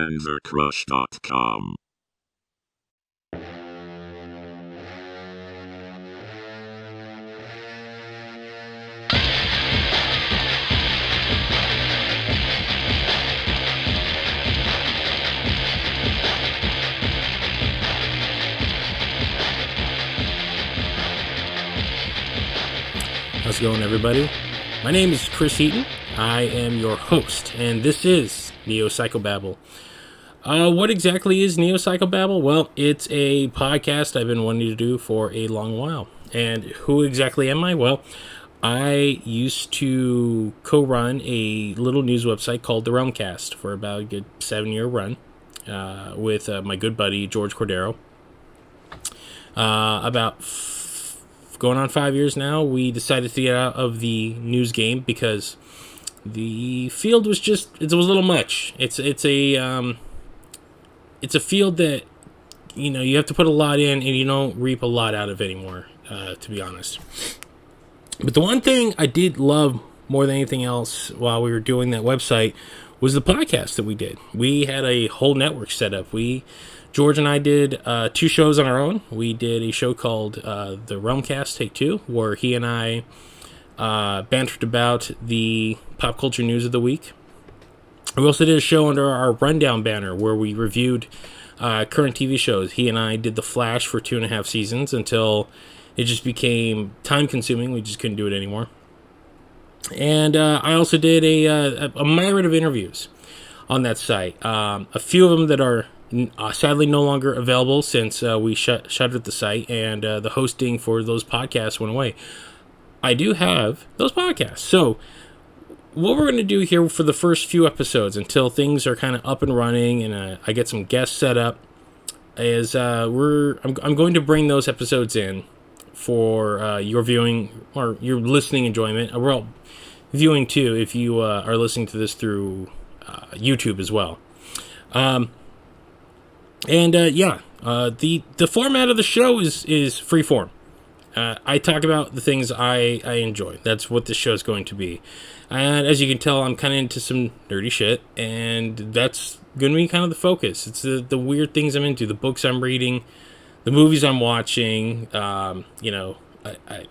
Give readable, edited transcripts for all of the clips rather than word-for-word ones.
PsychoBabble.com. How's it going, everybody? My name is Chris Heaton. I am your host, and this is PsychoBabble. What exactly is PsychoBabble? Well, it's a podcast I've been wanting to do for a long while. And who exactly am I? Well, I used to co-run a little news website called The Realmcast for about a good 7-year run with my good buddy George Cordero. Going on 5 years now, we decided to get out of the news game because the field was just, it was a little much. It's a field that, you have to put a lot in and you don't reap a lot out of anymore, to be honest. But the one thing I did love more than anything else while we were doing that website was the podcast that we did. We had a whole network set up. George and I did 2 shows on our own. We did a show called The Realmcast Take 2, where he and I bantered about the pop culture news of the week. We also did a show under our Rundown banner where we reviewed current TV shows. He and I did The Flash for 2.5 seasons until it just became time-consuming. We just couldn't do it anymore. And I also did a myriad of interviews on that site. A few of them that are sadly no longer available since we shuttered the site and the hosting for those podcasts went away. I do have those podcasts. So what we're going to do here for the first few episodes until things are kind of up and running and I get some guests set up is I'm going to bring those episodes in for your viewing or your listening enjoyment. Well, viewing too if you are listening to this through YouTube as well. The format of the show is free form. I talk about the things I enjoy. That's what this show is going to be. And as you can tell, I'm kind of into some nerdy shit, and that's going to be kind of the focus. It's the weird things I'm into, the books I'm reading, the movies I'm watching. I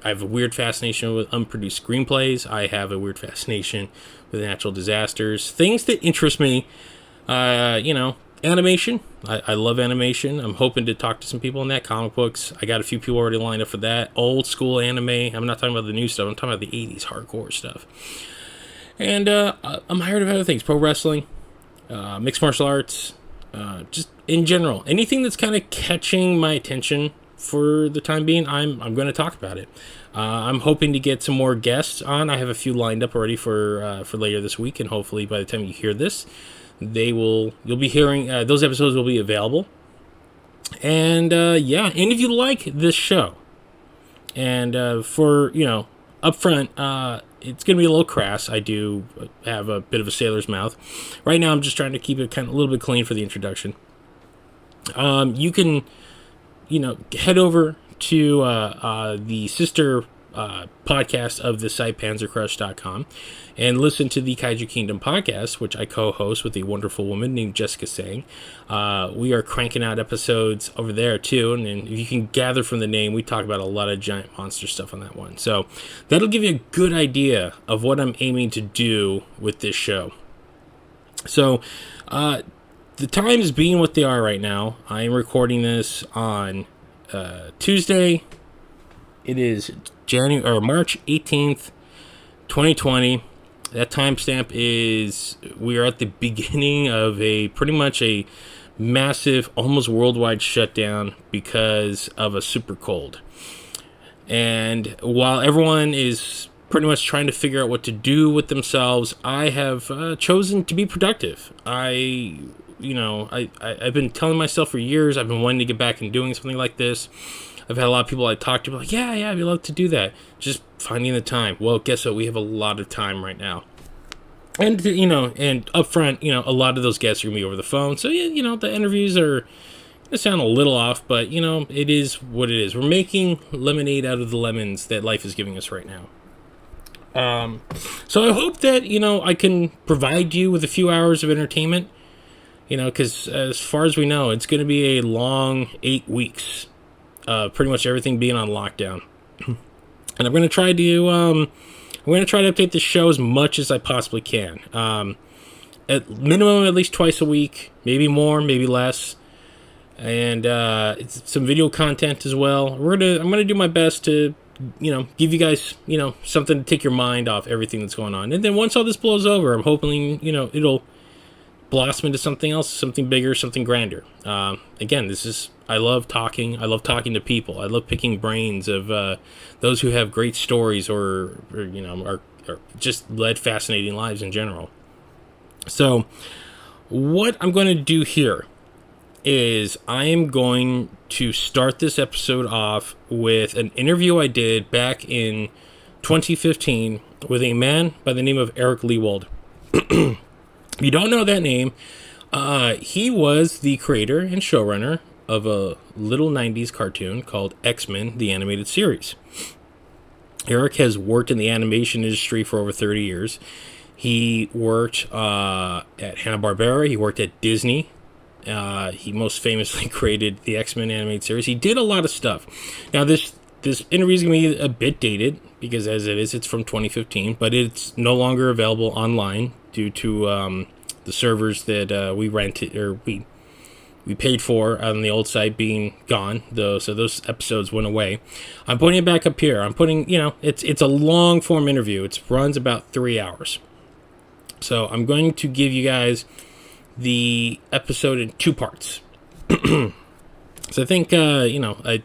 have a weird fascination with unproduced screenplays. I have a weird fascination with natural disasters. Things that interest me, animation. I love animation. I'm hoping to talk to some people in that. Comic books. I got a few people already lined up for that. Old school anime. I'm not talking about the new stuff. I'm talking about the 80s hardcore stuff. And I'm hired of other things. Pro wrestling, mixed martial arts, just in general. Anything that's kind of catching my attention for the time being, I'm going to talk about it. I'm hoping to get some more guests on. I have a few lined up already for later this week, and hopefully by the time you hear this, you'll be hearing those episodes will be available. And and if you like this show, and for upfront, it's gonna be a little crass. I do have a bit of a sailor's mouth right now. I'm just trying to keep it kind of a little bit clean for the introduction. You can head over to the sister podcast of the site panzercrush.com and listen to the Kaiju Kingdom podcast, which I co-host with a wonderful woman named Jessica Sang. We are cranking out episodes over there too, and if you can gather from the name, we talk about a lot of giant monster stuff on that one. So that'll give you a good idea of what I'm aiming to do with this show. So the times being what they are right now, I am recording this on Tuesday. It is March 18th, 2020. That timestamp is, we are at the beginning of pretty much a massive, almost worldwide shutdown because of a super cold. And while everyone is pretty much trying to figure out what to do with themselves, I have chosen to be productive. I've been telling myself for years, I've been wanting to get back and doing something like this. I've had a lot of people I talk to be like, yeah, I'd love to do that. Just finding the time. Well, guess what? We have a lot of time right now. And, and up front, a lot of those guests are going to be over the phone. So, yeah, the interviews are going to sound a little off, but, it is what it is. We're making lemonade out of the lemons that life is giving us right now. So I hope that, I can provide you with a few hours of entertainment. because as far as we know, it's going to be a long 8 weeks. Pretty much everything being on lockdown. And I'm going to try to update the show as much as I possibly can. At minimum, at least twice a week, maybe more, maybe less. And it's some video content as well. I'm gonna do my best to, give you guys, something to take your mind off everything that's going on. And then once all this blows over, I'm hoping, it'll blossom into something else, something bigger, something grander. Again, I love talking. I love talking to people. I love picking brains of those who have great stories or are just led fascinating lives in general. So what I'm going to do here is I am going to start this episode off with an interview I did back in 2015 with a man by the name of Eric Lewald. If you don't know that name, he was the creator and showrunner of a little 90s cartoon called X-Men, the animated series. Eric has worked in the animation industry for over 30 years. He worked at Hanna-Barbera. He worked at Disney. He most famously created the X-Men animated series. He did a lot of stuff. Now, this interview is going to be a bit dated because, as it is, it's from 2015, but it's no longer available online due to the servers that we rented or we paid for on the old site being gone. So those episodes went away. I'm putting it back up here. I'm putting, it's a long form interview. It runs about 3 hours. So I'm going to give you guys the episode in 2 parts. So I think, I'm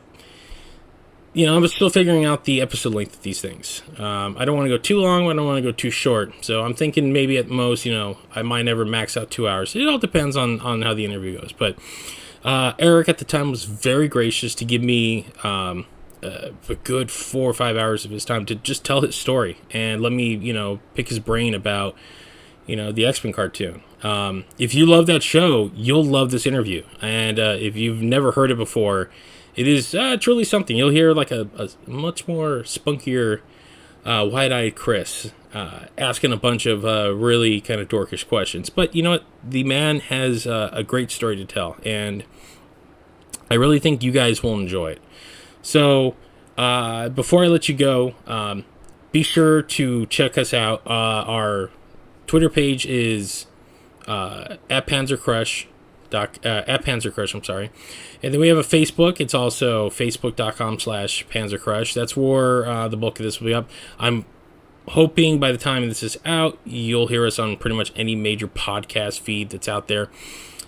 still figuring out the episode length of these things. I don't want to go too long, I don't want to go too short. So I'm thinking maybe at most, I might never max out 2 hours. It all depends on how the interview goes. But Eric at the time was very gracious to give me a good 4 or 5 hours of his time to just tell his story and let me, pick his brain about, the X-Men cartoon. If you love that show, you'll love this interview. And if you've never heard it before, it is truly something. You'll hear like a much more spunkier, wide-eyed Chris asking a bunch of really kind of dorkish questions. But you know what? The man has a great story to tell. And I really think you guys will enjoy it. So before I let you go, be sure to check us out. Our Twitter page is at Panzercrush. At Panzercrush, I'm sorry. And then we have a Facebook. It's also facebook.com/Panzercrush. That's where the bulk of this will be up. I'm hoping by the time this is out, you'll hear us on pretty much any major podcast feed that's out there.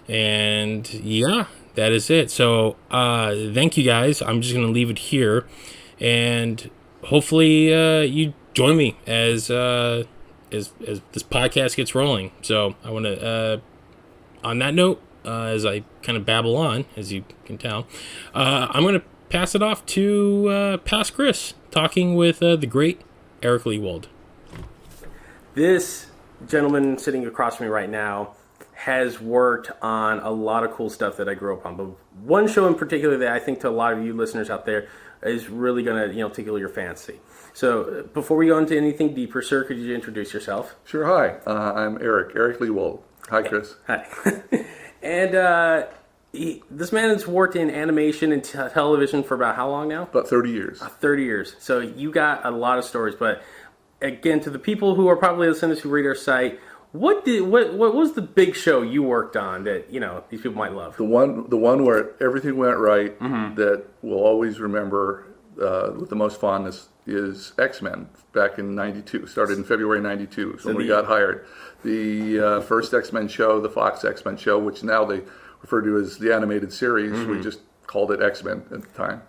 And yeah, that is it. So thank you guys. I'm just going to leave it here. And hopefully you join me as this podcast gets rolling. So I want to, on that note, as I kind of babble on, as you can tell, I'm going to pass it off to past Chris, talking with the great Eric Lewald. This gentleman sitting across from me right now has worked on a lot of cool stuff that I grew up on. But one show in particular that I think to a lot of you listeners out there is really going to tickle your fancy. So before we go into anything deeper, sir, could you introduce yourself? Sure. Hi, I'm Eric Lewald. Hi, Chris. Hi. And this man has worked in animation and television for about how long now? About 30 years. 30 years. So you got a lot of stories. But again, to the people who are probably listeners who read our site, what was the big show you worked on that these people might love? The one where everything went right, that we'll always remember with the most fondness is X-Men back in '92. Started in February '92, so when we got hired. The first X-Men show, the Fox X-Men show, which now they refer to as the animated series. We just called it X-Men at the time.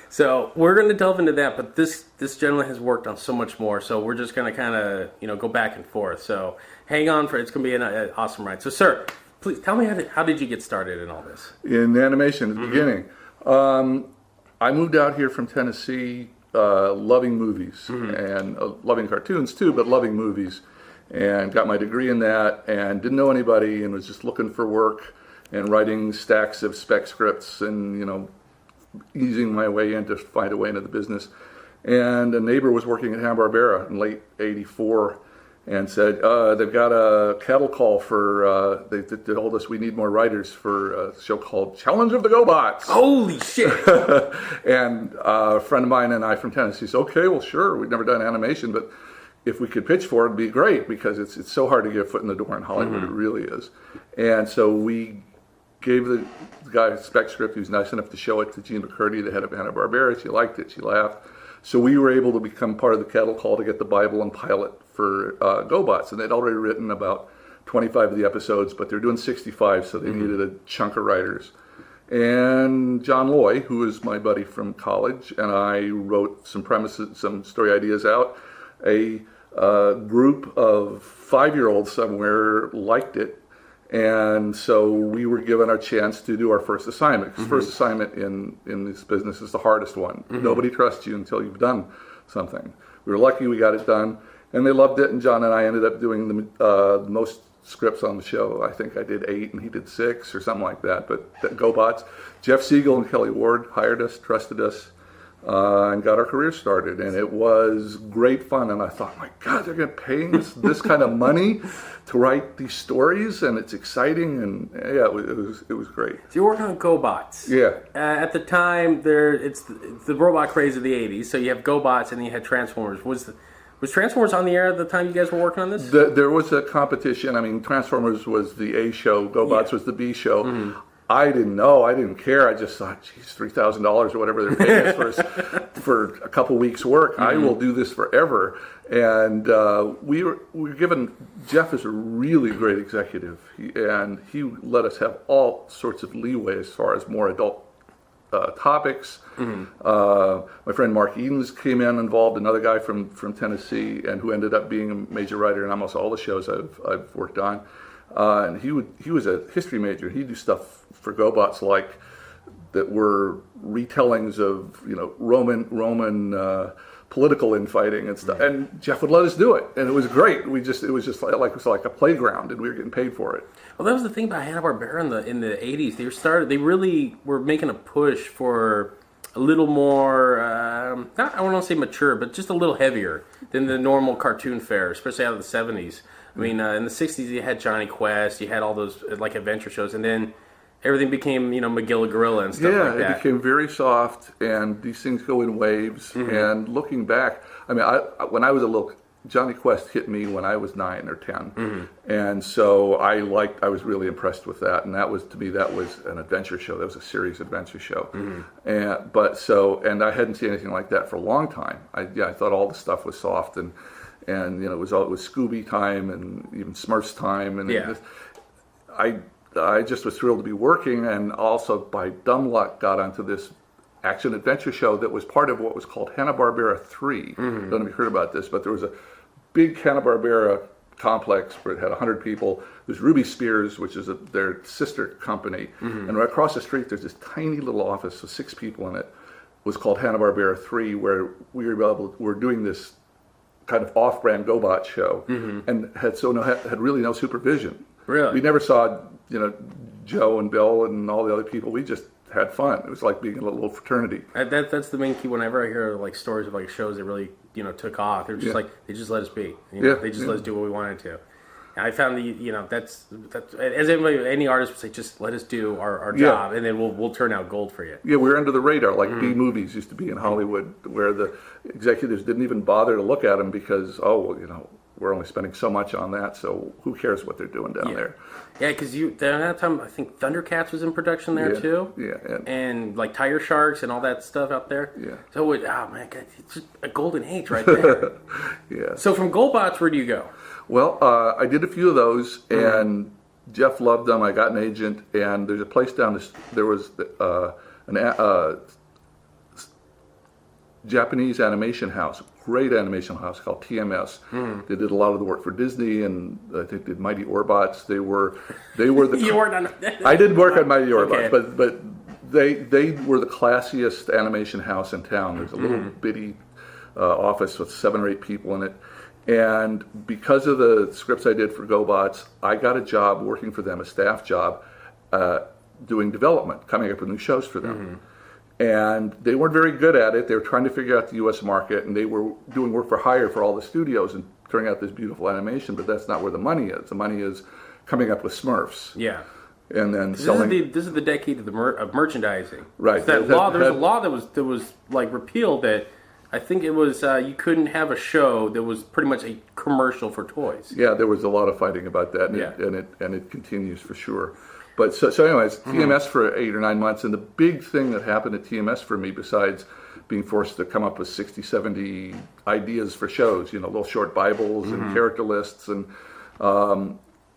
So we're going to delve into that, but this gentleman has worked on so much more. So we're just going to kind of go back and forth. So hang on it's going to be an awesome ride. So sir, please tell me how did you get started in all this? In animation at the beginning, I moved out here from Tennessee, loving movies and loving cartoons too, but loving movies. And got my degree in that and didn't know anybody and was just looking for work and writing stacks of spec scripts and, easing my way in to find a way into the business. And a neighbor was working at Hanna-Barbera in late '84 and said they've got a cattle call for. They told us we need more writers for a show called Challenge of the GoBots. Holy shit! And a friend of mine and I from Tennessee said, "Okay, well, sure. We've never done animation, but if we could pitch for it, it'd be great because it's so hard to get a foot in the door in Hollywood. It really is." And so we gave the guy a spec script. He was nice enough to show it to Jean McCurdy, the head of Hanna-Barbera. She liked it. She laughed. So we were able to become part of the cattle call to get the Bible and pilot for GoBots. And they'd already written about 25 of the episodes, but they're doing 65, so they needed a chunk of writers. And John Loy, who is my buddy from college, and I wrote some premises, some story ideas out. A group of 5-year-olds somewhere liked it. And so we were given our chance to do our first assignment. First assignment in this business is the hardest one. Nobody trusts you until you've done something. We were lucky we got it done, and they loved it. And John and I ended up doing the most scripts on the show. I think I did 8 and he did 6 or something like that. But GoBots, Jeff Siegel and Kelly Ward hired us, trusted us, and got our career started. And it was great fun. And I thought, my God, they're paying us this kind of money to write these stories, and it's exciting. And yeah, it was great. So you're working on GoBots. Yeah. At the time, it's the robot craze of the 80s. So you have GoBots and then you had Transformers. Was Transformers on the air at the time you guys were working on this? There was a competition. I mean, Transformers was the A show. GoBots was the B show. I didn't know. I didn't care. I just thought, geez, $3,000 or whatever they're paying us for a couple weeks' work. I will do this forever. And we were given. Jeff is a really great executive, and he let us have all sorts of leeway as far as more adult topics. My friend Mark Edens came in involved, another guy from Tennessee, and who ended up being a major writer in almost all the shows I've worked on. And he was a history major. He'd do stuff for GoBots like that were retellings of Roman political infighting and stuff. And Jeff would let us do it, and it was great. It was just like a playground, and we were getting paid for it. Well, that was the thing about Hanna-Barbera in the 80s. They really were making a push for a little more, not, I want to say mature, but just a little heavier than the normal cartoon fare, especially out of the 70s. I mean, in the 60s, you had Johnny Quest, you had all those like adventure shows, and then everything became, McGilla Gorilla and stuff like that. Yeah, it became very soft, and these things go in waves. And looking back, I mean, when I was a little, Johnny Quest hit me when I was 9 or 10, and so I was really impressed with that. And to me, that was an adventure show. That was a serious adventure show. And I hadn't seen anything like that for a long time. I thought all the stuff was soft and it was Scooby time and even Smurfs time, and I just was thrilled to be working, and also by dumb luck got onto this action adventure show that was part of what was called Hanna-Barbera 3. I don't know if you heard about this, but there was a big Hanna-Barbera complex where it had 100 people. There's Ruby Spears, which is their sister company, and right across the street there's this tiny little office with 6 people in it. It was called Hanna-Barbera 3, where we were doing this kind of off-brand GoBot show, and had really no supervision. Really? We never saw, Joe and Bill and all the other people. We just had fun. It was like being in a little fraternity. That's the main key. Whenever I hear like stories of like shows that really took off, they're just they just let us be. They just let us do what we wanted to. And I found that's as any artist would say, just let us do our job, and then we'll turn out gold for you. Yeah, we were under the radar, like B movies used to be in Hollywood, where the executives didn't even bother to look at them because we're only spending so much on that, so who cares what they're doing down there? Yeah, because at that time, I think Thundercats was in production there too. Yeah, and like Tiger Sharks and all that stuff out there. Yeah. So it's just a golden age right there. Yeah. So from GoBots, where do you go? Well, I did a few of those, and Jeff loved them. I got an agent, and there's a place there was an Japanese animation house, great animation house called TMS. They did a lot of the work for Disney, and I think did Mighty Orbots. They were the. You worked on. I did work on Mighty Orbots, but they were the classiest animation house in town. There's a little bitty office with 7 or 8 people in it. And because of the scripts I did for GoBots, I got a job working for them, a staff job, doing development, coming up with new shows for them. And they weren't very good at it. They were trying to figure out the U.S. market, and they were doing work for hire for all the studios and turning out this beautiful animation. But that's not where the money is. The money is coming up with Smurfs. Yeah. And then selling. This is the decade of merchandising. Right. There was a law that was like repealed that I think it was you couldn't have a show that was pretty much a commercial for toys. Yeah, there was a lot of fighting about that, and it continues for sure. But so anyways, TMS for 8 or 9 months, and the big thing that happened at TMS for me, besides being forced to come up with 60, 70 ideas for shows, little short Bibles and character lists, and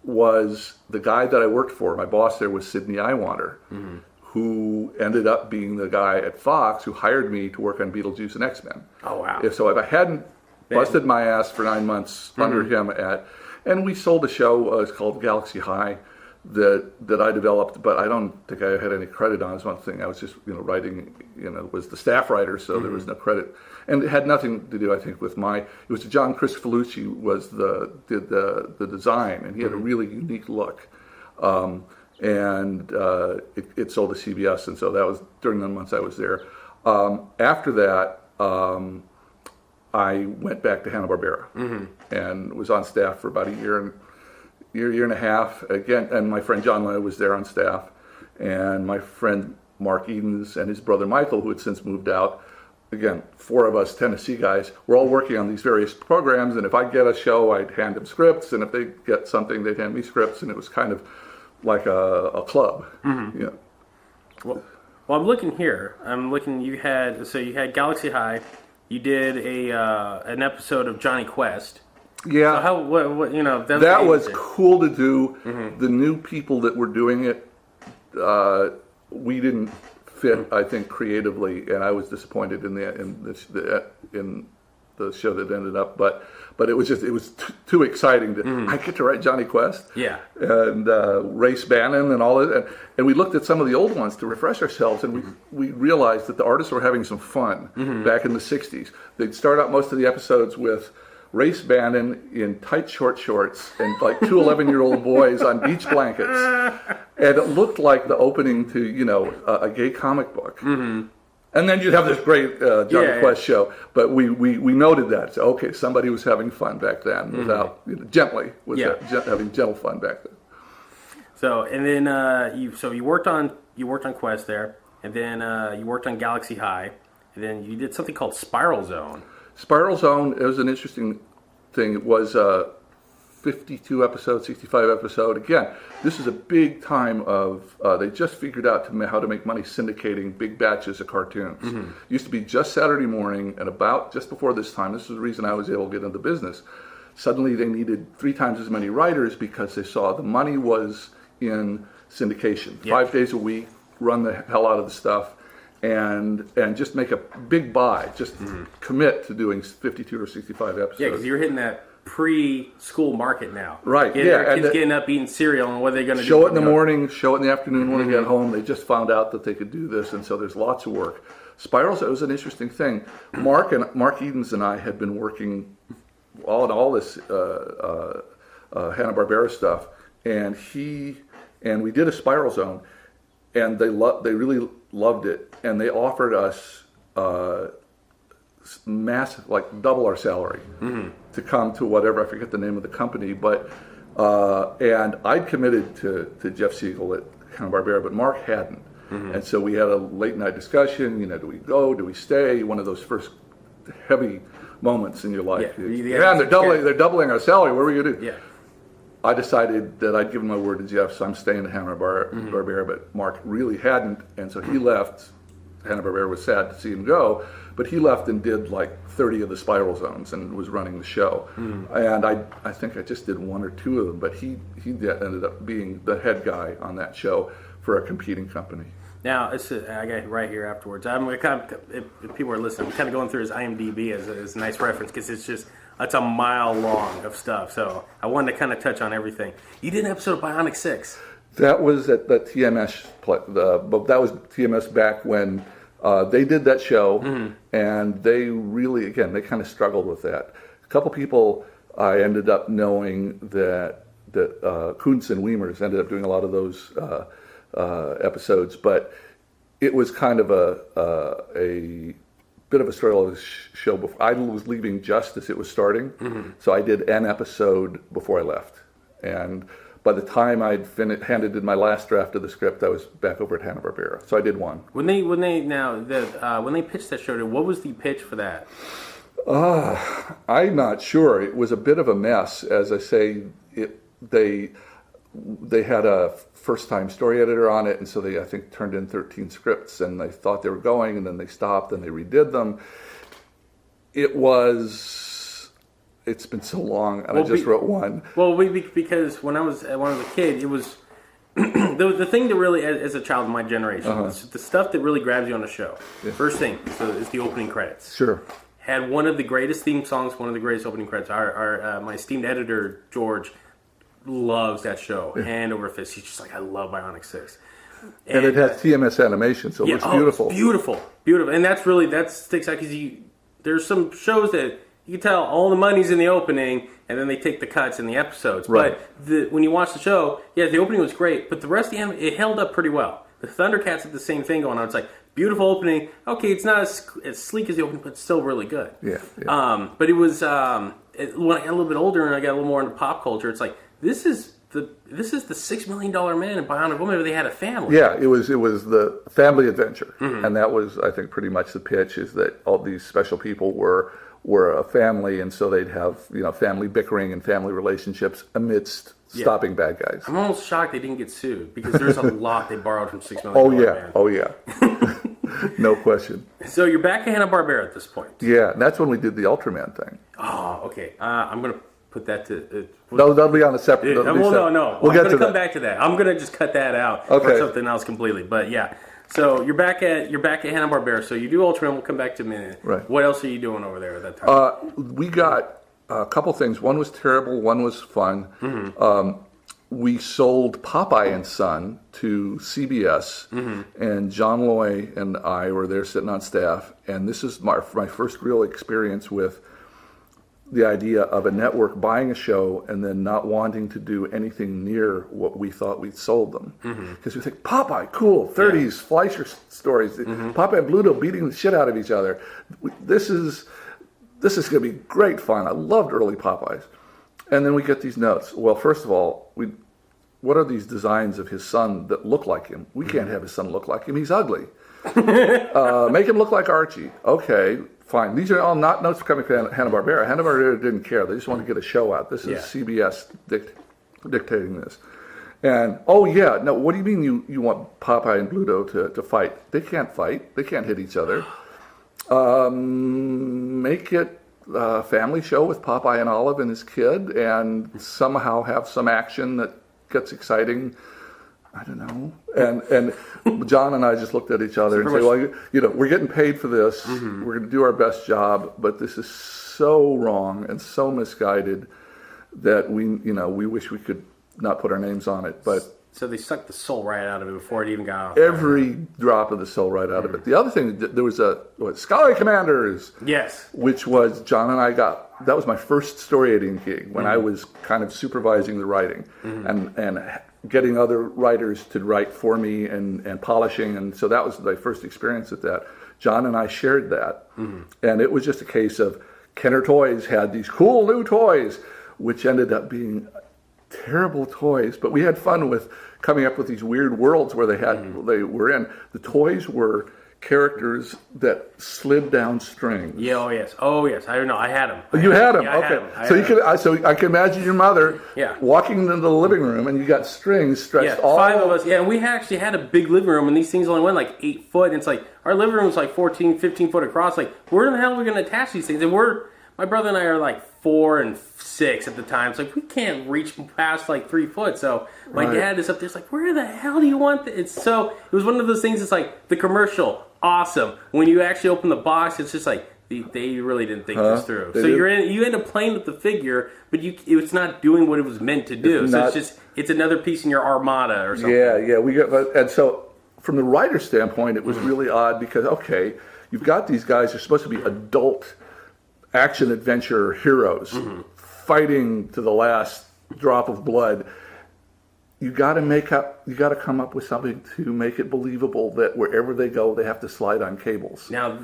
was the guy that I worked for. My boss there was Sidney Iwander, who ended up being the guy at Fox who hired me to work on Beetlejuice and X-Men. Oh, wow. So if I hadn't busted my ass for 9 months under him and we sold a show, it's called Galaxy High, that I developed, but I don't think I had any credit on. Is one thing. I was just writing, was the staff writer, so there was no credit, and it had nothing to do, I think, with it was John Crisfolucci did the design, and he had a really unique look, and it sold to CBS, and so that was during the months I was there. After that, I went back to Hanna-Barbera and was on staff for about a year and a half again, and my friend John Leonard was there on staff, and my friend Mark Edens and his brother Michael, who had since moved out. Again, 4 of us Tennessee guys, we're all working on these various programs, and if I get a show, I'd hand them scripts, and if they get something, they'd hand me scripts, and it was kind of like a club. Well, I'm looking here. You had Galaxy High. You did an episode of Johnny Quest. Yeah, so that was cool to do. The new people that were doing it, we didn't fit, I think, creatively, and I was disappointed in the show that ended up. But it was too exciting to. I get to write Johnny Quest, and Race Bannon and all that, and we looked at some of the old ones to refresh ourselves, and we realized that the artists were having some fun back in the '60s. They'd start out most of the episodes with Race Bannon in tight short shorts and like 2 11-year-old boys on beach blankets. And it looked like the opening to, a gay comic book. And then you'd have this great Johnny Quest show. But we noted that. So, okay, somebody was having fun back then without, gently, having gentle fun back then. So, and then you worked on Quest there, and then you worked on Galaxy High, and then you did something called Spiral Zone. Spiral Zone, it was an interesting thing. It was a 52 episode, 65 episode. Again, this is a big time of, they just figured out how to make money syndicating big batches of cartoons. It used to be just Saturday morning, and about just before this time, this is the reason I was able to get into business. Suddenly they needed 3 times as many writers because they saw the money was in syndication. 5 days a week, run the hell out of the stuff. And just make a big buy, just commit to doing 52 or 65 episodes. Yeah, because you're hitting that pre-school market now. Right, Kids getting up eating cereal, and what are they going to do? Show it in the morning, show it in the afternoon when they get home. They just found out that they could do this, and so there's lots of work. Spirals, it was an interesting thing. Mark Edens and I had been working on all this Hanna-Barbera stuff, and we did a Spiral Zone, and they really loved it, and they offered us massive, like double our salary to come to whatever, I forget the name of the company, but and I'd committed to Jeff Siegel at Hanna-Barbera, but Mark hadn't. And so we had a late night discussion, do we go, do we stay, one of those first heavy moments in your life. They're doubling our salary, what are we going to do? I decided that I'd given my word to Jeff, so I'm staying at Hanna-Barbera, but Mark really hadn't, and so he left. Hanna-Barbera was sad to see him go, but he left and did like 30 of the Spiral Zones and was running the show. And I think I just did 1 or 2 of them, but he ended up being the head guy on that show for a competing company. Now, I got it right here afterwards. If people are listening, I'm kind of going through his IMDb as a nice reference because it's a mile long of stuff. So I wanted to kind of touch on everything. You did an episode of Bionic 6. That was at the TMS. But that was TMS back when they did that show, and they really, again, they kind of struggled with that. A couple people I ended up knowing that Kuntz and Weimers ended up doing a lot of those episodes, but it was kind of a bit of a story show. Before I was leaving just as it was starting, so I did an episode before I left, and by the time I'd handed in my last draft of the script, I was back over at Hanna-Barbera. So I did one. When they pitched that show, what was the pitch for that? I'm not sure. It was a bit of a mess. As I say, they had a first-time story editor on it, and so they, I think, turned in 13 scripts, and they thought they were going, and then they stopped, and they redid them. It's been so long, and I just wrote one. Well, because when I was a kid, it was the thing that really, as a child of my generation, the stuff that really grabs you on the show. Yeah. First thing is the opening credits. Sure. Had one of the greatest theme songs, one of the greatest opening credits. My esteemed editor, George, loves that show, hand over fist. He's just like, I love Bionic 6. And it has TMS animation, so it was beautiful. It's beautiful. And that sticks out because there's some shows that you can tell all the money's in the opening, and then they take the cuts in the episodes. Right. But when you watch the show, the opening was great, but the rest of the anime, it held up pretty well. The Thundercats had the same thing going on. It's like, beautiful opening. Okay, it's not as sleek as the opening, but it's still really good. Yeah. But it was, when I got a little bit older and I got a little more into pop culture, it's like, this is the $6 Million Man in Bionic Woman where they had a family. Yeah, it was the family adventure. And that was, I think, pretty much the pitch, is that all these special people were a family, and so they'd have family bickering and family relationships amidst stopping bad guys. I'm almost shocked they didn't get sued because there's a lot they borrowed from $6 Million. Oh yeah. No question. So you're back at Hanna-Barbera at this point. Yeah, and that's when we did the Ultraman thing. Oh, okay. I'm gonna put that to. That'll be on a separate. No. We'll I'm get gonna to come back to that. I'm gonna just cut that out for something else completely. But yeah. So you're back at Hanna-Barbera. So you do Ultraman. We'll come back to a minute. Right. What else are you doing over there at that time? We got a couple things. One was terrible. One was fun. We sold Popeye and Son to CBS, and John Loy and I were there sitting on staff. And this is my first real experience with the idea of a network buying a show and then not wanting to do anything near what we thought we'd sold them. Because we think, Popeye, cool, 30s, Fleischer stories, Popeye and Bluto beating the shit out of each other. This is going to be great fun. I loved early Popeyes. And then we get these notes. Well, first of all, what are these designs of his son that look like him? We can't have his son look like him. He's ugly. Make him look like Archie. Okay, fine. These are all not notes coming from Hanna-Barbera. Hanna-Barbera didn't care. They just wanted to get a show out. This is CBS dictating this. And, no, what do you mean you want Popeye and Bluto to fight? They can't fight. They can't hit each other. Make it a family show with Popeye and Olive and his kid, and somehow have some action that gets exciting. I don't know. And John and I just looked at each other and said, well, we're getting paid for this. We're going to do our best job, but this is so wrong and so misguided that we wish we could not put our names on it. But so they sucked the soul right out of it before it even got off. Every drop of the soul right out of it. The other thing, there was Scholarly Commanders. Yes. Which was, John and I that was my first story editing gig when I was kind of supervising the writing and getting other writers to write for me and polishing. And so that was my first experience at that. John and I shared that. And it was just a case of Kenner Toys had these cool new toys, which ended up being terrible toys, but we had fun with coming up with these weird worlds where they were in. The toys were characters that slid down strings. Yeah. Oh yes. I don't know. I had them. You had them. Yeah, okay. So I can imagine your mother walking into the living room and you got strings stretched all. 5 of us. Yeah, and we actually had a big living room, and these things only went like 8 foot. And it's like our living room was like 14, 15 foot across. Like, where the hell are we going to attach these things? And my brother and I are like 4 and 6 at the time. It's like, we can't reach past like 3 foot. So my dad is up there. It's like, where the hell do you want this? It was one of those things. It's like the commercial, awesome. When you actually open the box, it's just like, they really didn't think this through. So you end up playing with the figure, but it's not doing what it was meant to do. It's another piece in your armada or something. Yeah. And so from the writer's standpoint, it was really odd because, okay, you've got these guys who are supposed to be adult action adventure heroes fighting to the last drop of blood. you got to come up with something to make it believable that wherever they go, they have to slide on cables. Now,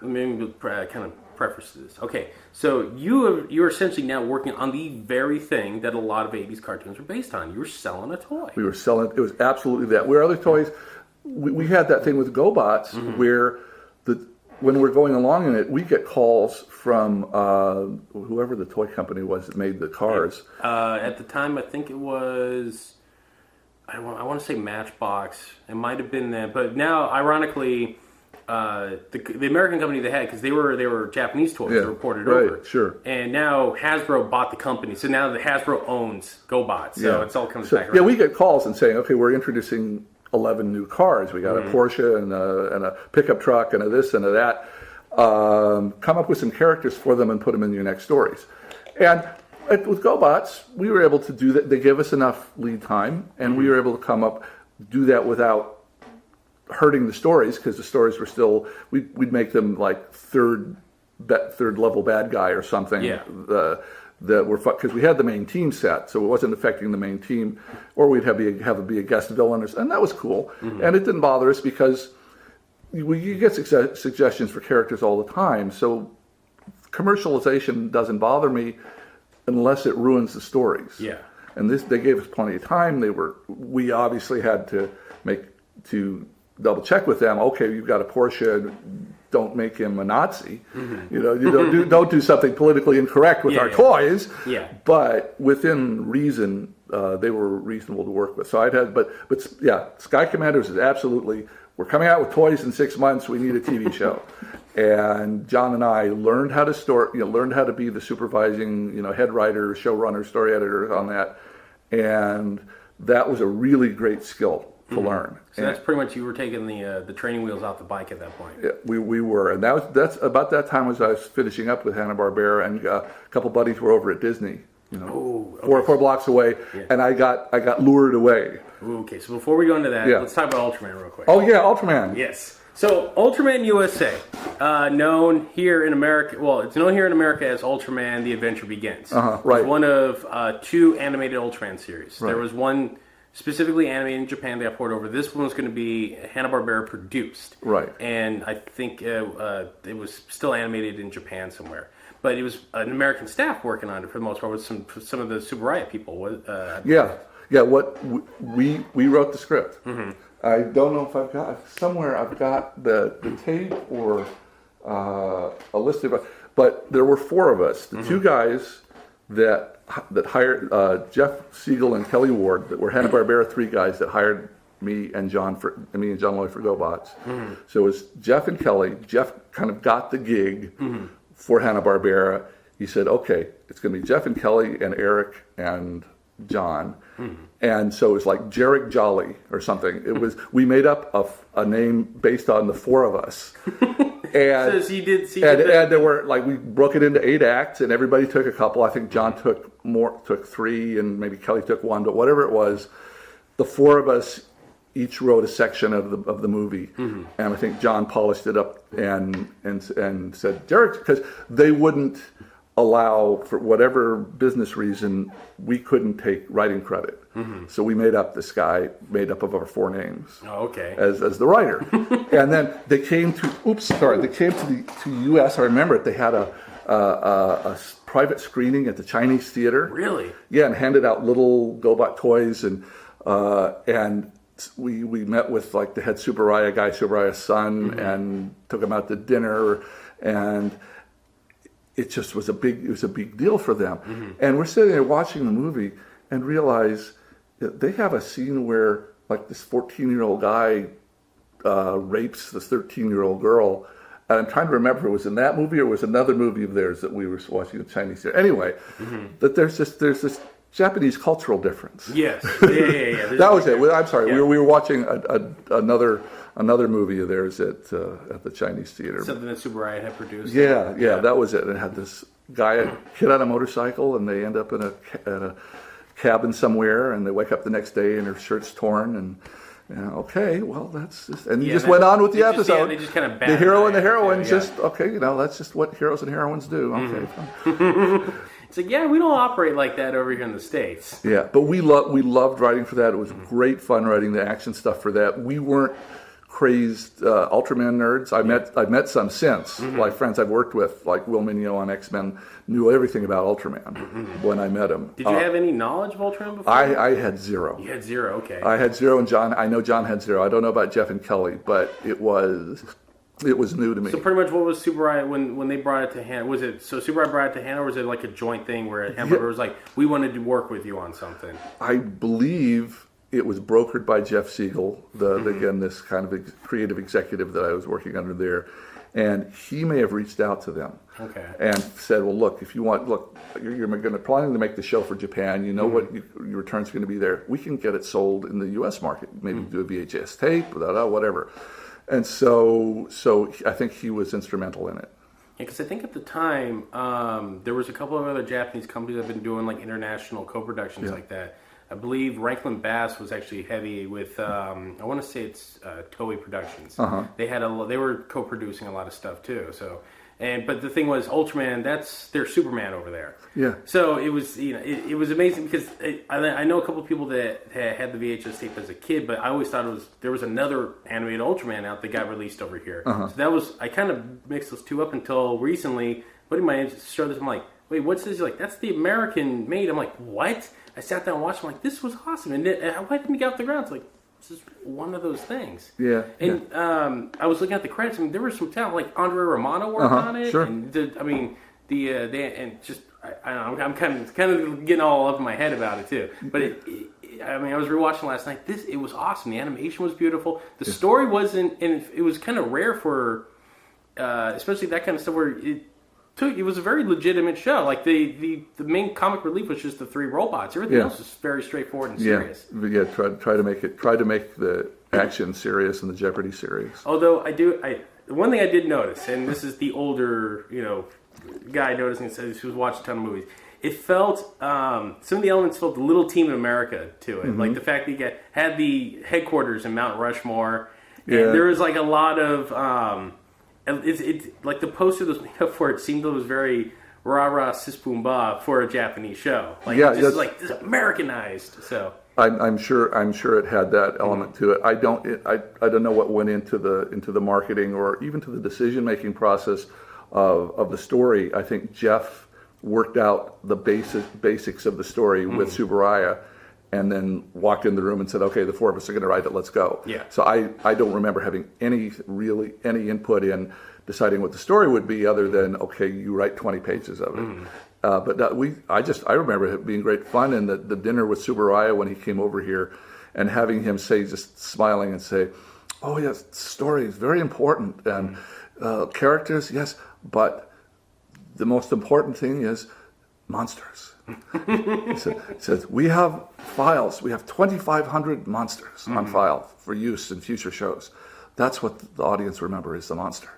let me kind of preface this. Okay, so you're essentially now working on the very thing that a lot of 80s cartoons are based on. You were selling a toy. We were selling. It was absolutely that. Where other toys, we had that thing with GoBots where when we're going along in it, we get calls from whoever the toy company was that made the cars. At the time, I think it was, I want to say Matchbox. It might have been that, but now, ironically, the American company they had, because they were Japanese toys, they were ported over. Sure. And now Hasbro bought the company, so now the Hasbro owns GoBots. So it all comes back around. Yeah, we get calls and saying, okay, we're introducing 11 new cars. We got a Porsche and a pickup truck and a this and a that. Come up with some characters for them and put them in your next stories. And with GoBots, we were able to do that. They gave us enough lead time, and we were able to do that without hurting the stories, because the stories were still, we'd make them like third level bad guy or something. Yeah. That were because we had the main team set, so it wasn't affecting the main team, or we'd have it be a guest villain, and that was cool. And it didn't bother us because you get suggestions for characters all the time. So commercialization doesn't bother me unless it ruins the stories. Yeah. And they gave us plenty of time. We obviously had to double check with them. Okay, you've got a Porsche. Don't make him a Nazi. You don't do something politically incorrect with our toys. Yeah. But within reason, they were reasonable to work with. So but yeah, Sky Commanders is absolutely. We're coming out with toys in 6 months. We need a TV show. And John and I learned how to learned how to be the supervising, head writer, showrunner, story editor on that, and that was a really great skill to learn. So that's pretty much, you were taking the training wheels off the bike at that point. Yeah, we were, and that's about that time as I was finishing up with Hanna-Barbera, and a couple buddies were over at Disney, four blocks away, and I got lured away. Okay, so before we go into that, let's talk about Ultraman real quick. Oh yeah, Ultraman. Yes. So Ultraman USA, known here in America, it's known here in America as Ultraman: The Adventure Begins. Right. It's one of two animated Ultraman series. Right. There was one specifically animated in Japan that got ported over. This one was going to be Hanna-Barbera produced. Right. And I think it was still animated in Japan somewhere. But it was an American staff working on it for the most part with some of the Super Riot people. Yeah. What we wrote the script. I don't know if I've got the tape or a list of, but there were four of us. The two guys that hired Jeff Siegel and Kelly Ward, that were Hanna-Barbera 3 guys that hired me and John Lloyd for GoBots. So it was Jeff and Kelly. Jeff kind of got the gig for Hanna-Barbera. He said, okay, it's going to be Jeff and Kelly and Eric and John. And so it was like Jarek Jolly or something. It was, we made up a name based on the four of us. And, so you did see and there were, we broke it into 8 acts, and everybody took a couple. I think John took 3, and maybe Kelly took 1, but whatever it was, the four of us each wrote a section of the movie. And I think John polished it up and said, Jarek, because they wouldn't allow, for whatever business reason, we couldn't take writing credit. So we made up this guy made up of our 4 names. Oh, okay. As the writer. And then they came to the U.S. I remember it. They had a private screening at the Chinese theater. Really? Yeah, and handed out little GoBot toys, and we met with the head Super Riot guy, Super Riot's son, and took him out to dinner, and it just was a big deal for them. And we're sitting there watching the movie and realize that they have a scene where this 14-year-old guy rapes this 13-year-old girl. And I'm trying to remember if it was in that movie or it was another movie of theirs that we were watching in Chinese theater. Anyway, that there's this Japanese cultural difference. Yes. Yeah. That was it. I'm sorry. Yeah. We were watching another movie of theirs at the Chinese theater. Something that Super Riot had produced. Yeah, that was it. And it had this kid on a motorcycle, and they end up in a cabin somewhere, and they wake up the next day and her shirt's torn, and Yeah, okay, well, that's just, and you Yeah, just that- went on with the they just- yeah, episode. they just kind of The hero and the heroine, yeah. just, okay, that's just what heroes and heroines do. Okay, fine. It's like, yeah, we don't operate like that over here in the States. Yeah, but we loved writing for that. It was great fun writing the action stuff for that. We weren't crazed Ultraman nerds. I've met some since, like friends I've worked with, like Will Mignot on X-Men, knew everything about Ultraman when I met him. Did you have any knowledge of Ultraman before? I had zero. You had zero, okay. I had zero, and John. I know John had zero. I don't know about Jeff and Kelly, but it was new to me. So pretty much, what was Super Riot when they brought it to hand? Was it so Super Riot brought it to hand, or was it like a joint thing where Hamburger was like, we wanted to work with you on something? I believe it was brokered by Jeff Siegel, again, this kind of creative executive that I was working under there. And he may have reached out to them and said, well, look, if you want, you're planning to make the show for Japan. You know what your return's going to be there. We can get it sold in the U.S. market. Maybe do a VHS tape, whatever. And so I think he was instrumental in it. Yeah, because I think at the time, there was a couple of other Japanese companies that have been doing like international co-productions like that. I believe Rankin Bass was actually heavy with. I want to say it's Toei Productions. They were co-producing a lot of stuff too. So, but the thing was, Ultraman, that's their Superman over there. Yeah. So it was, it was amazing because I know a couple of people that had the VHS tape as a kid, but I always thought there was another animated Ultraman out that got released over here. So I kind of mixed those two up until recently. Buddy of mine showed this. I'm like, wait, what's this? He's like, that's the American made. I'm like, what? I sat down and watched. I'm like, this was awesome. And why didn't we get off the ground? It's like, this is one of those things. Yeah. And I was looking at the credits. I mean, there was some talent, like Andre Romano worked on it. Sure. And I'm kind of getting all up in my head about it too. But I was rewatching last night. It was awesome. The animation was beautiful. The story wasn't, and it was kind of rare for, especially that kind of stuff where it was a very legitimate show. Like the main comic relief was just the three robots. Everything else was very straightforward and serious. Yeah. Try to make the action serious and the Jeopardy serious. Although one thing I did notice, and this is the older guy noticing, says he was watching a ton of movies. It felt some of the elements felt a little Team America to it, like the fact that you had the headquarters in Mount Rushmore. And there was like a lot of. It's like the poster that was made up for it seemed it was very rah-rah sis boom ba for a Japanese show. Like this Americanized. So I'm sure it had that element to it. I don't know what went into the marketing or even to the decision making process of the story. I think Jeff worked out the basics of the story with Tsuburaya, and then walked in the room and said, okay, the four of us are going to write it, let's go. Yeah. So I don't remember having any input in deciding what the story would be other than, okay, you write 20 pages of it. I remember it being great fun, and the dinner with Tsuburaya when he came over here and having him say, just smiling and say, oh yes, story is very important, and characters, yes, but the most important thing is monsters. He says, we have files. We have 2,500 monsters on file for use in future shows. That's what the audience remember is the monster.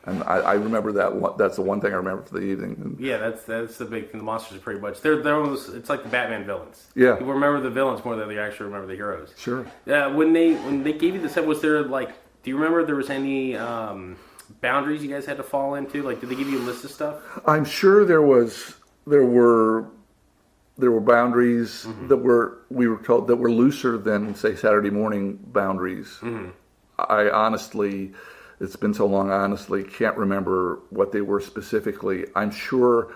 And I remember that. That's the one thing I remember for the evening. Yeah, that's the big thing. The monsters are pretty much they're almost, it's like the Batman villains. Yeah, people remember the villains more than they actually remember the heroes. Sure. When they gave you the set, was there like? Do you remember there was any boundaries you guys had to fall into? Like, did they give you a list of stuff? I'm sure there were boundaries that we were told that were looser than, say, Saturday morning boundaries. I honestly, it's been so long, I honestly can't remember what they were specifically. I'm sure,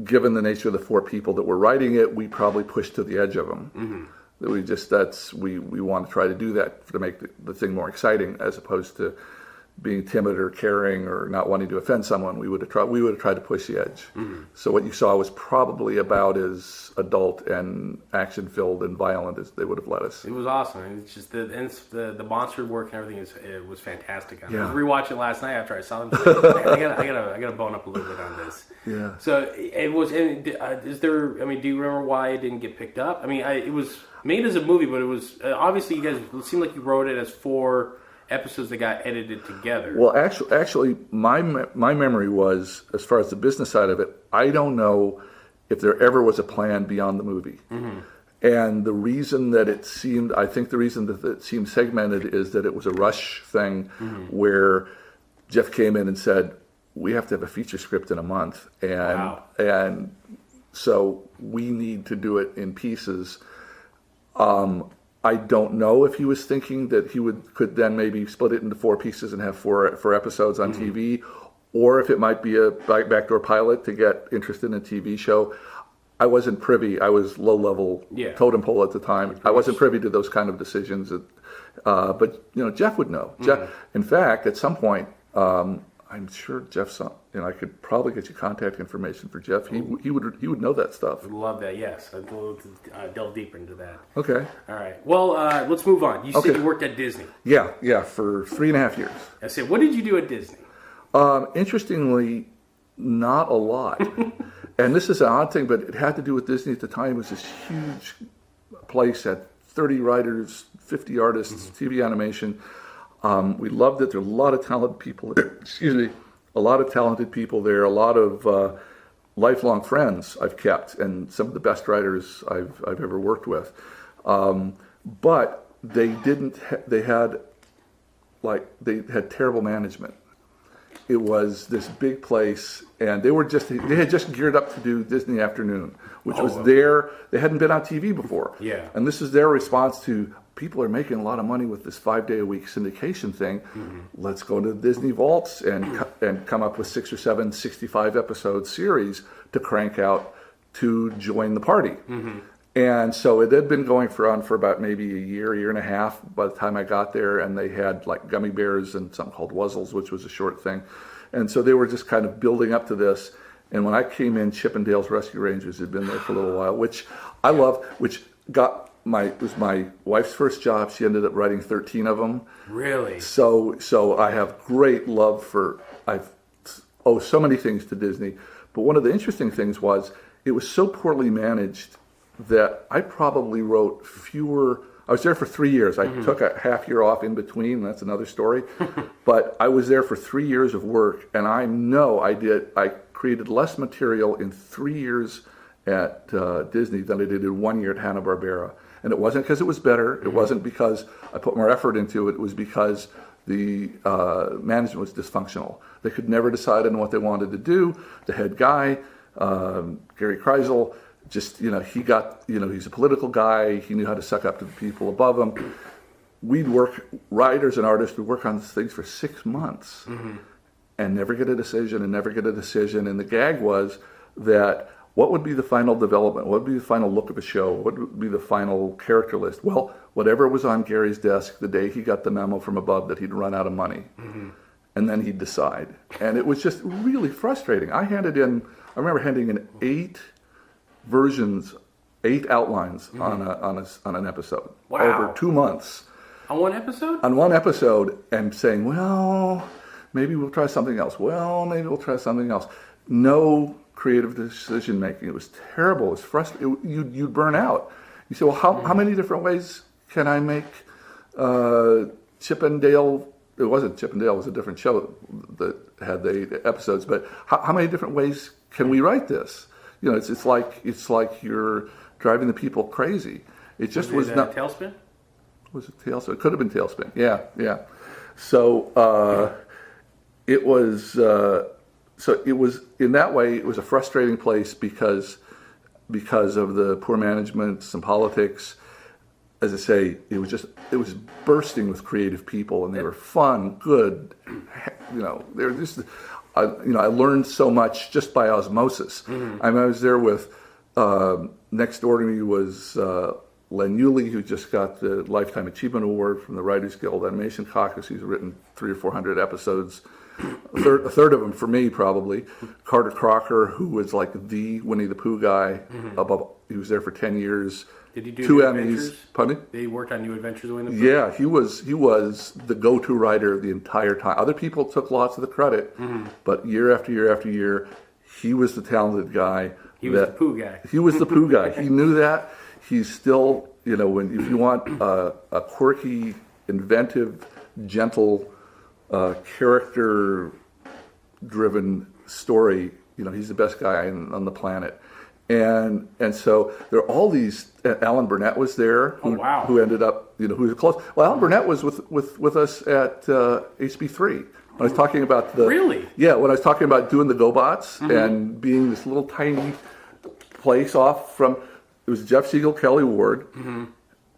given the nature of the four people that were writing it, we probably pushed to the edge of them. That we want to try to do that to make the thing more exciting, as opposed to being timid or caring or not wanting to offend someone. We would have tried to push the edge. So what you saw was probably about as adult and action-filled and violent as they would have let us. It was awesome. It's just the monster work and everything it was fantastic. I was rewatching it last night after I saw them. I gotta bone up a little bit on this. Yeah. So it was. Is there? I mean, do you remember why it didn't get picked up? I mean, it was made as a movie, but it was obviously you guys. It seemed like you wrote it as 4 episodes that got edited together. Well, actually, my memory was, as far as the business side of it, I don't know if there ever was a plan beyond the movie. And the reason that it seemed, I think the reason that it seemed segmented is that it was a rush thing where Jeff came in and said, we have to have a feature script in a month. And so we need to do it in pieces. I don't know if he was thinking that he could then maybe split it into 4 pieces and have four episodes on TV, or if it might be a backdoor pilot to get interested in a TV show. I wasn't privy. I was low-level totem pole at the time. I wasn't privy to those kind of decisions. But Jeff would know. Jeff, in fact, at some point, I'm sure Jeff's. I could probably get you contact information for Jeff. He would know that stuff. Would love that. Yes, I'd love to delve deeper into that. Okay. All right. Well, let's move on. You said you worked at Disney. Yeah, for 3.5 years. I said, what did you do at Disney? Interestingly, not a lot. And this is an odd thing, but it had to do with Disney at the time. It was this huge place, had 30 writers, 50 artists, TV animation. We loved it. There were a lot of talented people there. Excuse me. A lot of talented people there. A lot of lifelong friends I've kept, and some of the best writers I've ever worked with. But they didn't. They had terrible management. It was this big place, and they had just geared up to do Disney Afternoon, which was they hadn't been on TV before. Yeah. And this is their response to, people are making a lot of money with this 5-day-a-week syndication thing. Let's go to the Disney vaults and come up with 6 or 7 65-episode series to crank out to join the party. And so it had been going on for about maybe a year and a half by the time I got there, and they had like gummy bears and something called Wuzzles, which was a short thing. And so they were just kind of building up to this. And when I came in, Chip and Dale's Rescue Rangers had been there for a little while, which I loved, which was my wife's first job. She ended up writing 13 of them. Really? So I have great love I owe so many things to Disney. But one of the interesting things was it was so poorly managed that I probably wrote fewer. I was there for 3 years. I took a half year off in between. That's another story. But I was there for 3 years of work, and I know I created less material in 3 years at Disney than I did in 1 year at Hanna-Barbera. And it wasn't because it was better. It wasn't because I put more effort into it. It was because the management was dysfunctional. They could never decide on what they wanted to do. The head guy, Gary Kreisel, he's a political guy. He knew how to suck up to the people above him. Writers and artists would work on things for 6 months and never get a decision. And the gag was that what would be the final development? What would be the final look of a show? What would be the final character list? Well, whatever was on Gary's desk the day he got the memo from above that he'd run out of money. And then he'd decide. And it was just really frustrating. I remember handing in 8 outlines on an episode over 2 months. On one episode? On one episode, and saying, well, maybe we'll try something else. Well, maybe we'll try something else. No creative decision making. It was terrible. It was frustrating. You'd burn out. You say, well, how many different ways can I make Chip and Dale? It wasn't Chip and Dale. It was a different show that had the episodes. But how many different ways can we write this? It's like you're driving the people crazy. It just was not. Tailspin? Was it Tailspin? It could have been Tailspin. Yeah. So it was. So it was, in that way, it was a frustrating place because of the poor management, some politics. As I say, it was bursting with creative people, and they were fun, good. They were just. I learned so much just by osmosis. I was there with, next door to me was Len Yulee, who just got the Lifetime Achievement Award from the Writers Guild Animation Caucus. He's written 300 or 400 episodes, a third of them for me probably. Carter Crocker, who was like the Winnie the Pooh guy. He was there for 10 years. Did he do 2 New Emmys? Adventures? Pardon me? They worked on New Adventures of Winnie the Pooh? Yeah, he was the go-to writer the entire time. Other people took lots of the credit, but year after year after year, he was the talented guy. He was the Pooh guy. He was the Pooh guy. He knew that. He's still, if you want a quirky, inventive, gentle, character-driven story, he's the best guy on the planet. And so there are all these. Alan Burnett was there, who ended up, who was close. Well, Alan Burnett was with us at HB3 when I was talking about the. Really? Yeah, when I was talking about doing the GoBots and being this little tiny place off from. It was Jeff Siegel, Kelly Ward,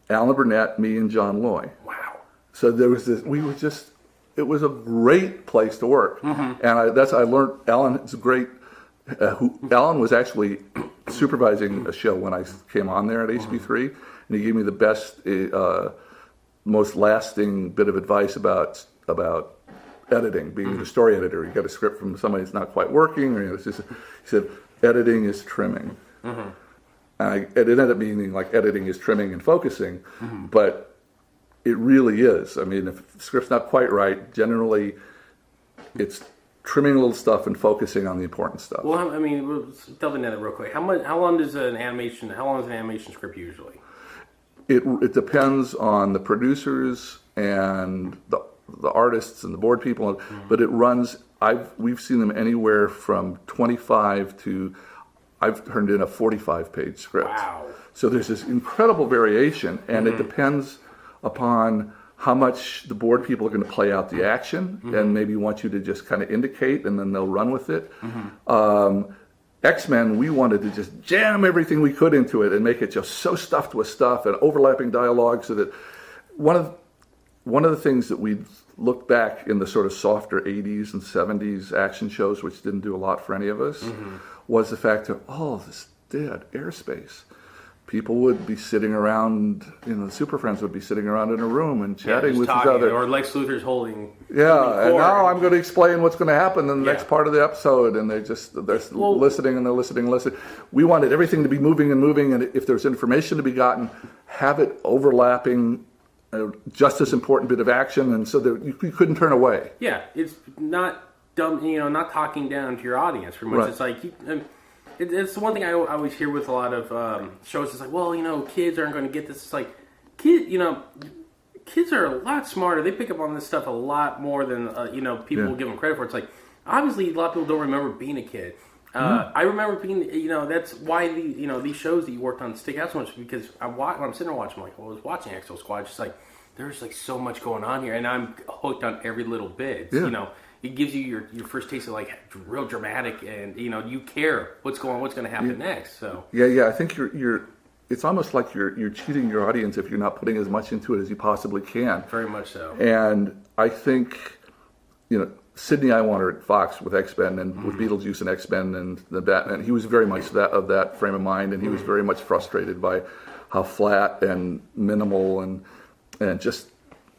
Alan Burnett, me, and John Loy. Wow. So there was this. It was a great place to work, and I learned Alan is great. Alan was actually supervising a show when I came on there at HB3, and he gave me the best, most lasting bit of advice about editing, being the story editor. You got a script from somebody that's not quite working, or he said, editing is trimming. And it ended up meaning like editing is trimming and focusing, but it really is. I mean, if the script's not quite right, generally it's trimming a little stuff and focusing on the important stuff. Well, I mean, we'll delve into that real quick. How long is an animation script usually? It depends on the producers and the artists and the board people, but it runs. We've seen them anywhere from 25 to. I've turned in a 45-page script. Wow. So there's this incredible variation, and it depends upon how much the board people are going to play out the action and maybe want you to just kind of indicate, and then they'll run with it. X-Men, we wanted to just jam everything we could into it and make it just so stuffed with stuff and overlapping dialogue, so that one of the things that we looked back in the sort of softer 80s and 70s action shows, which didn't do a lot for any of us, was the fact that, this dead airspace. People would be sitting around, the Super Friends would be sitting around in a room and chatting with each other. Or Lex Luthor's holding. Yeah, and now I'm going to explain what's going to happen in the next part of the episode, and they're listening and they're listening. We wanted everything to be moving, and if there's information to be gotten, have it overlapping, just as important bit of action, and so that you couldn't turn away. Yeah, it's not dumb, not talking down to your audience. Pretty much, Right. It's like. It's the one thing I always hear with a lot of shows. It's like, well, kids aren't going to get this. It's like, kids are a lot smarter. They pick up on this stuff a lot more than people will give them credit for. It's like, obviously, a lot of people don't remember being a kid. I remember being, that's why these shows that you worked on stick out so much, because when I'm sitting there watching, I was watching Exo Squad, just like, there's like so much going on here, and I'm hooked on every little bit. Yeah. It gives you your first taste of like real dramatic, and you care what's going to happen next. So yeah, I think you're. It's almost like you're cheating your audience if you're not putting as much into it as you possibly can. Very much so. And I think, Sidney Iwander at Fox with X-Men and with Beetlejuice and X-Men and the Batman, he was very much of that frame of mind, and he was very much frustrated by how flat and minimal and just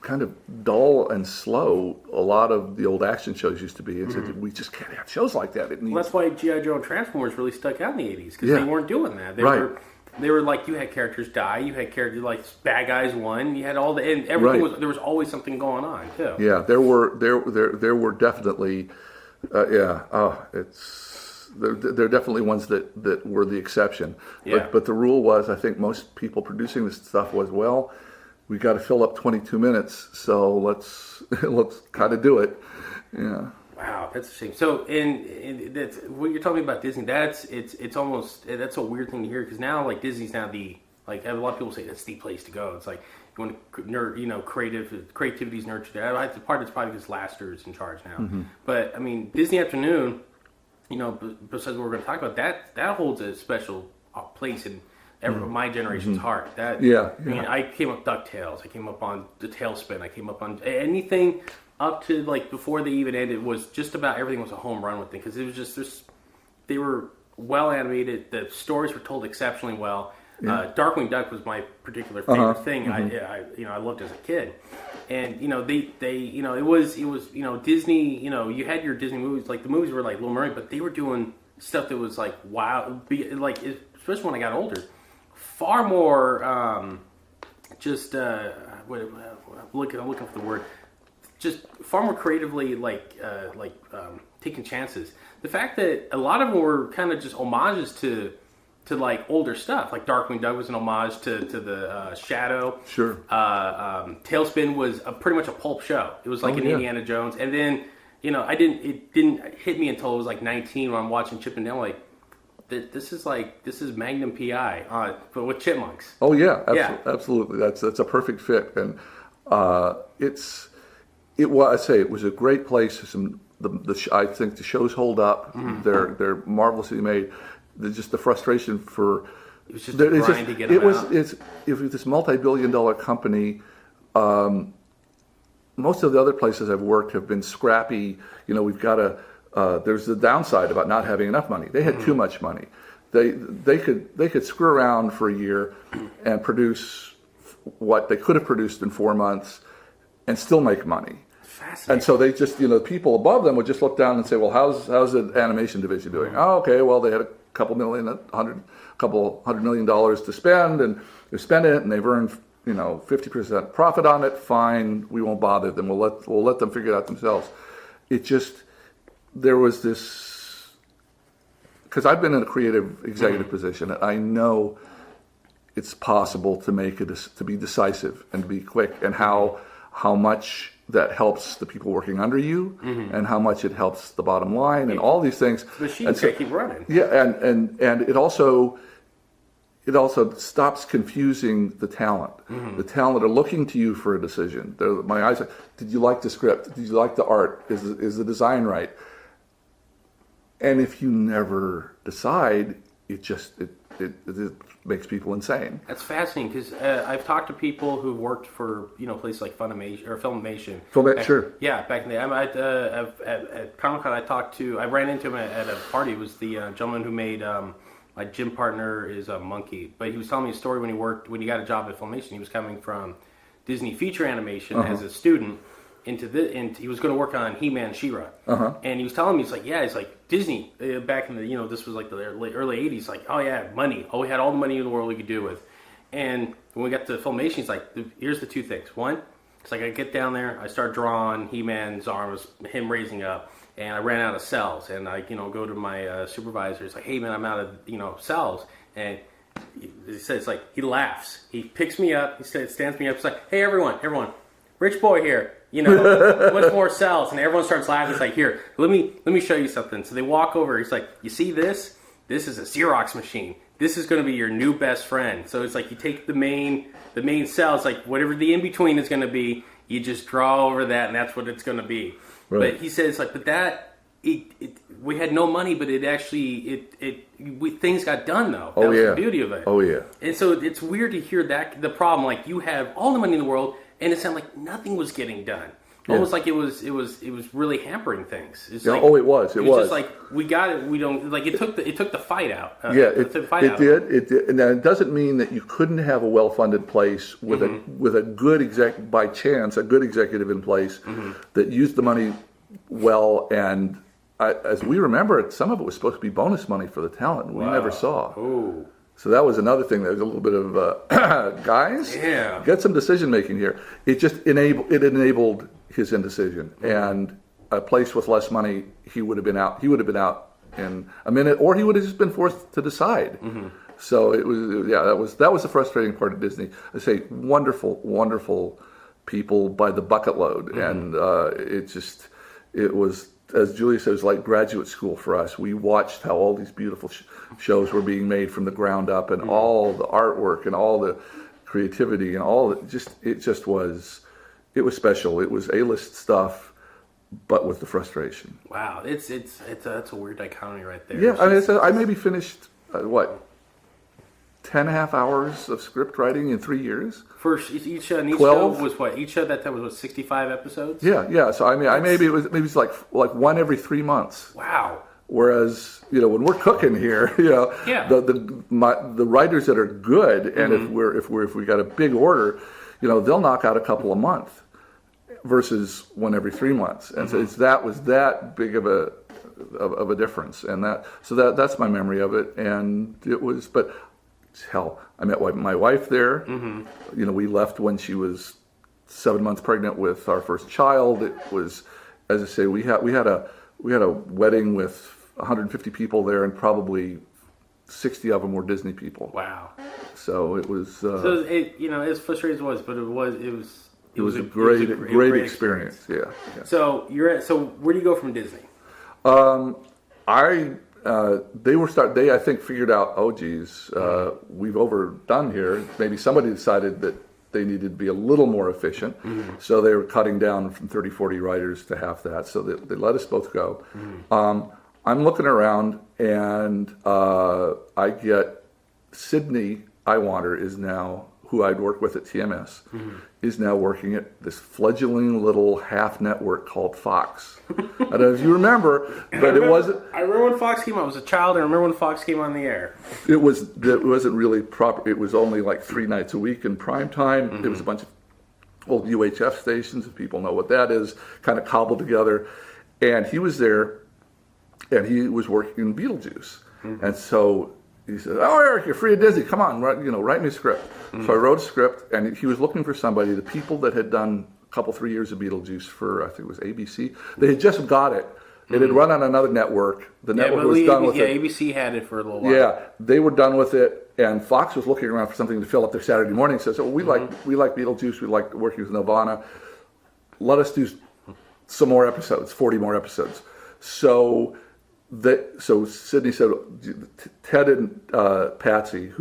kind of dull and slow a lot of the old action shows used to be. And said, we just can't have shows like that. That's why G.I. Joe and Transformers really stuck out in the 80s, because they weren't doing that. They were like, you had characters die, you had characters like bad guys won, you had all and everything there was always something going on too. Yeah, there were definitely there are definitely ones that were the exception. Yeah. But the rule was, I think most people producing this stuff was, well, we got to fill up 22 minutes, so let's kind of do it. Yeah. Wow, that's a shame. So, and that's what you're talking about Disney. It's almost that's a weird thing to hear, because now like Disney's now a lot of people say that's the place to go. It's like you want to creativity's nurtured. The part that's probably because Laster is in charge now. But I mean, Disney Afternoon, besides what we're going to talk about, that holds a special place in my generation's heart. I mean, I came up DuckTales. I came up on the Tailspin. I came up on anything up to like before they even ended. Was just about everything was a home run with them, because it was just they were well animated. The stories were told exceptionally well. Darkwing Duck was my particular favorite thing. I loved as a kid, and it was Disney. You had your Disney movies, like the movies were like Little Mermaid, but they were doing stuff that was like wow, like especially when I got older. Far more, I'm looking for the word. Just far more creatively, taking chances. The fact that a lot of them were kind of just homages to like older stuff, like Darkwing Duck was an homage to the Shadow. Sure. Tailspin was pretty much a pulp show. It was like Indiana Jones, and then it didn't hit me until I was like 19 when I'm watching Chip and Dale. Like, this is Magnum PI, but with chipmunks. Oh yeah, Yeah. absolutely. That's a perfect fit, and it was a great place. I think the shows hold up. They're marvelously made. Just the frustration for it was just a grind to get them out. If this multi-billion-dollar company. Most of the other places I've worked have been scrappy. We've got there's the downside about not having enough money. They had too much money. They could screw around for a year and produce what they could have produced in 4 months and still make money. Fascinating. And so they just, people above them would just look down and say, well, how's the animation division doing? Oh, okay, well, they had a couple $100 million to spend, and they spent it, and they've earned 50% profit on it. Fine, we won't bother them. We'll let them figure it out themselves. There was this, because I've been in a creative executive position, and I know it's possible to be decisive and to be quick, and how much that helps the people working under you, and how much it helps the bottom line, and all these things. The machine's got to keep running. Yeah, and it also stops confusing the talent. The talent are looking to you for a decision. My eyes are, did you like the script? Did you like the art? Is the design right? And if you never decide, it makes people insane. That's fascinating, because I've talked to people who've worked for places like Funimation or Filmation. Sure. Yeah, back in the day. At Comic-Con, I ran into him at a party. It was the gentleman who made my gym partner is a monkey, but he was telling me a story when he got a job at Filmation. He was coming from Disney feature animation as a student and he was going to work on He-Man and She-Ra. And he was telling me, he's like Disney back in the this was like the early 80s, like, oh yeah, money. Oh, we had all the money in the world we could do with. And when we got to Filmation, he's like, here's the two things. One, it's like I get down there, I start drawing He-Man's arms, him raising up, and I ran out of cells. And I go to my supervisor. It's like, hey man, I'm out of cells. And he says, like, he laughs. He picks me up. He stands me up. He's like, hey everyone, rich boy here. Much more cells, and everyone starts laughing. It's like, here, let me show you something. So they walk over. He's like, you see this? This is a Xerox machine. This is going to be your new best friend. So it's like you take the main cells, like whatever the in between is going to be, you just draw over that, and that's what it's going to be. Right. But he says, like, but that we had no money, but it actually things got done though. That was the beauty of it. Oh yeah. And so it's weird to hear that the problem, like you have all the money in the world. And it sounded like nothing was getting done. Yeah. Almost like it was really hampering things. It was just like, we got it. We don't like it. Took the fight out. It did. It did. And it doesn't mean that you couldn't have a well-funded place with a good executive in place that used the money well. And as we remember it, some of it was supposed to be bonus money for the talent. We never saw. Oh. So that was another thing. There was a little bit of guys, get some decision making here. It just enabled his indecision. And a place with less money, he would have been out. He would have been out in a minute, or he would have just been forced to decide. So it was that was the frustrating part of Disney. I say wonderful people by the bucket load, and it was. As Julia said, it was like graduate school for us. We watched how all these beautiful shows were being made from the ground up, and all the artwork and all the creativity and all it was special. It was A-list stuff, but with the frustration. Wow, that's a weird dichotomy right there. Yeah, I maybe finished 10.5 hours of script writing in 3 years. For each show was what? Each show that time was 65 episodes? Yeah. So I maybe it was like one every 3 months. Wow. Whereas, when we're cooking here, the writers that are good, and if we got a big order, they'll knock out a couple a month versus one every 3 months. And so that was that big of a difference. And that's my memory of it. And it was, but hell, I met my wife there. We left when she was 7 months pregnant with our first child. It was, as I say, we had a wedding with 150 people there, and probably 60 of them were Disney people. Wow. So it was. As frustrating as it was, but it was a great experience. Yeah. So where do you go from Disney? They I think figured out, oh geez, we've overdone here. Maybe somebody decided that they needed to be a little more efficient. So they were cutting down from 30, 40 writers to half that. So they let us both go. I'm looking around and I get Sydney Iwanter is now, who I'd worked with at TMS, is now working at this fledgling little half network called Fox. I don't know if you remember, but it wasn't. I remember when Fox came on. I was a child, and I remember when Fox came on the air. It wasn't really proper. It was only like 3 nights a week in prime time. It was a bunch of old UHF stations, if people know what that is, kind of cobbled together. And he was there, and he was working in Beetlejuice. And so he said, "Oh, Eric, you're free at Disney. Come on, write me a script." So I wrote a script, and he was looking for somebody. The people that had done a couple, 3 years of Beetlejuice for, I think it was ABC, they had just got it. It had run on another network. The network was done with it. Yeah, ABC had it for a little while. Yeah, they were done with it, and Fox was looking around for something to fill up their Saturday morning. Says, "Oh, we like Beetlejuice. We like working with Nirvana. Let us do some more episodes, 40 more episodes." So Sydney said, Ted and Patsy,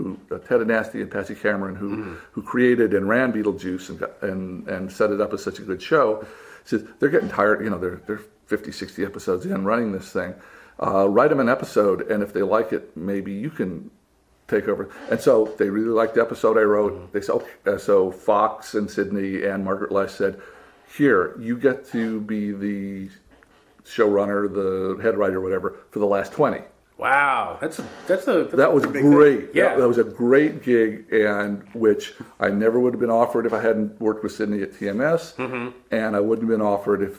Ted Anasty and Patsy Cameron, who created and ran Beetlejuice and set it up as such a good show, said they're getting tired. They're 50, 60 episodes in running this thing. Write them an episode, and if they like it, maybe you can take over. And so they really liked the episode I wrote. They said, so Fox and Sydney and Margaret Lesh said, "Here, you get to be the showrunner, the head writer, whatever, for the last 20." Wow, that's that was great. Yeah, that was a great gig, and which I never would have been offered if I hadn't worked with Sydney at TMS, and I wouldn't have been offered if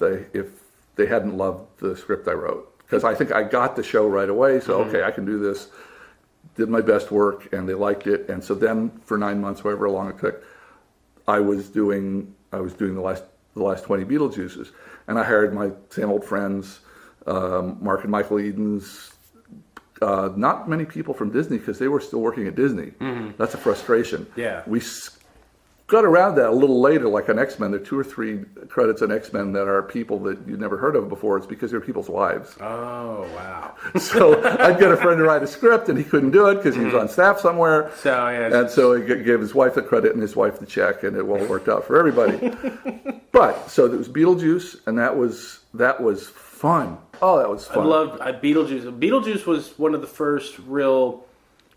they hadn't loved the script I wrote, because I think I got the show right away. So okay, I can do this. Did my best work, and they liked it, and so then for 9 months, however long it took, I was doing the last 20 Beetlejuices. And I hired my same old friends, Mark and Michael Edens, not many people from Disney because they were still working at Disney. That's a frustration. Yeah. We got around that a little later, like on X-Men. There are 2 or 3 credits on X-Men that are people that you'd never heard of before. It's because they're people's wives. Oh, wow. So I'd get a friend to write a script, and he couldn't do it because he was on staff somewhere. So, yeah. And so he gave his wife the credit and his wife the check, and it all worked out for everybody. But so there was Beetlejuice, and that was fun. Oh, that was fun. I loved Beetlejuice. Beetlejuice was one of the first real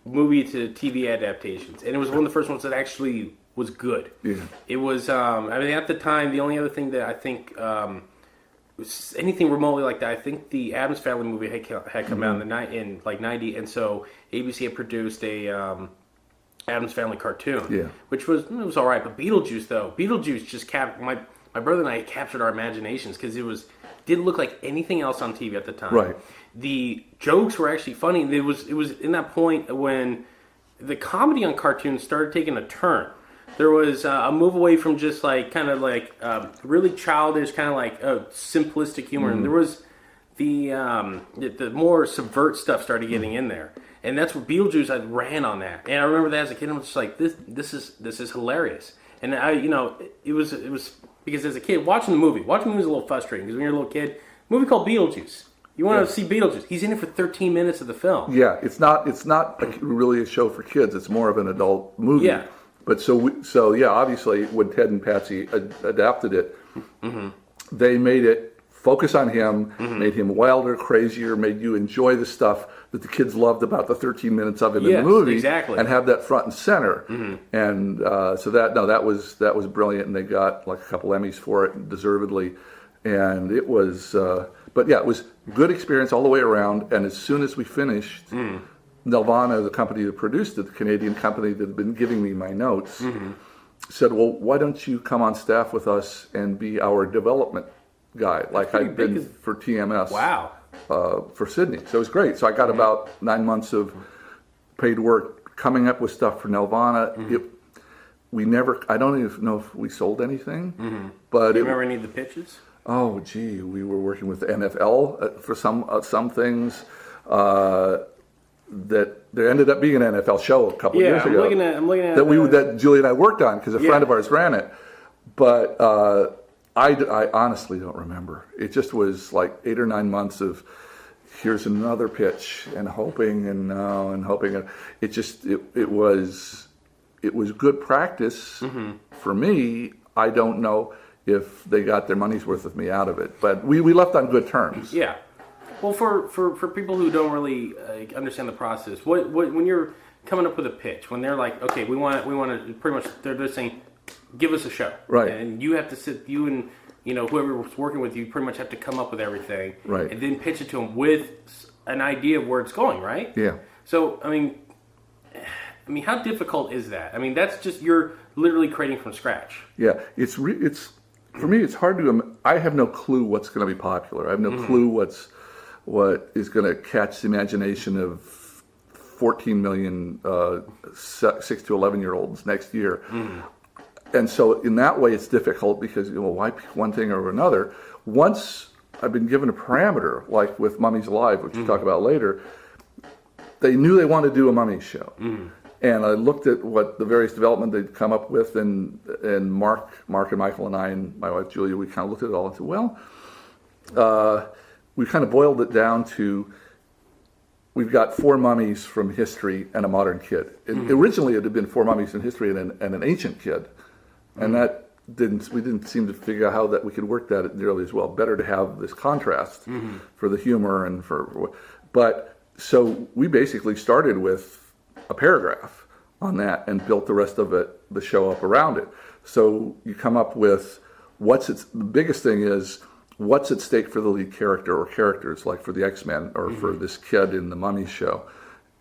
movie to TV adaptations, and it was one of the first ones that actually was good. Yeah. It was. At the time, the only other thing that I think was anything remotely like that, I think the Addams Family movie had come out in like '90, and so ABC had produced a Addams Family cartoon, which was all right. But Beetlejuice just my brother and I captured our imaginations because didn't look like anything else on TV at the time. Right. The jokes were actually funny. It was in that point when the comedy on cartoons started taking a turn. There was a move away from just really childish, kind of like simplistic humor, and there was the more subvert stuff started getting in there, and that's what Beetlejuice. I ran on that, and I remember that as a kid. I was just like, this is hilarious, and it was because as a kid watching the movie was a little frustrating because when you're a little kid, movie called Beetlejuice. You want to see Beetlejuice. He's in it for 13 minutes of the film. Yeah, it's not really a show for kids. It's more of an adult movie. Yeah. But obviously when Ted and Patsy adapted it, they made it focus on him, made him wilder, crazier, made you enjoy the stuff that the kids loved about the 13 minutes of him in the movie, exactly, and have that front and center. And that was brilliant, and they got like a couple Emmys for it, deservedly. And it was, it was good experience all the way around. And as soon as we finished. Nelvana, the company that produced it, the Canadian company that had been giving me my notes, said, "Well, why don't you come on staff with us and be our development guy, like I've been for TMS?" Wow. For Sydney. So it was great. So I got about 9 months of paid work coming up with stuff for Nelvana. I don't even know if we sold anything. But do you remember any of the pitches? Oh, gee, we were working with the NFL for some things. That there ended up being an NFL show a couple of years ago. I'm looking at that Julie and I worked on because a friend of ours ran it. But I honestly don't remember. It just was like 8 or 9 months of here's another pitch, and hoping and hoping. It was good practice for me. I don't know if they got their money's worth of me out of it, but we left on good terms. Yeah. Well, for people who don't really understand the process, what when you're coming up with a pitch, when they're like, okay, we want to pretty much, they're saying, give us a show, right? And you have to sit, you and whoever was working with you, pretty much have to come up with everything, right? And then pitch it to them with an idea of where it's going, right? Yeah. So I mean, how difficult is that? I mean, that's just, you're literally creating from scratch. Yeah, it's for me, it's hard to. I have no clue what's going to be popular. I have no clue what is going to catch the imagination of 14 million 6 to 11-year-olds next year. And so in that way, it's difficult because, why pick one thing over another? Once I've been given a parameter, like with Mummies Alive, which we'll talk about later, they knew they wanted to do a Mummies show. And I looked at what the various development they'd come up with, and Mark and Michael and I and my wife Julia, we kind of looked at it all and said, well, we kind of boiled it down to, we've got 4 mummies from history and a modern kid. Originally, it had been 4 mummies in history and an ancient kid, and that we didn't seem to figure out how that we could work that nearly as well. Better to have this contrast for the humor and but so we basically started with a paragraph on that and built the rest of it, the show up around it. So you come up with the biggest thing is, what's at stake for the lead character or characters, like for the X-Men or for this kid in the Mummy show,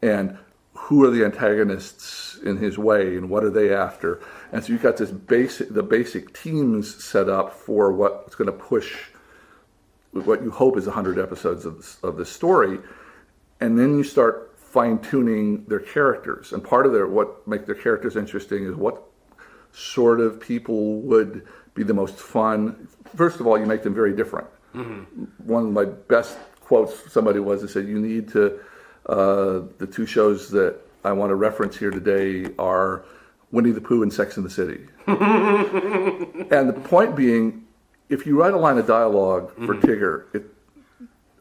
and who are the antagonists in his way, and what are they after? And so you've got the basic teams set up for what's going to push what you hope is 100 episodes of the story, and then you start fine-tuning their characters. And part of what makes their characters interesting is what sort of people would be the most fun. First of all, you make them very different. One of my best quotes somebody said, you need to, the 2 shows that I want to reference here today are Winnie the Pooh and Sex and the City. And the point being, if you write a line of dialogue for Tigger,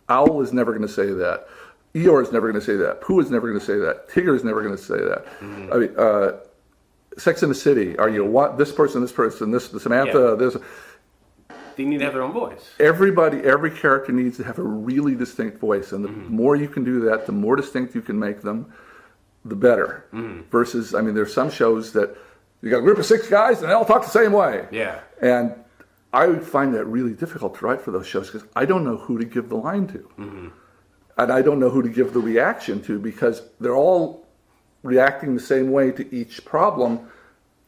Owl is never going to say that. Eeyore is never going to say that. Pooh is never going to say that. Tigger is never going to say that. I mean, Sex and the City, are you this person, this Samantha, this... They need to have their own voice. Every character needs to have a really distinct voice, and the more you can do that, the more distinct you can make them, the better. Versus, I mean, there's some shows that you got a group of 6 guys and they all talk the same way. Yeah. And I would find that really difficult to write for those shows because I don't know who to give the line to. And I don't know who to give the reaction to, because they're all reacting the same way to each problem.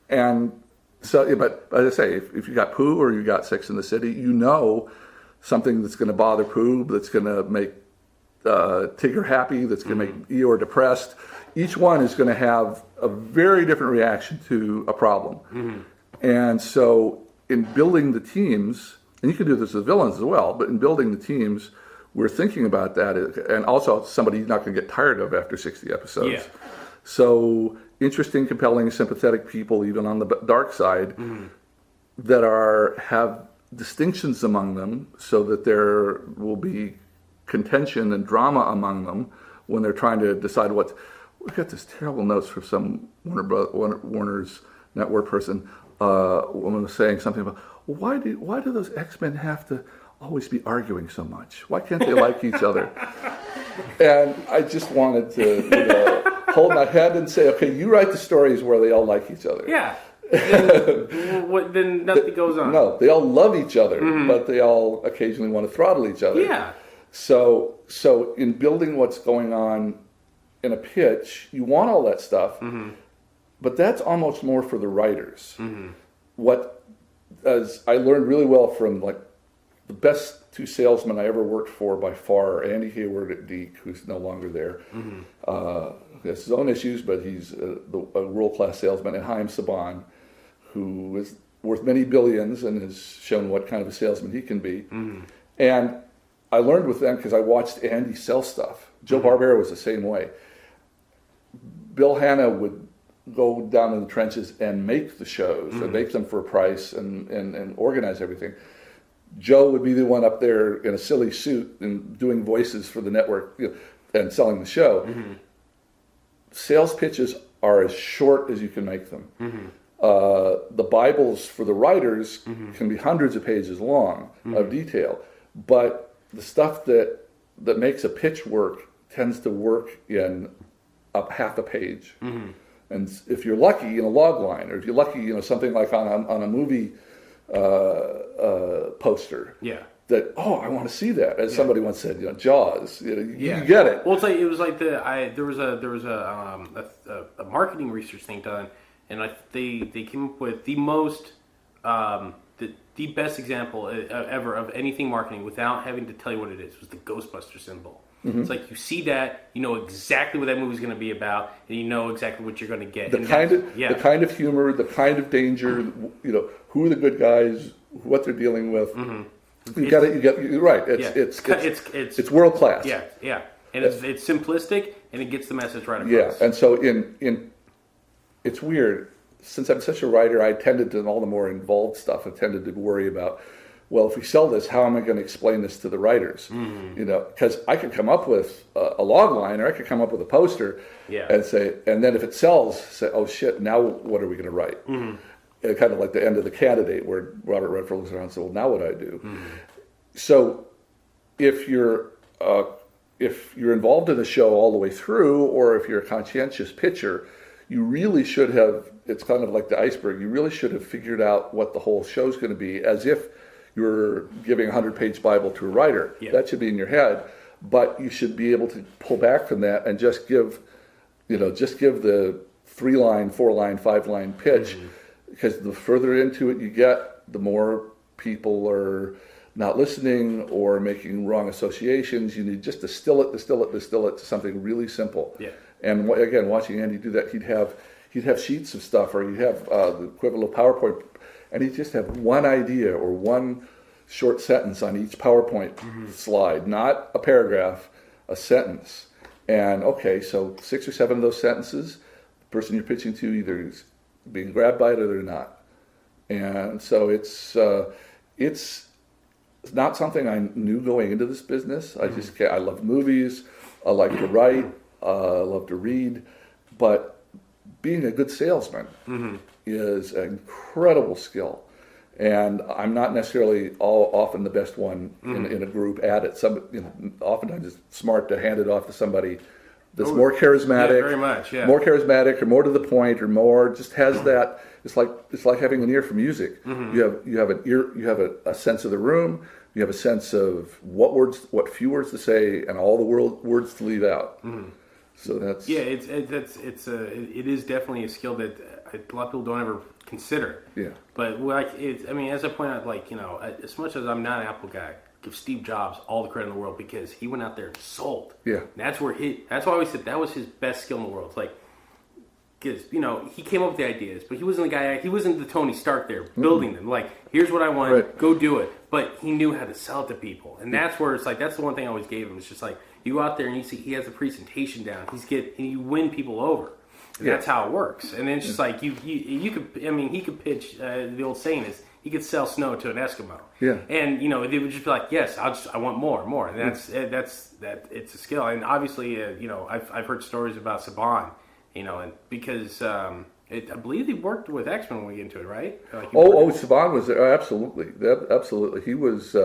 And so, but as I say, if you got Pooh or you got Sex in the City, something that's going to bother Pooh, that's going to make Tigger happy, that's going to make Eeyore depressed. Each one is going to have a very different reaction to a problem. And so in building the teams, and you can do this with villains as well, but in building the teams, we're thinking about that, and also somebody you're not going to get tired of after 60 episodes. Yeah. So interesting, compelling, sympathetic people, even on the dark side, that have distinctions among them, so that there will be contention and drama among them when they're trying to decide what. We got this terrible notes from some Warner's network person. Woman was saying something about, why do those X-Men have to always be arguing so much? Why can't they like each other? And I just wanted to hold my head and say, okay, you write the stories where they all like each other. Yeah. Then nothing goes on. No, they all love each other, but they all occasionally want to throttle each other. Yeah. So in building what's going on in a pitch, you want all that stuff, but that's almost more for the writers. As I learned really well from the best 2 salesmen I ever worked for by far, Andy Hayward at Deke, who's no longer there. He has his own issues, but he's a world-class salesman, and Haim Saban, who is worth many billions and has shown what kind of a salesman he can be. And I learned with them because I watched Andy sell stuff. Joe Barbera was the same way. Bill Hanna would go down in the trenches and make the shows and make them for a price and organize everything. Joe would be the one up there in a silly suit and doing voices for the network, and selling the show. Sales pitches are as short as you can make them. The Bibles for the writers can be hundreds of pages long of detail, but the stuff that makes a pitch work tends to work in half a page. And if you're lucky, in a log line, or if you're lucky, something like on a movie poster. Yeah. That, I want to see that. As somebody once said, Jaws. You get it. Well, it was like there was a marketing research thing done, and they came up with the most the best example ever of anything marketing without having to tell you what it is was the Ghostbuster symbol. It's like you see that, you know exactly what that movie's going to be about, and you know exactly what you're going to get. The kind of humor, the kind of danger, who are the good guys, what they're dealing with. You're right. It's world class. Yeah. And it's simplistic, and it gets the message right across. Yeah, and so it's weird. Since I'm such a writer, I tended to, all the more involved stuff, I tended to worry about, well, if we sell this, how am I going to explain this to the writers? Because I could come up with a log line, or I could come up with a poster, and say, and then if it sells, say, oh shit, now what are we going to write? Kind of like the end of The Candidate, where Robert Redford looks around and says, well, now what do I do? So if you're involved in the show all the way through, or if you're a conscientious pitcher, you really should have, it's kind of like the iceberg, you really should have figured out what the whole show's going to be, as if you're giving a 100-page Bible to a writer. That should be in your head, but you should be able to pull back from that and just give the 3-line, 4-line, 5-line pitch, because the further into it you get, the more people are not listening or making wrong associations. You need just to distill it to something really simple. And again, watching Andy do that, he'd have sheets of stuff, or he'd have the equivalent of PowerPoint, and he'd just have one idea or one short sentence on each PowerPoint slide, not a paragraph, a sentence. And so 6 or 7 of those sentences, the person you're pitching to either is being grabbed by it or they're not. And so it's not something I knew going into this business. I love movies, I like to write, I love to read, but being a good salesman is an incredible skill. And I'm not necessarily often the best one in a group at it. Oftentimes it's smart to hand it off to somebody that's more charismatic, very much, more charismatic, or more to the point, or more just has that. It's like having an ear for music. You have an ear, you have a sense of the room, you have a sense of what few words to say, and all the words to leave out. So that's it is definitely a skill that a lot of people don't ever consider. But as I point out, as much as I'm not an Apple guy, give Steve Jobs all the credit in the world, because he went out there and sold. And that's why I always said that was his best skill in the world. Because he came up with the ideas, but he wasn't the guy. He wasn't the Tony Stark there building them. Here's what I want, go do it. But he knew how to sell it to people, and that's where it's that's the one thing I always gave him. It's just you go out there and you see he has the presentation down. You win people over. And that's how it works. And then it's just you could. He could pitch. The old saying is he could sell snow to an Eskimo. And they would just be like, yes, I want more. And that's it's a skill. And obviously, I've heard stories about Saban. And because I believe he worked with X-Men when we get into it, right? Saban was there. Absolutely. Absolutely. He was.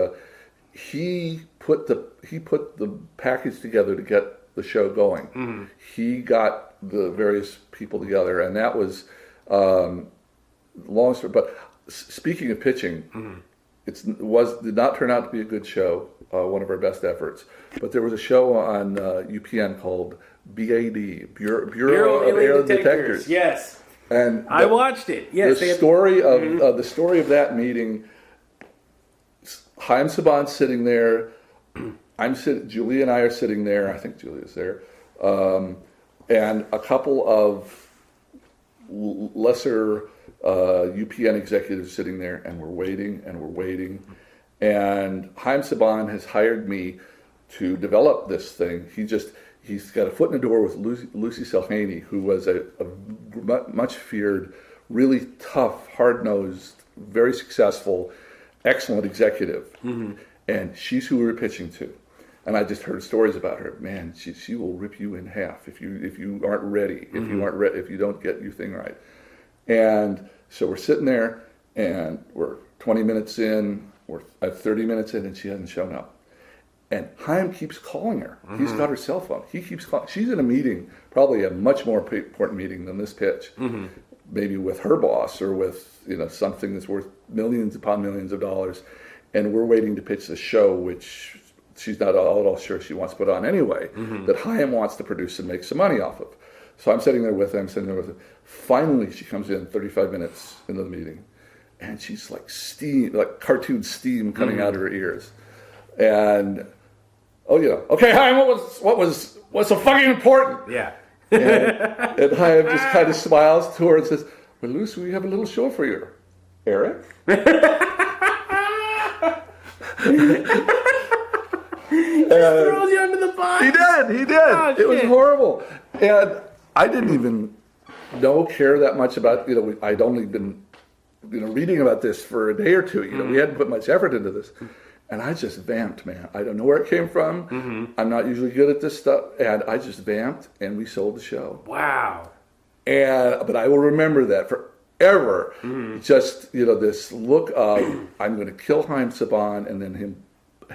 He put the package together to get the show going. He got the various people together, and that was long story. But speaking of pitching, did not turn out to be a good show. One of our best efforts. But there was a show on UPN called BAD, Bureau of Alien Detectors. Yes, and I watched it. Yes, the story of that meeting. Chaim Saban's sitting there. Julie and I are sitting there. I think Julia's there, and a couple of lesser UPN executives sitting there, and we're waiting. And Chaim Saban has hired me to develop this thing. He's got a foot in the door with Lucy Selhaney, who was a much feared, really tough, hard-nosed, very successful excellent executive, and she's who we were pitching to. And I just heard stories about her. Man, she will rip you in half if you aren't ready, if you don't get your thing right. And so we're sitting there, and we're 20 minutes in, we're 30 minutes in, and she hasn't shown up. And Chaim keeps calling her. He's got her cell phone. He keeps calling. She's in a meeting, probably a much more important meeting than this pitch, maybe with her boss or with something that's worth millions upon millions of dollars. And we're waiting to pitch the show, which she's not at all sure she wants to put on anyway, that Chaim wants to produce and make some money off of. So I'm sitting there with her. Finally, she comes in 35 minutes into the meeting, and she's like steam, like cartoon steam coming out of her ears. And okay, Chaim, what's so fucking important? Yeah. And Chaim just kind of smiles to her and says, "Well, Luce, we have a little show for you, Eric." Throws you under the bus. He did. Oh, it was shit. horrible. And I didn't even care that much about, I'd only been, reading about this for a day or two. We hadn't put much effort into this. And I just vamped, man. I don't know where it came from. I'm not usually good at this stuff. And I just vamped, and we sold the show. Wow. But I will remember that forever. Just, this look of, I'm going to kill Chaim Saban, and then him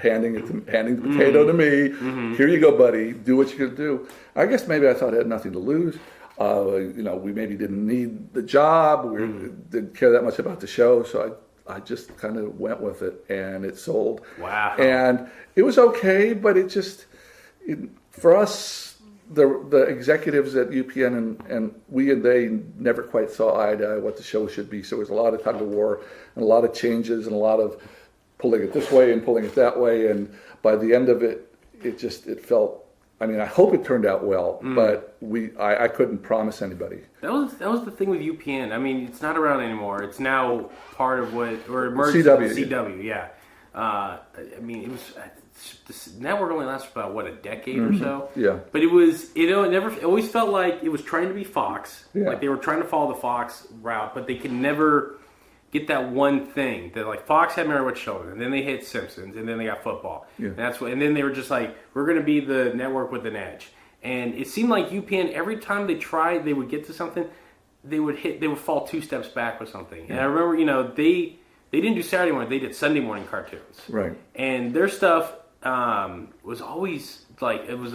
handing the potato to me. Here you go, buddy. Do what you're going to do. I guess maybe I thought I had nothing to lose. We maybe didn't need the job. We didn't care that much about the show. So I just kind of went with it, and it sold. Wow. And it was okay, but for us, the executives at UPN and they never quite saw eye to eye what the show should be. So there was a lot of tug of war and a lot of changes and a lot of pulling it this way and pulling it that way. And by the end of it, it felt, I hope it turned out well, but I couldn't promise anybody. That was the thing with UPN. It's not around anymore. It's now part of or emerged CW. Yeah. It was this network only lasted for about a decade or so. Yeah. But it always felt like it was trying to be Fox. Yeah. Like they were trying to follow the Fox route, but they could never get that one thing that like Fox had Married with Children, and then they hit Simpsons, and then they got football. Yeah. And then they were just like, we're going to be the network with an edge. And it seemed like UPN, every time they tried, they would get to something, they would fall two steps back with something. And I remember, they didn't do Saturday morning, they did Sunday morning cartoons. Right. And their stuff was always like, it was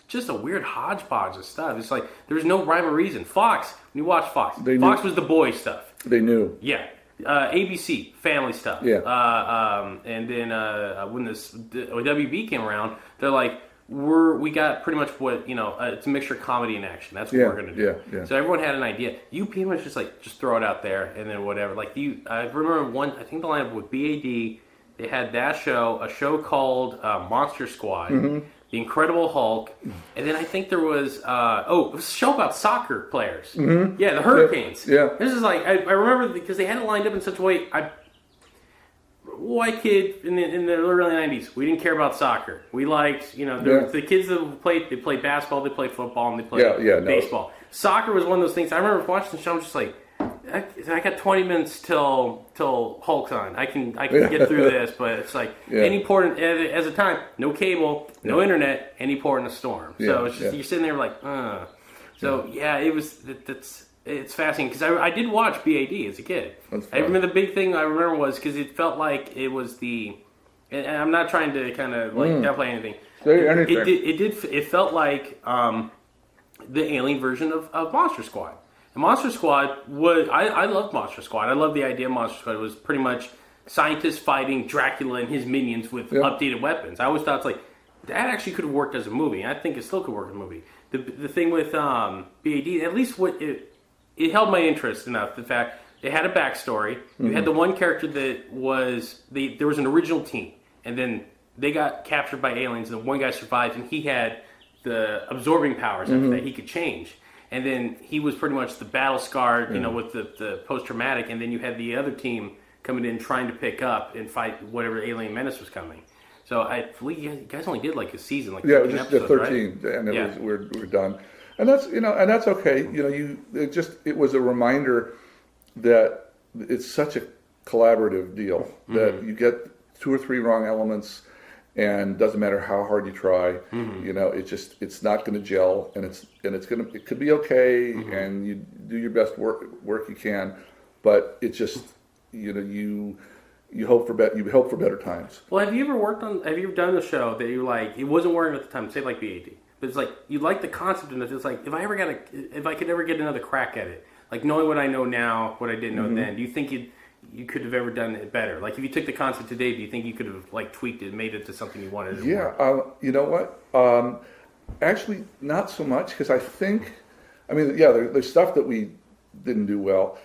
just a weird hodgepodge of stuff. It's like, there was no rhyme or reason. Fox, when you watch Fox, Fox was the boy stuff. They knew. Yeah. ABC, family stuff. Yeah. And then when WB came around, they're like, we got pretty much what, it's a mixture of comedy and action. That's what we're going to do. Yeah. So everyone had an idea. UPN was just like, just throw it out there and then whatever. Like, I remember I think the lineup with BAD, they had that show, a show called Monster Squad, The Incredible Hulk, and then I think there was, it was a show about soccer players. Yeah, the Hurricanes. Yeah. This is like, I remember because they had it lined up in such a way, white kid in the early 90s, we didn't care about soccer. We liked, the kids that played basketball, they played football, and they played baseball. Soccer was one of those things. I remember watching the show, I'm just like, I got 20 minutes till Hulk's on. I can get through this, but it's like any port as a time, no cable, no internet, any port in a storm. So it's just, you're sitting there like, So it was it's fascinating because I did watch BAD as a kid. I remember the big thing I remember was because it felt like it was and I'm not trying to kind of like downplay anything. It felt like the alien version of Monster Squad. And Monster Squad was, I loved Monster Squad. I loved the idea of Monster Squad. It was pretty much scientists fighting Dracula and his minions with updated weapons. I always thought it's like, that actually could have worked as a movie. And I think it still could work as a movie. The thing with BAD, at least it held my interest enough. The fact it had a backstory. You had the one character that was, there was an original team. And then they got captured by aliens. And one guy survived. And he had the absorbing powers that he could change. And then he was pretty much the battle scarred, with the post-traumatic. And then you had the other team coming in trying to pick up and fight whatever alien menace was coming. So I believe you guys only did like a season, like 13 it was just episodes, 13, right? And we're done. And that's and that's okay. It was a reminder that it's such a collaborative deal that you get 2 or 3 wrong elements, and doesn't matter how hard you try, you know, it's not going to gel, and it could be okay, and you do your best work you can, but it just, you know, you hope for better times. Well, have you ever done a show that you like, it wasn't working at the time, say like BAD, but it's like, you like the concept of it, it's like, if I could ever get another crack at it, like knowing what I know now, what I didn't know then, do you think you could have ever done it better? Like if you took the concept today, do you think you could have like tweaked it, made it to something you wanted? You know what? Actually, not so much, because I think, I mean, yeah, there's stuff that we didn't do well.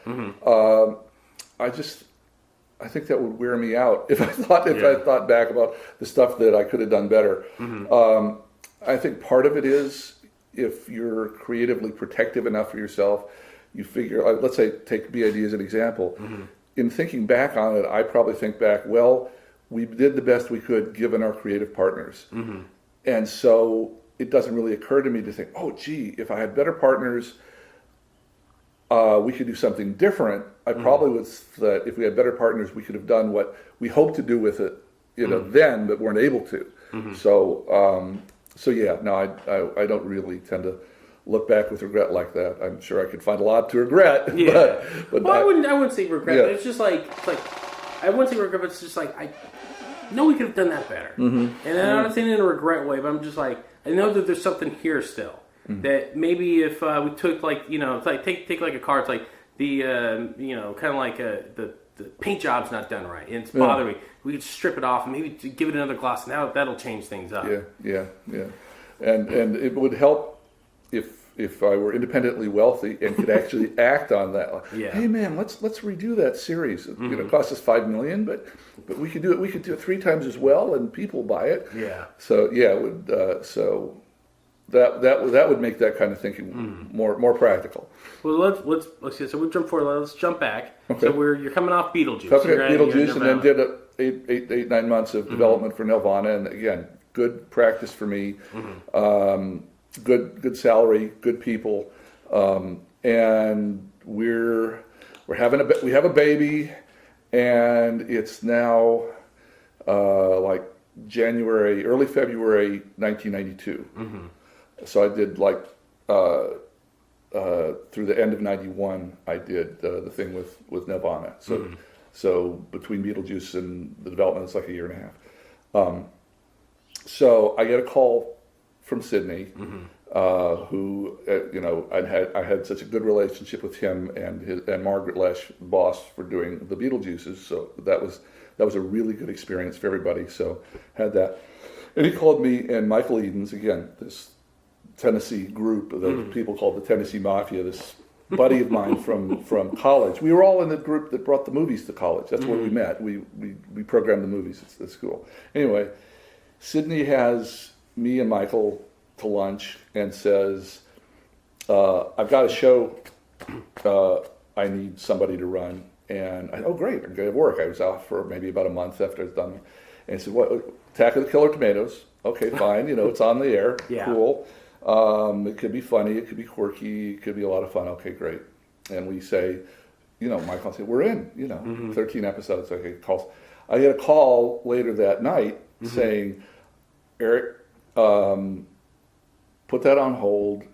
I think that would wear me out if I thought back about the stuff that I could have done better. I think part of it is, if you're creatively protective enough for yourself, you figure, let's say, take BID as an example. In thinking back on it, I probably think back, well, we did the best we could given our creative partners. And so it doesn't really occur to me to think, oh, gee, if I had better partners, we could do something different. I probably would that if we had better partners, we could have done what we hoped to do with it, you know, then, but weren't able to. So yeah, no, I don't really tend to look back with regret like that. I'm sure I could find a lot to regret. Yeah. But well, I wouldn't say regret. Yeah. But it's just like I wouldn't say regret, but it's just like I know we could have done that better. And I'm not saying it in a regret way, but I'm just like, I know that there's something here still. That maybe if we took, like, you know, it's like take like a car, it's like the you know, kind of like the paint job's not done right, and it's bothering me. We could strip it off and maybe give it another gloss, and that'll change things up. Yeah. And it would help if I were independently wealthy and could actually act on that. Like, hey man, let's redo that series. You know, it costs us $5 million, but we could do it. We could do it 3 times as well, and people buy it. Yeah. So yeah, it would. So that would make that kind of thinking more practical. Well, let's see. So we jump forward. Let's jump back. Okay. So you're coming off Beetlejuice. Beetlejuice, and then did 9 months of development for Nirvana, and again, good practice for me. Good salary, good people, and we have a baby, and it's now like early February 1992. So I did like through the end of '91, I did the thing with Nirvana. So between Beetlejuice and the development, it's like a year and a half. So I get a call from Sydney, who you know, I had such a good relationship with him and Margaret Lesh, the boss, for doing the Beetlejuices. So that was a really good experience for everybody. So had that, and he called me and Michael Edens, again, this Tennessee group that people called the Tennessee Mafia, this buddy of mine from college. We were all in the group that brought the movies to college. That's where we met. We programmed the movies at the school. Anyway, Sydney has me and Michael to lunch and says, I've got a show I need somebody to run. And oh great, I'm going to work. I was off for maybe about a month after I was done. And he said, what, Attack of the Killer Tomatoes? Okay, fine, you know, it's on the air, cool. It could be funny, it could be quirky, it could be a lot of fun. Okay, great. And we say, you know, Michael said, we're in, you know, 13 episodes. Okay, calls. I get a call later that night saying, Eric, put that on hold.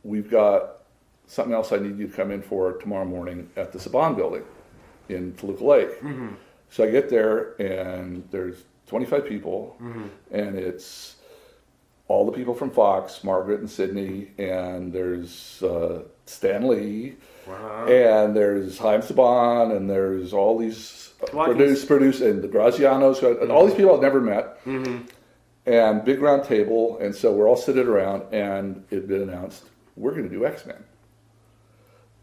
We've got something else I need you to come in for tomorrow morning at the Saban building in Toluca Lake. So I get there, and there's 25 people, and it's all the people from Fox, Margaret and Sydney, and there's Stan Lee, and there's Haim Saban, and there's all these produce, and the Grazianos, and all these people I've never met, and big round table, and so we're all sitting around, and it had been announced, we're going to do X-Men.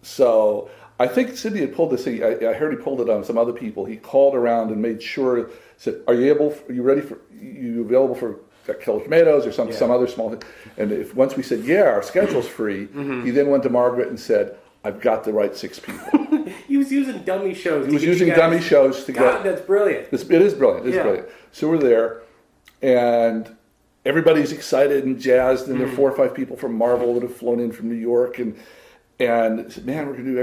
So I think Sydney had pulled this thing. I heard he pulled it on some other people. He called around and made sure, said, are you available for Killer Tomatoes or some other small thing? And once we said, yeah, our schedule's free, he then went to Margaret and said, I've got the right 6 people. He was using dummy shows. He was using dummy shows to get. God, that's brilliant. It is brilliant. It's brilliant. So we're there, and everybody's excited and jazzed, and there are 4 or 5 people from Marvel that have flown in from New York, and said, man, we're going to do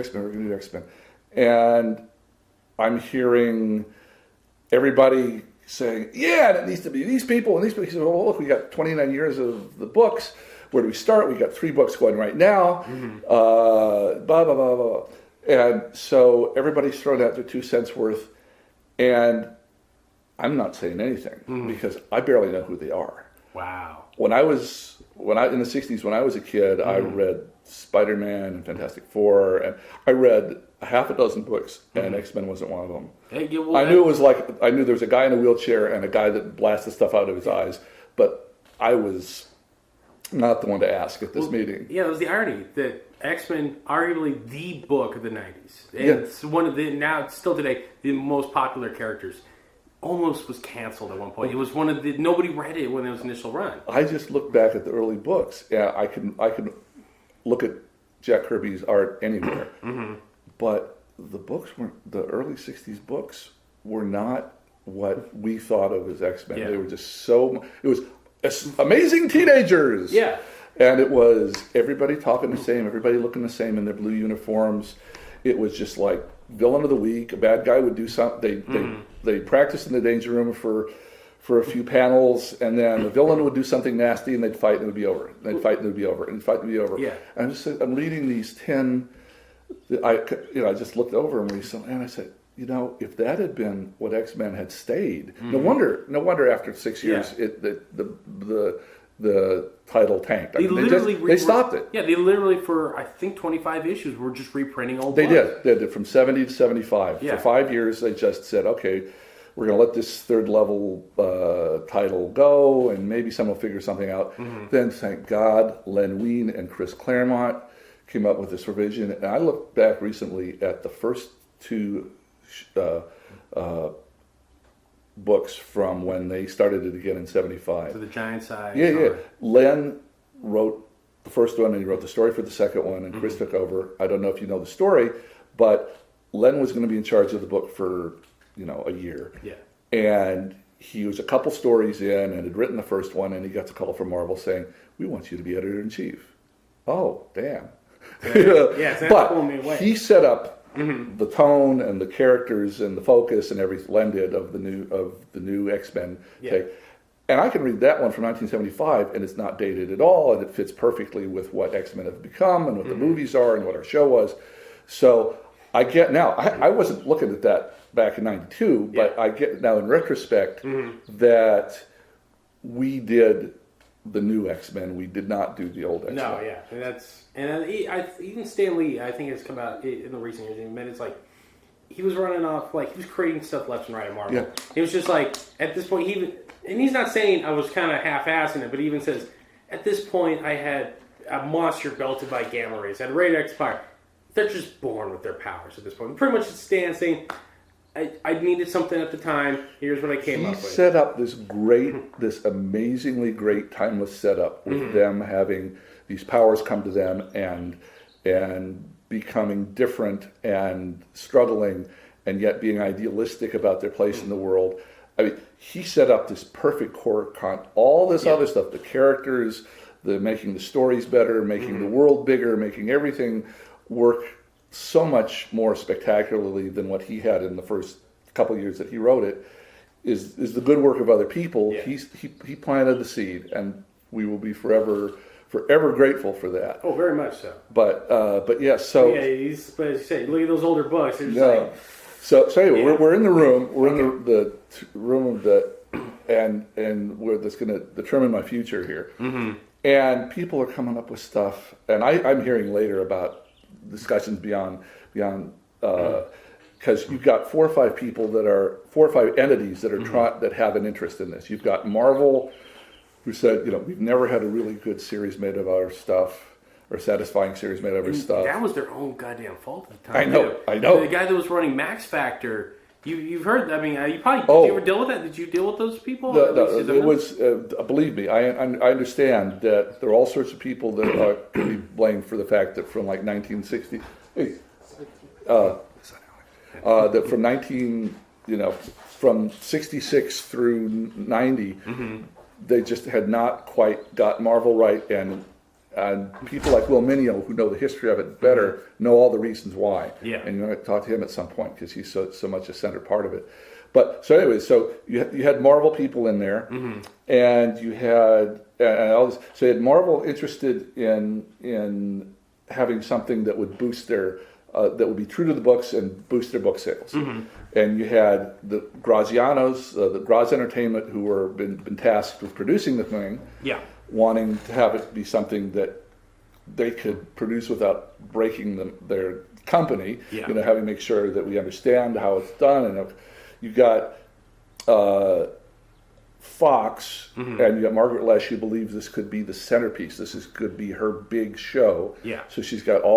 X-Men, And I'm hearing everybody saying, yeah, and it needs to be these people and these people. He said, well, look, we got 29 years of the books. Where do we start? We got 3 books going right now. Blah, blah, blah, blah. And so everybody's throwing out their 2 cents worth. And I'm not saying anything because I barely know who they are. Wow. In the 60s, when I was a kid, I read Spider-Man and Fantastic Four, and I read a half a dozen books, and X-Men wasn't one of them. Hey, well, I knew there was a guy in a wheelchair and a guy that blasted stuff out of his eyes, but I was not the one to ask at this meeting. Yeah, that was the irony that X-Men, arguably the book of the 90s. And Yeah. it's one of the, now, still today, the most popular characters. Almost was canceled at one point. It was one of the, nobody read it when it was initial run. I just look back at the early books. Yeah, I can look at Jack Kirby's art anywhere. But the early 60s books were not what we thought of as X-Men. Yeah. They were just it was amazing teenagers. Yeah. And it was everybody talking the same, everybody looking the same in their blue uniforms. It was just like villain of the week. A bad guy would do something. They practiced in the danger room for a few panels, and then the villain would do something nasty, and they'd fight, and it would be over. And they'd fight, and it would be over, and fight, and it would be over. Yeah. And I'm reading these 10. I just looked over them and I said, if that had been what X-Men had stayed, no wonder after 6 years the title tanked. They stopped it. Yeah, they literally for I think 25 issues were just reprinting old. They books. did. They did from 70 to 75. Yeah. For 5 years, they just said, okay, we're going to let this third level title go, and maybe someone will figure something out. Then, thank God, Len Wein and Chris Claremont came up with this revision. And I looked back recently at the first 2 books from when they started it again in 75. To the giant size. Yeah. Len wrote the first one, and he wrote the story for the second one, and Chris took over. I don't know if you know the story, but Len was going to be in charge of the book for, a year. Yeah. And he was a couple stories in and had written the first one, and he got a call from Marvel saying, we want you to be editor-in-chief. Oh, damn. Yeah, so but pulling me away. he set up the tone and the characters and the focus and everything Len did of the new X-Men take. And I can read that one from 1975, and it's not dated at all, and it fits perfectly with what X-Men have become and what the movies are and what our show was. So I get now, I wasn't looking at that back in 92, but I get now in retrospect that we did the new X-Men. We did not do the old X-Men. No, yeah. And even Stan Lee, I think it's come out in the recent years, and it's like, he was running off, like, he was creating stuff left and right at Marvel. Yeah. It was just like, at this point, and he's not saying I was kind of half-assing it, but he even says, at this point, I had a monster belted by gamma rays, I had Rated X Fire. They're just born with their powers at this point. Pretty much it's Stan saying, I needed something at the time, here's what I came up with. He set up this amazingly great timeless setup with them having these powers come to them and becoming different and struggling and yet being idealistic about their place in the world. I mean, he set up this perfect core all this other stuff, the characters, the making the stories better, making the world bigger, making everything work so much more spectacularly than what he had in the first couple of years that he wrote it, is the good work of other people. Yeah. He planted the seed, and we will be forever grateful for that. Oh, very much so. But yeah, so Yeah, but as you say, look at those older books. It's no. So anyway, we're in the room. We're in the room and that's going to determine my future here. And people are coming up with stuff, and I'm hearing later about discussions beyond because you've got 4 or 5 people that are 4 or 5 entities that are that have an interest in this. You've got Marvel, who said, we've never had a really good series made of our stuff, or satisfying series made of our stuff. That was their own goddamn fault at the time. I know. The guy that was running Max Factor, you've heard. I mean, you probably did you ever deal with that? Did you deal with those people? It was. Believe me, I understand that there are all sorts of people that can be blamed for the fact that from like 1960, that from 66 through 90, they just had not quite got Marvel right, and And people like Will Mineo, who know the history of it better, know all the reasons why. Yeah. And you're going to talk to him at some point because he's so much a central part of it. But so anyway, so you had Marvel people in there, and you had all this. So you had Marvel interested in having something that would boost their that would be true to the books and boost their book sales. And you had the Grazianos, the Graz Entertainment, who were been tasked with producing the thing. Yeah. Wanting to have it be something that they could produce without breaking their company, Yeah. Having to make sure that we understand how it's done. And you got Fox, and you got Margaret Lesh, who believes this could be the centerpiece. Could be her big show. Yeah. So she's got a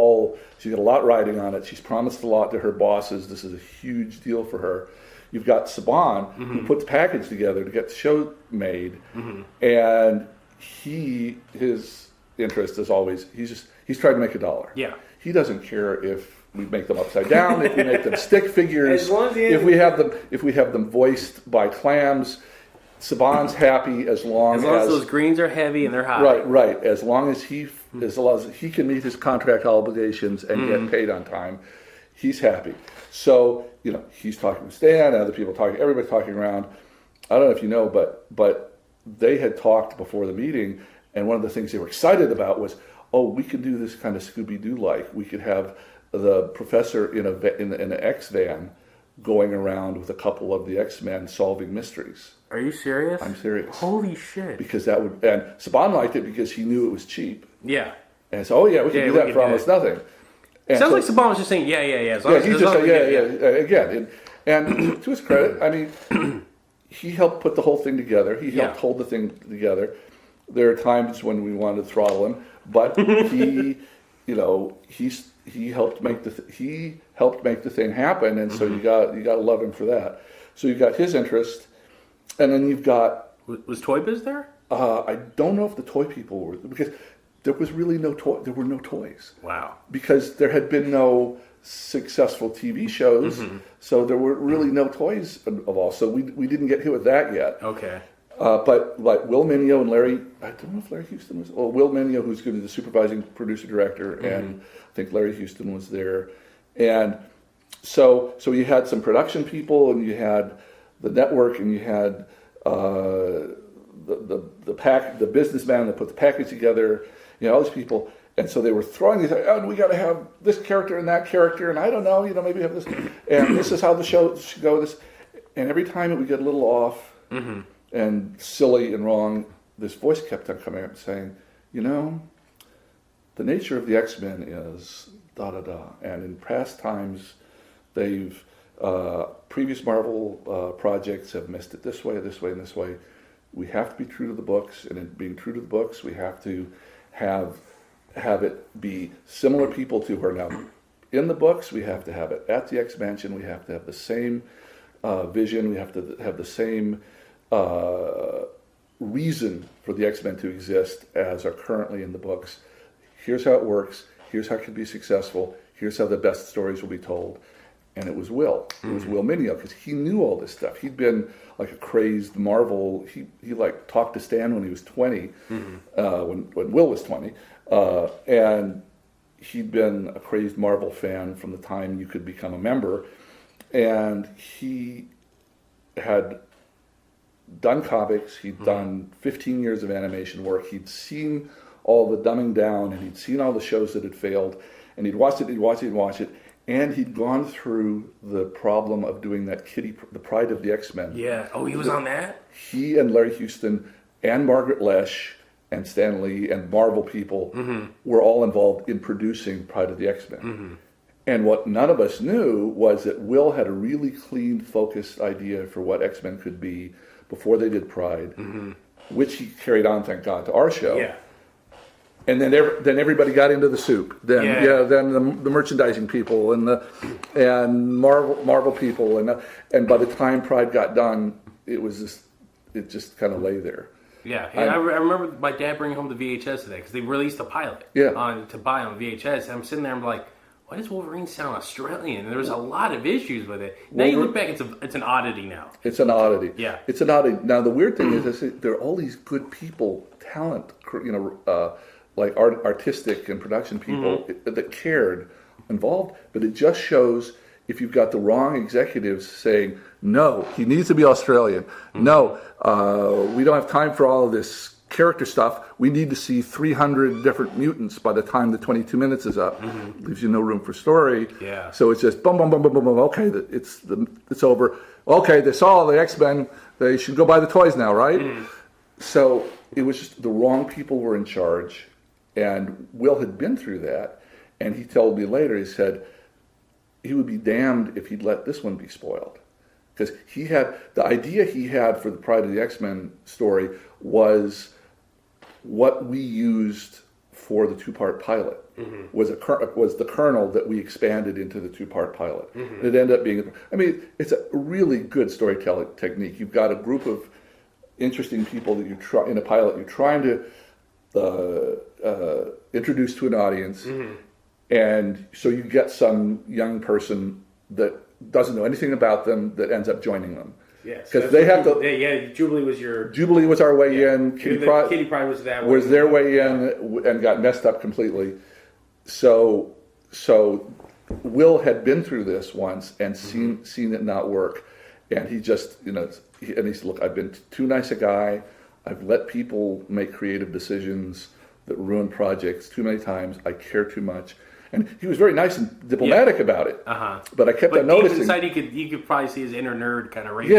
lot riding on it. She's promised a lot to her bosses. This is a huge deal for her. You've got Saban, who put the package together to get the show made, and his interest is always he's trying to make $1. Yeah. He doesn't care if we make them upside down, if we make them stick figures, As long as if we have them voiced by clams. Saban's happy as long as those greens are heavy and they're high. Right. As long as he can meet his contract obligations and get paid on time, he's happy. So he's talking with Stan, other people talking, everybody talking around. I don't know if you know, but they had talked before the meeting, and one of the things they were excited about was, we could do this kind of Scooby-Doo like. We could have the professor in an X van going around with a couple of the X-Men solving mysteries. Are you serious? I'm serious. Holy shit. Because and Saban liked it because he knew it was cheap. Yeah. And so, we can do that for almost nothing. And Sounds like Saban was just saying, yeah. He's just saying, yeah. Again, and to his credit, I mean, he helped put the whole thing together. He helped hold the thing together. There are times when we wanted to throttle him, but he helped make the thing happen, and so you got to love him for that. So you've got his interest, and then you've got. Was Toy Biz there? I don't know if the toy people were, because there was really no toy. There were no toys. Wow. Because there had been no successful TV shows, so there were really no toys of all. So we didn't get hit with that yet. Okay. But like Will Mineo and Larry, I don't know if Larry Houston was. Oh, Will Mineo, who's going to be the supervising producer director, and I think Larry Houston was there, and so you had some production people, and you had the network, and you had the businessman that put the package together, all these people, and so they were throwing these. We got to have this character and that character, and I don't know, maybe have this, and this is how the show should go. This, and every time it would get a little off. And silly and wrong, this voice kept on coming up and saying, the nature of the X-Men is da-da-da. And in past times, previous Marvel projects have missed it this way, and this way. We have to be true to the books, and in being true to the books, we have to have it be similar people to her. Now, in the books, we have to have it at the X-Mansion, we have to have the same vision, we have to have the same reason for the X-Men to exist as are currently in the books. Here's how it works. Here's how it can be successful. Here's how the best stories will be told. And it was Will. It was Will Mineo, because he knew all this stuff. He'd been like a crazed Marvel. He like talked to Stan when he was 20, when Will was 20, and he'd been a crazed Marvel fan from the time you could become a member, and he had done comics, he'd done 15 years of animation work, he'd seen all the dumbing down, and he'd seen all the shows that had failed, and he'd watch it, and he'd gone through the problem of doing that the Pride of the X-Men. Yeah. Oh, he was on that? He and Larry Houston and Margaret Lesh and Stan Lee and Marvel people were all involved in producing Pride of the X-Men. And what none of us knew was that Will had a really clean, focused idea for what X-Men could be before they did Pride, which he carried on, thank God, to our show. Yeah. And then everybody got into the soup. Then then the merchandising people and Marvel people, and by the time Pride got done, it just kind of lay there. Yeah, I remember my dad bringing home the VHS today because they released a pilot to buy on VHS. And I'm sitting there, I'm like, why does Wolverine sound Australian? And there was a lot of issues with it. Now you look back, it's an oddity now. It's an oddity. Yeah. It's an oddity. Now the weird thing is there are all these good people, talent, like artistic and production people that cared involved, but it just shows if you've got the wrong executives saying, no, he needs to be Australian. No, we don't have time for all of this character stuff. We need to see 300 different mutants by the time the 22 minutes is up. Leaves you no room for story. Yeah. So it's just boom, boom, boom, boom, boom, boom. Okay, it's over. Okay, they saw all the X-Men. They should go buy the toys now, right? So it was just the wrong people were in charge. And Will had been through that. And he told me later, he said, he would be damned if he'd let this one be spoiled. Because he had, the idea he had for the Pride of the X-Men story was what we used for the two-part pilot. Was the kernel that we expanded into the two-part pilot. It ended up being, I mean, it's a really good storytelling technique. You've got a group of interesting people that in a pilot, you're trying to introduce to an audience. And so you get some young person that doesn't know anything about them that ends up joining them. Yes, because they have to. Yeah, Jubilee was our way in. Kitty Pryde was that. Was their way in and got messed up completely. So Will had been through this once and seen it not work, and he just he said, look, I've been too nice a guy. I've let people make creative decisions that ruin projects too many times. I care too much. And he was very nice and diplomatic about it. But I kept on noticing. Inside, you could probably see his inner nerd kind of raging.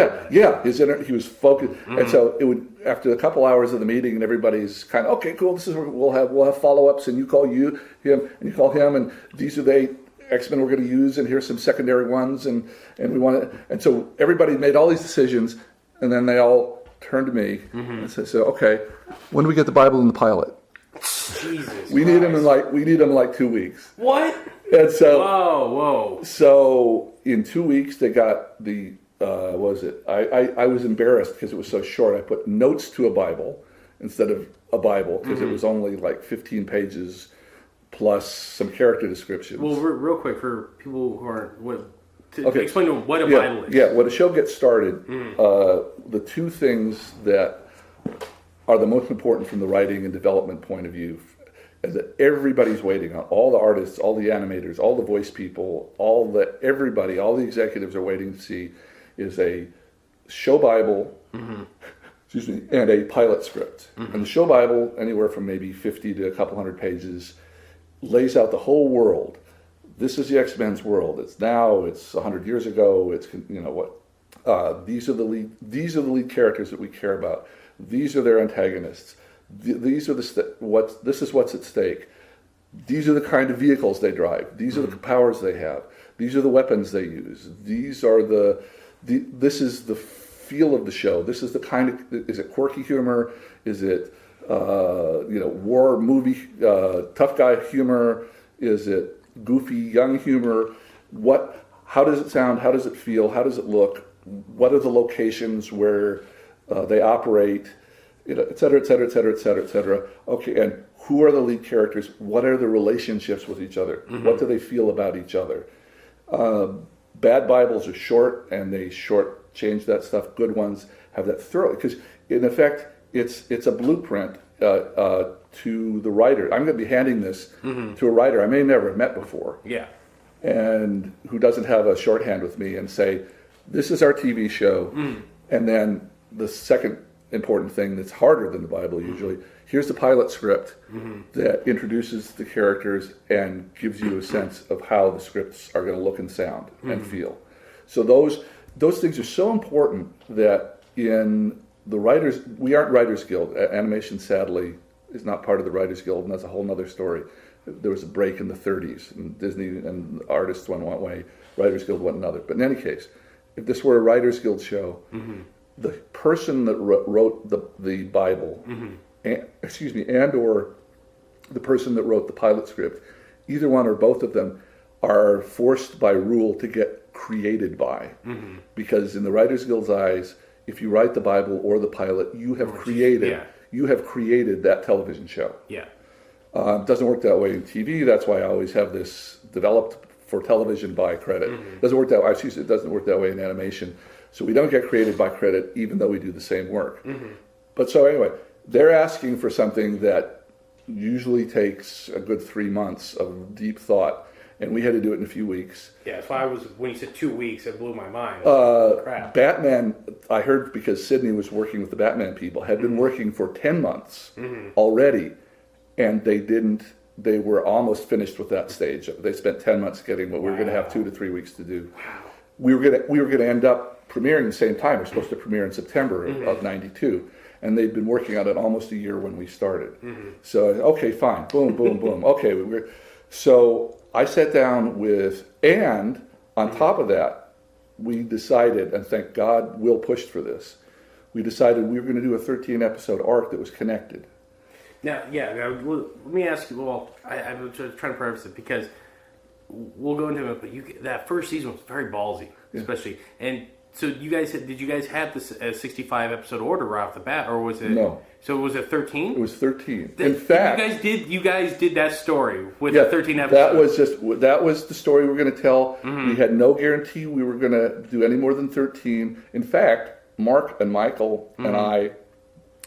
He was focused, and so it would. After a couple hours of the meeting, and everybody's kind of okay, cool. This is we'll have follow ups, and you call him, and you call him, and these are the X-Men we're going to use, and here's some secondary ones, and we want to. And so everybody made all these decisions, and then they all turned to me and said, "So okay, when do we get the Bible in the pilot?" Jesus we need them in like 2 weeks. What? And so, whoa. So in 2 weeks they got the what was it? I was embarrassed because it was so short. I put notes to a Bible instead of a Bible because it was only like 15 pages plus some character descriptions. Well, real quick for people who aren't explain to them what a Bible is. Yeah, when a show gets started, the two things that are the most important from the writing and development point of view is that everybody's waiting on, all the artists, all the animators, all the voice people, all the executives are waiting to see is a show Bible, and a pilot script. And the show Bible, anywhere from maybe 50 to a couple hundred pages, lays out the whole world. This is the X-Men's world. It's now, it's 100 years ago, it's, these are the lead characters that we care about. These are their antagonists. These are this is what's at stake. These are the kind of vehicles they drive. These are the powers they have. These are the weapons they use. These are this is the feel of the show. This is the kind of, is it quirky humor? Is it war movie tough guy humor? Is it goofy young humor? How does it sound? How does it feel? How does it look? What are the locations where they operate, et cetera, et cetera, et cetera, et cetera, et cetera. Okay, and who are the lead characters? What are the relationships with each other? What do they feel about each other? Bad Bibles are short, and they change that stuff. Good ones have that thorough, because in effect, it's a blueprint to the writer. I'm going to be handing this to a writer I may never have met before. Yeah. And who doesn't have a shorthand with me and say, this is our TV show, and then the second important thing that's harder than the Bible usually, here's the pilot script that introduces the characters and gives you a sense of how the scripts are going to look and sound and feel. So those things are so important that in the writers, we aren't Writers Guild. Animation, sadly, is not part of the Writers Guild, and that's a whole other story. There was a break in the 30s, and Disney and artists went one way, Writers Guild went another. But in any case, if this were a Writers Guild show, the person that wrote the Bible, and or the person that wrote the pilot script, either one or both of them are forced by rule to get created by. Because in the Writers Guild's eyes, if you write the Bible or the pilot, you have created that television show. Yeah. It doesn't work that way in TV. That's why I always have this developed for television by credit. It doesn't work that way in animation. So we don't get created by credit, even though we do the same work. But so anyway, they're asking for something that usually takes a good 3 months of deep thought, and we had to do it in a few weeks. Yeah, that's why when you said 2 weeks, it blew my mind. Crap. Batman, I heard, because Sydney was working with the Batman people, had been working for 10 months already, and they were almost finished with that stage. They spent 10 months getting what we were going to have 2 to 3 weeks to do. Wow. We were going to end up premiering the same time. We're supposed to premiere in September of 92. And they'd been working on it almost a year when we started. So, okay, fine. Boom, boom, boom. Okay. So I sat down and on top of that, we decided, and thank God Will pushed for this, we decided we were going to do a 13-episode arc that was connected. Now, let me ask you, I'm trying to preface it because we'll go into it, but that first season was very ballsy, especially. And so did you guys have this 65 episode order right off the bat, or was it? No. So was it 13? It was 13. In fact, you guys did that story with the 13 episodes. That was the story we were going to tell. We had no guarantee we were going to do any more than 13. In fact, Mark and Michael and I,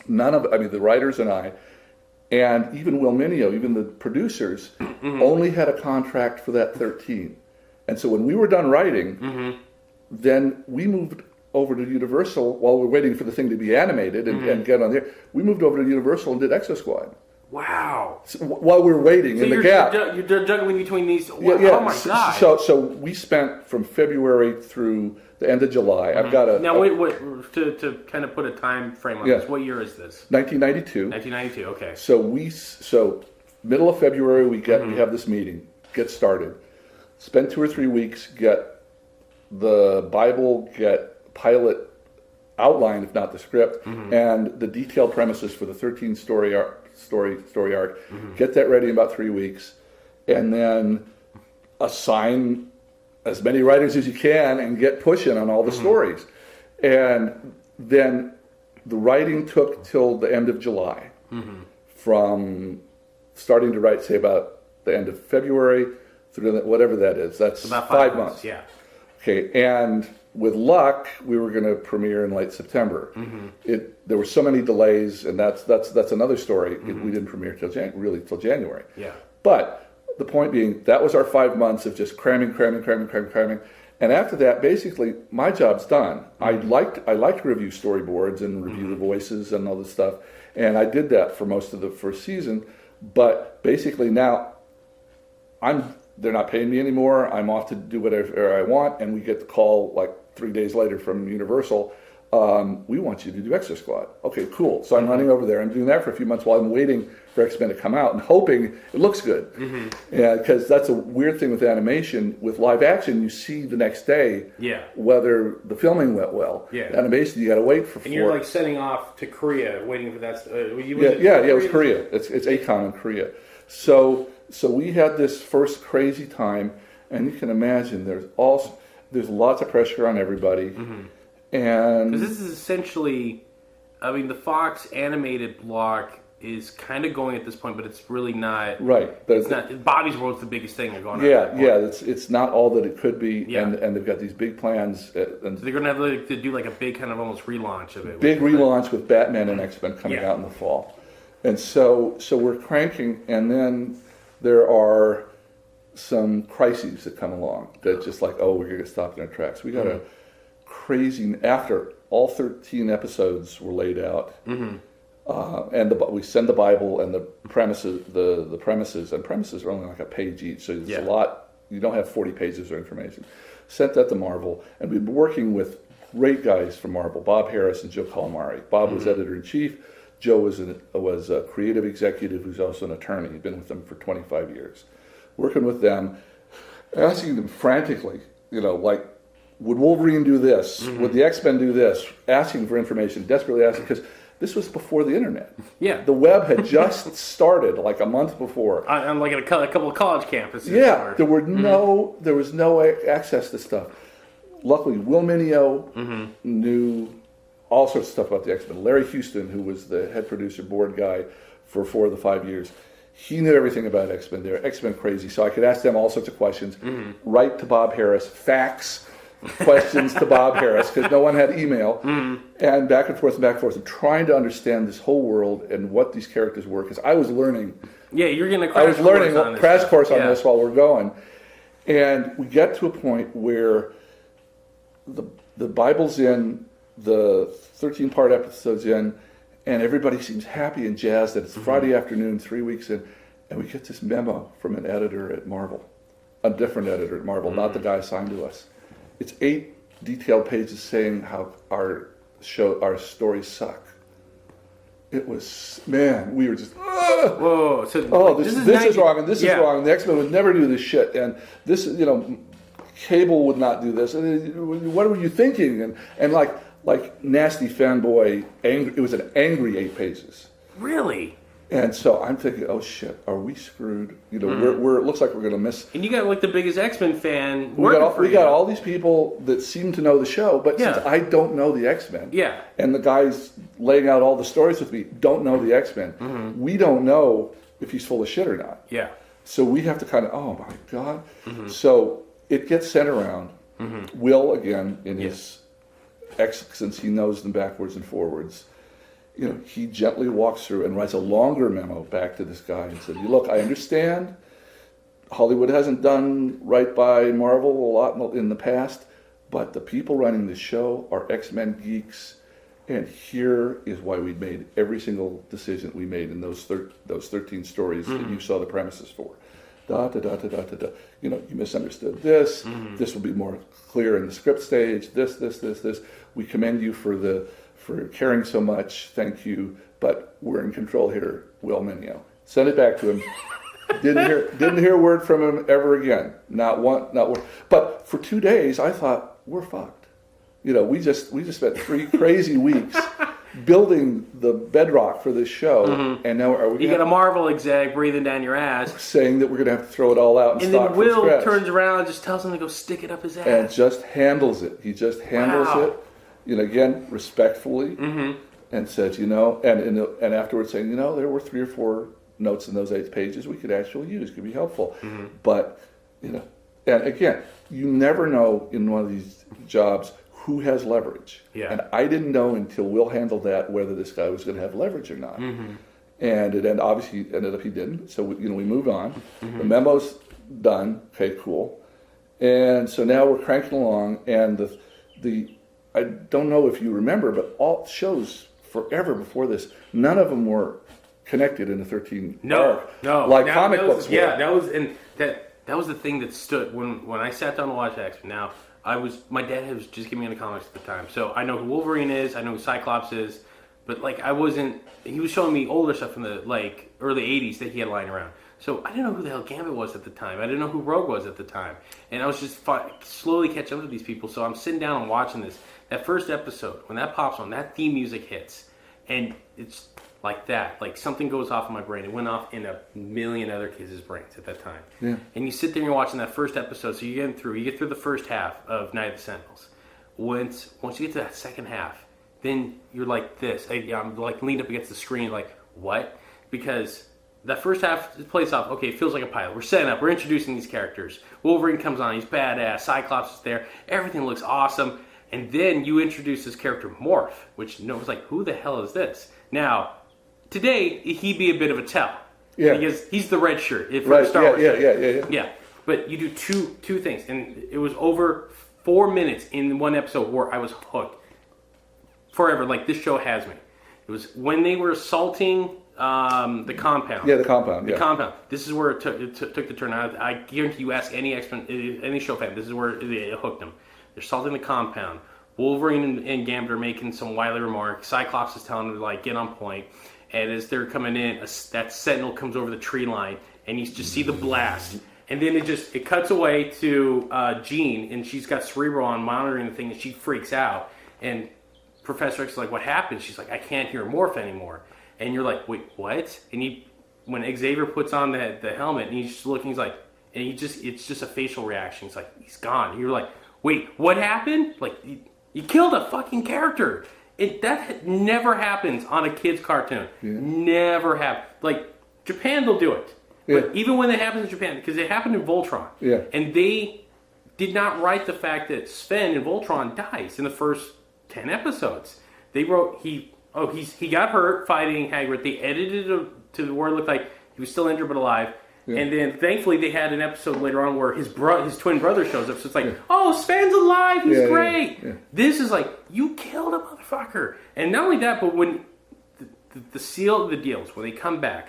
the writers and I, and even Will Mineo, even the producers, only had a contract for that 13. And so when we were done writing, then we moved over to Universal while we were waiting for the thing to be animated and get on there. We moved over to Universal and did Exo Squad. Wow. So while we were waiting in the gap. You're juggling between these. Yeah. Oh my God. So we spent from February through the end of July. I've got a... Now, wait, to kind of put a time frame on this, what year is this? 1992. 1992, okay. So middle of February, we have this meeting, get started. Spend 2 or 3 weeks, get the Bible, get pilot outline, if not the script, and the detailed premises for the 13 story arc. Get that ready in about 3 weeks, and then assign as many writers as you can and get pushing on all the stories. And then the writing took till the end of July, from starting to write, say, about the end of February through whatever that is. That's about 5 months. Yeah. Okay, and with luck, we were going to premiere in late September. There were so many delays, and that's another story. We didn't premiere till January. Yeah. But the point being, that was our 5 months of just cramming. And after that, basically, my job's done. I like to review storyboards and review the voices and all this stuff, and I did that for most of the first season. But basically now, they're not paying me anymore. I'm off to do whatever I want, and we get the call like 3 days later from Universal. We want you to do Exo Squad. Okay, cool. So I'm running over there. I'm doing that for a few months while I'm waiting for X-Men to come out and hoping it looks good. Yeah, because that's a weird thing with animation. With live action, you see the next day whether the filming went well. Yeah. Animation, you got to wait for 4. And you're like setting off to Korea, waiting for that. It was Korea. It's ACON in Korea. So we had this first crazy time, and you can imagine there's lots of pressure on everybody. And because this is essentially, the Fox animated block is kind of going at this point, but it's really not. Right. It's not. Bobby's World's the biggest thing they're going on. Yeah. It's not all that it could be, and they've got these big plans. And so they're going to have to do like a big kind of almost relaunch of it. Big relaunch with Batman and X-Men coming out in the fall, and so we're cranking, and then there are some crises that come along that just like, we're going to get stopped in our tracks. We got a crazy, after all 13 episodes were laid out, and we send the Bible and the premises, the premises are only like a page each, so it's a lot. You don't have 40 pages of information. Sent that to Marvel, and we've been working with great guys from Marvel, Bob Harris and Joe Calamari. Bob was editor-in-chief. Joe was a creative executive who's also an attorney. He'd been with them for 25 years. Working with them, asking them frantically, like, would Wolverine do this? Would the X-Men do this? Asking for information, desperately asking, because this was before the internet. Yeah. The web had just started like a month before. I'm like at a couple of college campuses. Yeah, there was no access to stuff. Luckily, Will Mineo knew all sorts of stuff about the X-Men. Larry Houston, who was the head producer, board guy for 4 of the 5 years, he knew everything about X-Men. They're X-Men crazy, so I could ask them all sorts of questions. Write to Bob Harris, fax questions to Bob Harris because no one had email, and back and forth and trying to understand this whole world and what these characters were, because I was learning. Yeah, you're getting a crash course on Yeah. this while we're going, and we get to a point where the Bible's in, the 13-part episode's in, and everybody seems happy and jazzed that it's Friday afternoon, 3 weeks in, and we get this memo from an editor at Marvel, a different editor at Marvel, not the guy assigned to us. It's 8 detailed pages saying how our stories suck. It was, man, we were just, Whoa! So this is wrong, and this is wrong. The X-Men would never do this shit, and this, Cable would not do this. And what were you thinking? And like nasty fanboy, angry. It was an angry 8 pages. Really? And so I'm thinking, oh shit, are we screwed? We're it looks like we're going to miss. And you got like the biggest X-Men fan. We got all these people that seem to know the show, but since I don't know the X-Men, and the guys laying out all the stories with me don't know the X-Men, we don't know if he's full of shit or not. Yeah. So we have to kind of, oh my God. So it gets sent around. Will, again, in his since he knows them backwards and forwards, he gently walks through and writes a longer memo back to this guy and said, look, I understand Hollywood hasn't done right by Marvel a lot in the past, but the people running this show are X-Men geeks, and here is why we made every single decision we made in those 13 stories that you saw the premises for. You misunderstood this. This will be more clear in the script stage. This. We commend you for caring so much. Thank you. But we're in control here, Will Mineo. Send it back to him. Didn't hear a word from him ever again. Not one. But for 2 days, I thought we're fucked. We just spent 3 crazy weeks building the bedrock for this show, and now are we? You got a Marvel exec breathing down your ass, saying that we're going to have to throw it all out and start then Will from scratch. turns around and just tells him to go stick it up his ass, and just handles it. He just handles it, again respectfully, and says, and afterwards saying, there were 3 or 4 notes in those 8 pages we could actually use, could be helpful, but and again, you never know in one of these jobs who has leverage. Yeah. And I didn't know until Will handled that whether this guy was going to have leverage or not. And it obviously ended up he didn't. So we moved on. The memo's done. Okay, cool. And so now we're cranking along, and the I don't know if you remember, but all shows forever before this, none of them were connected in a 13 arc. No. Like now, comic books were. Yeah, that was the thing that stood when I sat down to watch X-Men. Now, my dad was just giving me into comics at the time, so I know who Wolverine is, I know who Cyclops is, but he was showing me older stuff from the early 80s that he had lying around. So I didn't know who the hell Gambit was at the time. I didn't know who Rogue was at the time. And I was just slowly catching up with these people, so I'm sitting down and watching this. That first episode, when that pops on, that theme music hits, and it's like that. Like something goes off in my brain. It went off in a million other kids' brains at that time. Yeah. And you sit there and you're watching that first episode. So you get through the first half of Night of the Sentinels. Once you get to that second half, then you're like this. I'm like leaned up against the screen, like what? Because that first half plays off. Okay, it feels like a pilot. We're setting up. We're introducing these characters. Wolverine comes on. He's badass. Cyclops is there. Everything looks awesome. And then you introduce this character Morph, which was like, who the hell is this? Now, today, he'd be a bit of a tell. Yeah. Because he's the red shirt for Star Wars. Yeah. But you do two things. And it was over 4 minutes in one episode where I was hooked. Forever. Like, this show has me. It was when they were assaulting the compound. Yeah, the compound. The compound. This is where it took the turn. I guarantee you ask any show fan, this is where it hooked them. They're assaulting the compound. Wolverine and Gambit are making some wily remark. Cyclops is telling them to like get on point. And as they're coming in, that Sentinel comes over the tree line, and you just see the blast. And then it cuts away to Jean, and she's got Cerebro on monitoring the thing, and she freaks out. And Professor X is like, "What happened?" She's like, "I can't hear Morph anymore." And you're like, "Wait, what?" And when Xavier puts on the helmet, and he's just looking, he's like, and it's just a facial reaction. It's like he's gone. And you're like, "Wait, what happened?" Like you killed a fucking character. That never happens on a kid's cartoon. Yeah. Never happens. Like, Japan, they'll do it. Yeah. But even when it happens in Japan, because it happened in Voltron. Yeah. And they did not write the fact that Sven and Voltron dies in the first 10 episodes. They wrote he got hurt fighting Hagrid. They edited it to where it looked like he was still injured but alive. Yeah. And then thankfully they had an episode later on where his twin brother shows up. So it's like, oh, Sven's alive. He's great. Yeah. This is like, you killed a motherfucker. And not only that, but when the seal of the deals, when they come back,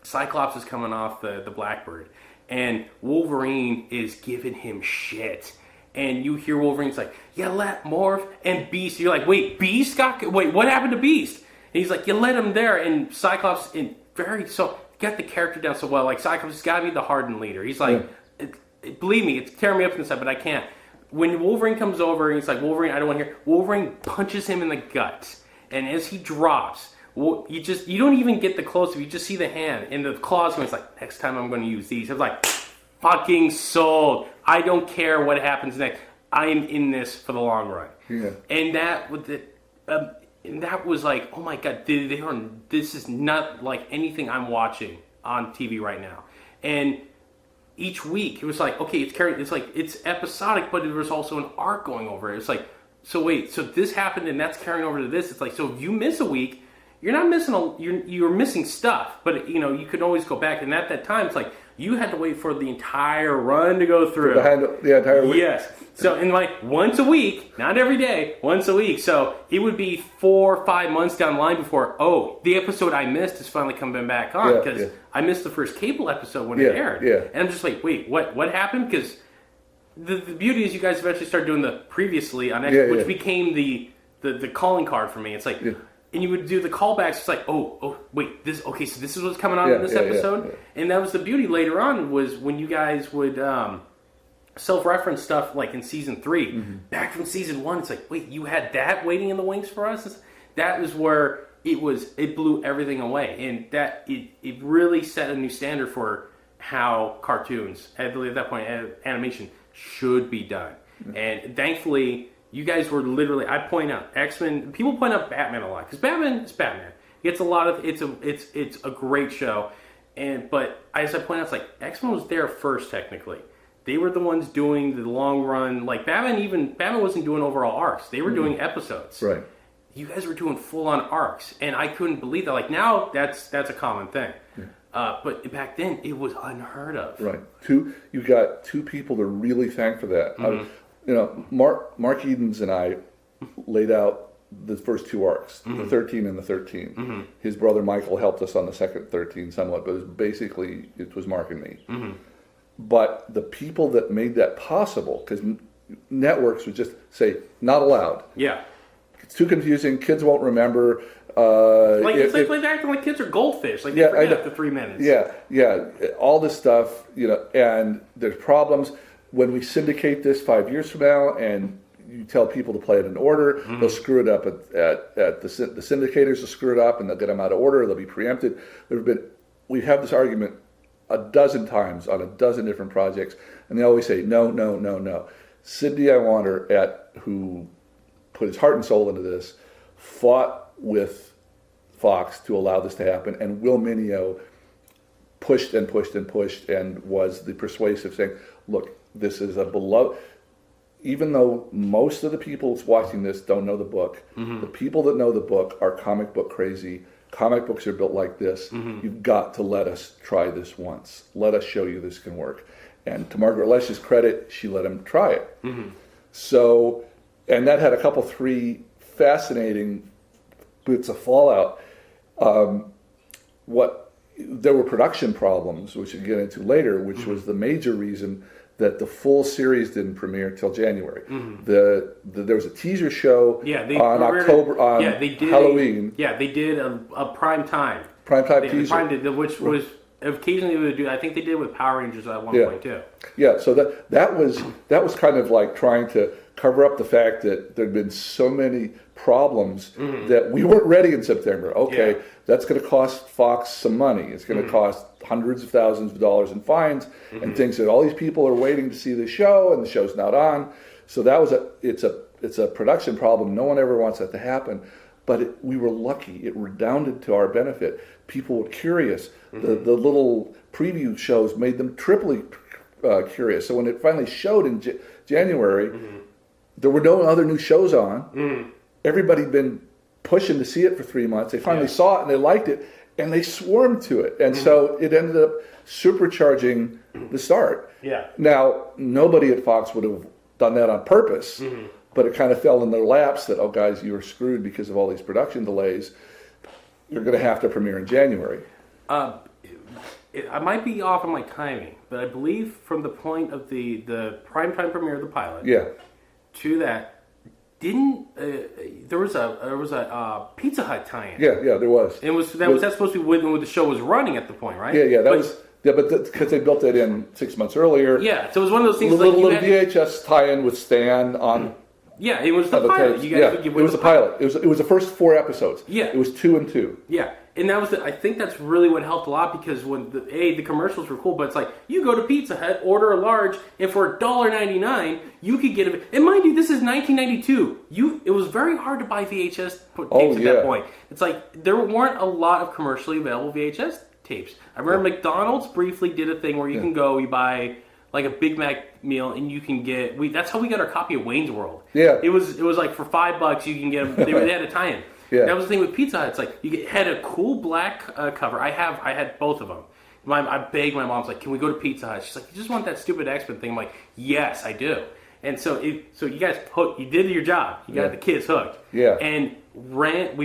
Cyclops is coming off the Blackbird, and Wolverine is giving him shit. And you hear Wolverine's like, you let Morph and Beast. You're like, wait, what happened to Beast? And he's like, you let him there. And Cyclops, got the character down so well. Like, Cyclops has got to be the hardened leader. He's like, believe me, it's tearing me up inside, but I can't. When Wolverine comes over and he's like, Wolverine, I don't want to hear. Wolverine punches him in the gut. And as he drops, you don't even get the close-up. You just see the hand and the claws going. It's like, next time I'm going to use these. I was like, fucking sold. I don't care what happens next. I am in this for the long run. Yeah. And that was like, oh my god, this is not like anything I'm watching on TV right now. And each week it was like, okay, it's episodic, but there was also an arc going over it. It's like, so this happened and that's carrying over to this. It's like, so if you miss a week, you're not missing you're missing stuff, but you could always go back. And at that time, it's like you had to wait for the entire run to go through. The entire week. Yes. So in like once a week, not every day, once a week. So it would be 4 or 5 months down the line before the episode I missed is finally coming back on because I missed the first Cable episode when it aired. Yeah. And I'm just like, wait, what happened? Because the beauty is you guys eventually started doing the previously on X, which became the calling card for me. It's like. Yeah. And you would do the callbacks. It's like, wait, so this is what's coming on in this episode. Yeah. And that was the beauty later on was when you guys would self-reference stuff like in season 3, back from season 1. It's like, wait, you had that waiting in the wings for us. That was where it blew everything away, and that it really set a new standard for how cartoons, at that point, animation should be done. Mm-hmm. And thankfully. You guys were literally. I point out X-Men. People point out Batman a lot because Batman is Batman. It's a lot of. It's a great show, but as I point out, it's like X-Men was there first. Technically, they were the ones doing the long run. Like Batman wasn't doing overall arcs. They were doing episodes. Right. You guys were doing full on arcs, and I couldn't believe that. Like now, that's a common thing. Yeah. But back then, it was unheard of. Right. You got two people to really thank for that. Mm-hmm. Mark Edens and I laid out the first 2 arcs, the 13 and the 13. Mm-hmm. His brother Michael helped us on the second 13 somewhat, but it was Mark and me. Mm-hmm. But the people that made that possible, because networks would just say, not allowed. Yeah. It's too confusing, kids won't remember. It's like acting like kids are goldfish. Like they forget after 3 minutes. Yeah. All this stuff, and there's problems. When we syndicate this 5 years from now, and you tell people to play it in order, they'll screw it up at the syndicators will screw it up, and they'll get them out of order. They'll be preempted. We've had this argument a dozen times on a dozen different projects, and they always say no. Sidney Iwander, who put his heart and soul into this, fought with Fox to allow this to happen, and Will Mineo pushed and was the persuasive saying, look. This is a beloved, even though most of the people watching this don't know the book, the people that know the book are comic book crazy. Comic books are built like this. You've got to let us try this once. Let us show you this can work. And to Margaret Loesch's credit, she let him try it. So, and that had 3 fascinating bits of fallout. There were production problems, which we'll get into later, which was the major reason that the full series didn't premiere till January. There was a teaser show on Halloween. They did a prime time teaser, which was occasionally they would do. I think they did it with Power Rangers at one point too. Yeah, so that was kind of like trying to cover up the fact that there'd been so many problems that we weren't ready in September. Okay, that's going to cost Fox some money. It's going to cost hundreds of thousands of dollars in fines and things that all these people are waiting to see the show, and the show's not on. So that was it's a production problem. No one ever wants that to happen. But we were lucky. It redounded to our benefit. People were curious. The little preview shows made them triply curious. So when it finally showed in January, there were no other new shows on. Everybody'd been pushing to see it for 3 months. They finally saw it and they liked it, and they swarmed to it. And so it ended up supercharging the start. Yeah. Now, nobody at Fox would have done that on purpose, but it kind of fell in their laps that, oh, guys, you were screwed because of all these production delays. You're going to have to premiere in January. I might be off on my timing, but I believe from the point of the primetime premiere of the pilot to that, there was a Pizza Hut tie-in. Yeah, there was. And was that supposed to be when the show was running at the point, right? But because they built it in 6 months earlier. Yeah, so it was one of those things. Little VHS tie-in with Stan on. Yeah, it was the pilot. It was the pilot. It was the first 4 episodes. Yeah, it was 2 and 2. Yeah, and that was I think that's really what helped a lot, because when the commercials were cool, but it's like you go to Pizza Hut, order a large, and for $1.99 you could get it. And mind you, this is 1992. It was very hard to buy VHS tapes at that point. It's like there weren't a lot of commercially available VHS tapes. I remember McDonald's briefly did a thing where you can go, you buy like a Big Mac meal, and you can get. That's how we got our copy of Wayne's World. Yeah, it was like for $5 you can get them. They had a tie-in. Yeah. That was the thing with Pizza Hut. It's like had a cool black cover. I had both of them. I begged my mom. I was like, "Can we go to Pizza Hut?" She's like, "You just want that stupid X-Men thing." I'm like, "Yes, I do." And so you guys you did your job. You got the kids hooked. Yeah. And ran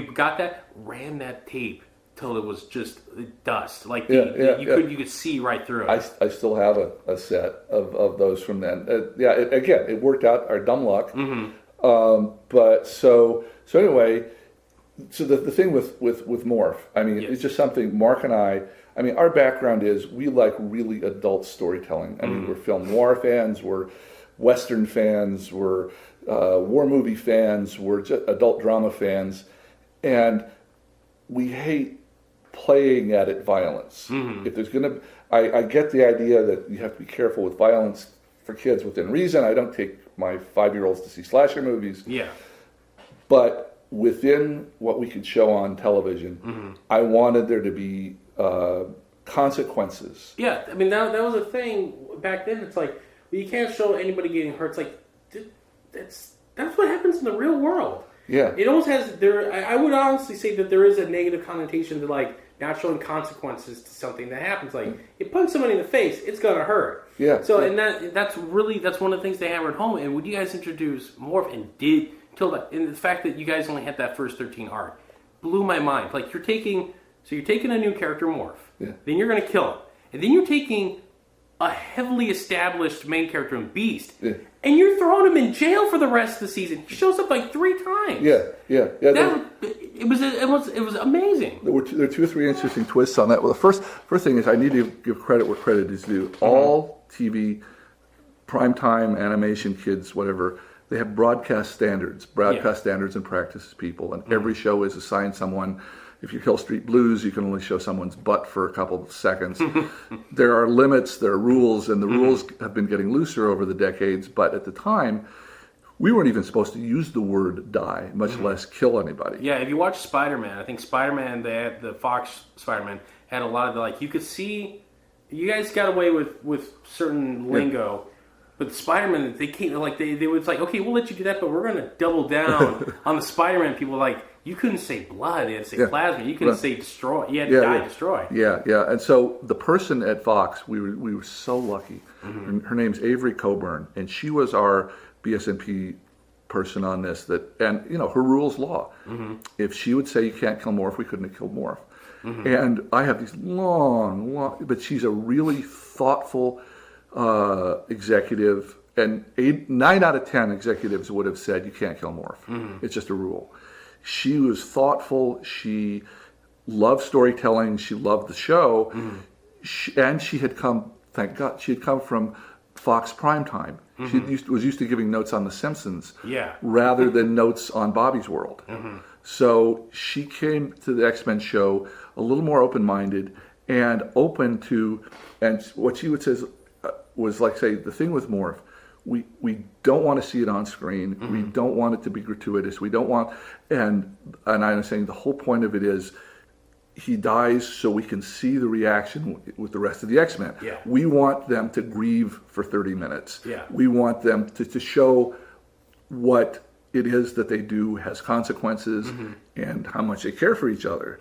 that tape till it was just dust. Like you could see right through it. I still have a set of those from then. It worked out our dumb luck. But so anyway, so the thing with Morph, I mean, it's just something Mark and I mean, our background is we like really adult storytelling. I mean, we're film noir fans, we're Western fans, we're war movie fans, we're just adult drama fans, and we hate playing at it violence. If there's I get the idea that you have to be careful with violence for kids within reason. I don't take my 5-year-olds to see slasher movies. Yeah. But within what we could show on television, I wanted there to be consequences. Yeah, I mean that was a thing back then. It's like, well, you can't show anybody getting hurt. It's like that's what happens in the real world. Yeah, it almost has I would honestly say that there is a negative connotation to like not showing consequences to something that happens. Like you punch somebody in the face, it's gonna hurt. Yeah. So and that's one of the things they hammered home. And when you guys introduced Morph and and the fact that you guys only had that first 13 arc blew my mind. Like you're taking a new character, Morph, then you're gonna kill him, and then you're taking a heavily established main character in Beast, and you're throwing him in jail for the rest of the season. He shows up like 3 times. It was amazing. There are 2 or 3 interesting twists on that. Well, the first thing is I need to give credit where credit is due. All TV, primetime animation kids, whatever, they have broadcast standards and practices people, and every show is assigned someone. If you Hill Street Blues, you can only show someone's butt for a couple of seconds. There are limits, there are rules, and the rules have been getting looser over the decades. But at the time, we weren't even supposed to use the word die, much less kill anybody. Yeah, if you watch Spider-Man, I think Spider-Man, the Fox Spider-Man, had a lot of like, you could see, you guys got away with certain lingo. But Spider-Man, they can't, like, they was like, okay, we'll let you do that, but we're going to double down on the Spider-Man people. Like, you couldn't say blood, you had to say plasma, you couldn't say destroy, you had to die, destroy. Yeah. And so the person at Fox, we were so lucky. Her name's Avery Coburn, and she was our BSNP person on this. And her rule's law. If she would say you can't kill Morph, we couldn't have killed Morph. And I have these long, but she's a really thoughtful executive, and 9 out of 10 executives would have said you can't kill Morph. It's just a rule. She was thoughtful. She loved storytelling. She loved the show, and she had come. Thank God, she had come from Fox Primetime. She was used to giving notes on The Simpsons, rather than notes on Bobby's World. So she came to the X-Men show a little more open-minded and open to, and what she would say was like, say, the thing with Morph, we don't want to see it on screen. We don't want it to be gratuitous. We don't want, and I'm saying the whole point of it is, he dies so we can see the reaction with the rest of the X-Men. Yeah. We want them to grieve for 30 minutes. Yeah. We want them to show what it is that they do has consequences and how much they care for each other.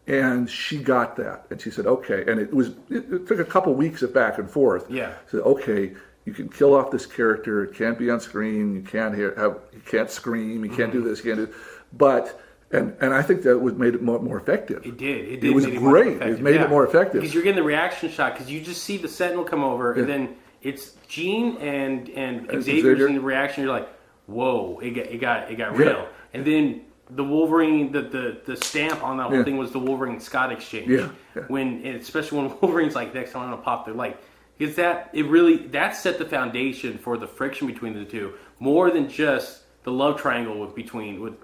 And she got that, and she said, "Okay." And it took a couple weeks of back and forth. Yeah. She said, "Okay, you can kill off this character. It can't be on screen. You can't you can't scream. You can't do this. You can't do." But and I think that made it more effective. It did. It was great. It made it more effective because you're getting the reaction shot. Because you just see the Sentinel come over, and then it's Jean and Xavier's in the reaction. You're like, "Whoa! It got real." And then the Wolverine, the stamp on that whole thing was the Wolverine Scott exchange. Yeah. Especially when Wolverine's like, "Next time I'm gonna pop," they're like, "Is that it? Really? That set the foundation for the friction between the two, more than just the love triangle with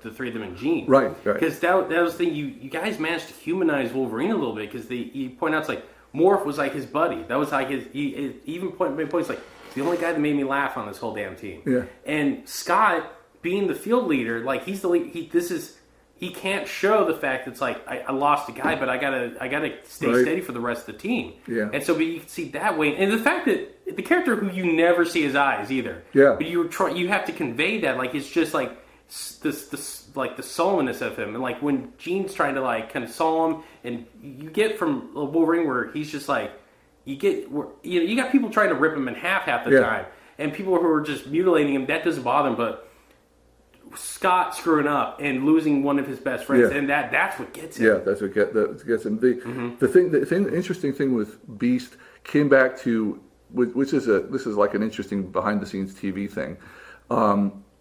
the three of them and Jean." Right. Because that was the thing. You guys managed to humanize Wolverine a little bit because you point out it's like Morph was like his buddy. That was like he even made points like the only guy that made me laugh on this whole damn team. Yeah. And Scott, being the field leader, like he's the lead, he can't show the fact that it's like I lost a guy, but I gotta stay steady for the rest of the team. Yeah. And so, but you can see that way, and the fact that the character who you never see his eyes either. Yeah. But you have to convey that like it's just like this like the sullenness of him, and like when Jean's trying to like kind of solemn, and you get from Wolverine where he's just like you got people trying to rip him in half the time, and people who are just mutilating him. That doesn't bother him, but Scott screwing up and losing one of his best friends, and that's what gets him. Yeah, that's what gets him. The interesting thing with Beast came back to, this is like an interesting behind the scenes TV thing.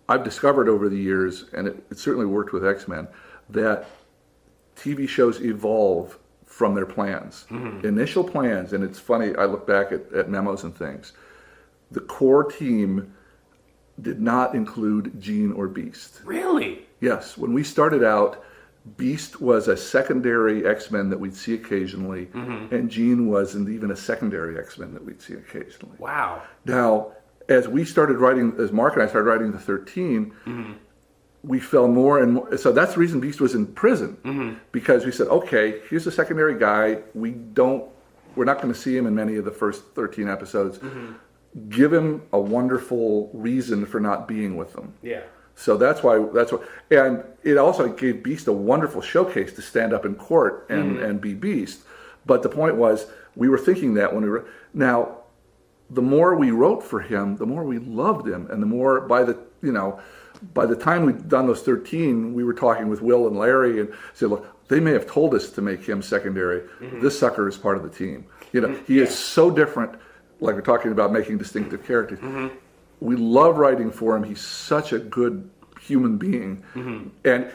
I've discovered over the years, and it certainly worked with X-Men, that TV shows evolve from their plans. Initial plans, and it's funny, I look back at memos and things. The core team did not include Jean or Beast. Really? Yes. When we started out, Beast was a secondary X-Men that we'd see occasionally, and Jean wasn't even a secondary X-Men that we'd see occasionally. Wow. Now, as Mark and I started writing the 13, we fell more and more. So that's the reason Beast was in prison, because we said, okay, here's a secondary guy. We're not going to see him in many of the first 13 episodes. Give him a wonderful reason for not being with them. Yeah. So that's why, and it also gave Beast a wonderful showcase to stand up in court and be Beast. But the point was, we were thinking that when we were, now, the more we wrote for him, the more we loved him, and the more by the time we'd done those 13, we were talking with Will and Larry and said, look, they may have told us to make him secondary. This sucker is part of the team. He is so different. Like we're talking about making distinctive characters. We love writing for him. He's such a good human being, and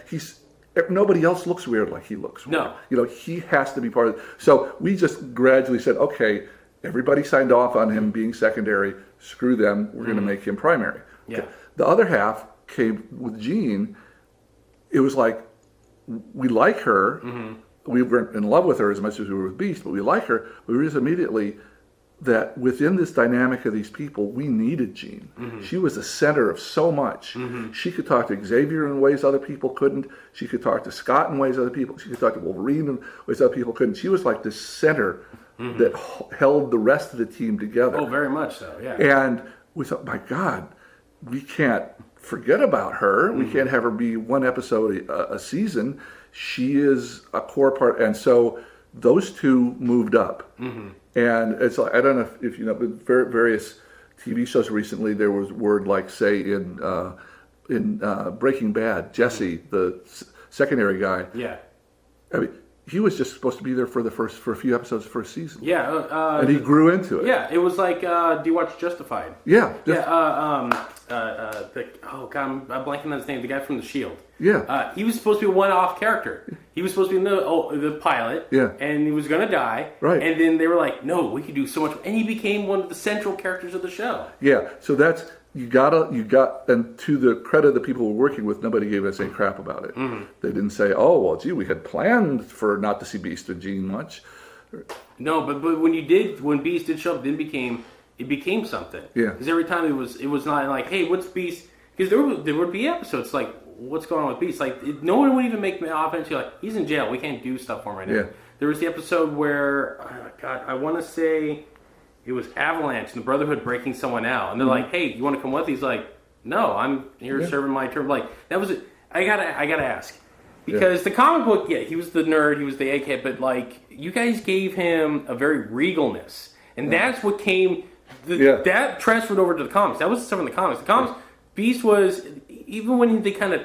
nobody else looks weird like he looks weird. No. He has to be part of it. So we just gradually said, okay, everybody signed off on him being secondary. Screw them. We're going to make him primary. Yeah. Okay. The other half came with Jean. It was like, we like her. We weren't in love with her as much as we were with Beast, but we like her. We realized immediately that within this dynamic of these people, we needed Jean. She was the center of so much. She could talk to Xavier in ways other people couldn't. She could talk to Scott in ways other people. She could talk to Wolverine in ways other people couldn't. She was like the center that held the rest of the team together. Oh, very much so. Yeah. And we thought, my God, we can't forget about her. We can't have her be one episode a season. She is a core part, and so those two moved up. And it's like, I don't know if you know, but various TV shows recently, there was word like, say, in Breaking Bad, Jesse, the secondary guy. Yeah. I mean, he was just supposed to be there for a few episodes of the first season. Yeah. And he grew into it. Yeah, it was like, do you watch Justified? Yeah. I'm blanking on his name, the guy from The Shield. Yeah. He was supposed to be a one-off character. He was supposed to be the pilot. Yeah. And he was going to die. Right. And then they were like, no, we could do so much. And he became one of the central characters of the show. Yeah. So that's, and to the credit of the people we're working with, nobody gave us any crap about it. They didn't say, oh, well, gee, we had planned for not to see Beast and Jean much. No, but when Beast did show up, then it became something. Yeah. Because every time it was not like, hey, what's Beast? Because there would be episodes like, what's going on with Beast? Like, no one would even make offense. You're like, he's in jail. We can't do stuff for him right now. Yeah. There was the episode where, God, I want to say it was Avalanche and the Brotherhood breaking someone out, and they're like, "Hey, you want to come with?" He's like, "No, I'm here serving my term." Like, that was it. I gotta ask. Because the comic book, he was the nerd, he was the AK, but like, you guys gave him a very regalness. And that's what came, that transferred over to the comics. That was the stuff in the comics. The comics, Beast was, even when they kind of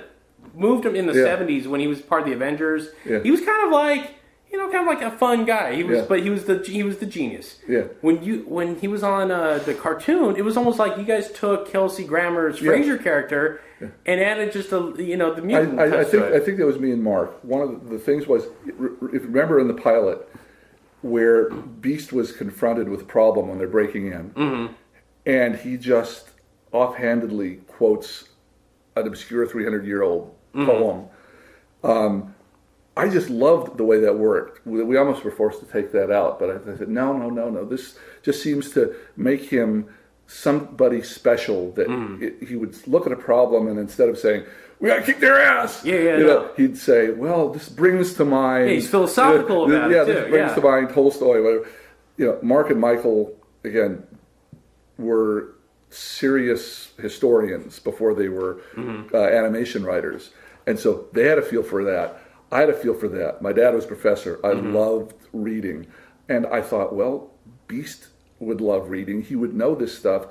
moved him in the 70s, when he was part of the Avengers, he was kind of like, kind of like a fun guy. He was, but he was the genius. Yeah. When he was on the cartoon, it was almost like you guys took Kelsey Grammer's Frasier character and added just the mutant. I think that was me and Mark. One of the things was, if you remember in the pilot, where Beast was confronted with a problem when they're breaking in, and he just offhandedly quotes an obscure 300-year-old poem. I just loved the way that worked. We almost were forced to take that out, but I said, no. This just seems to make him somebody special, that he would look at a problem, and instead of saying, "We gotta kick their ass," he'd say, "Well, this brings to mind." He's philosophical about it too. This brings to mind Tolstoy. Whatever. Mark and Michael again were serious historians before they were animation writers, and so they had a feel for that. I had a feel for that. My dad was a professor. I loved reading, and I thought, well, Beast would love reading. He would know this stuff.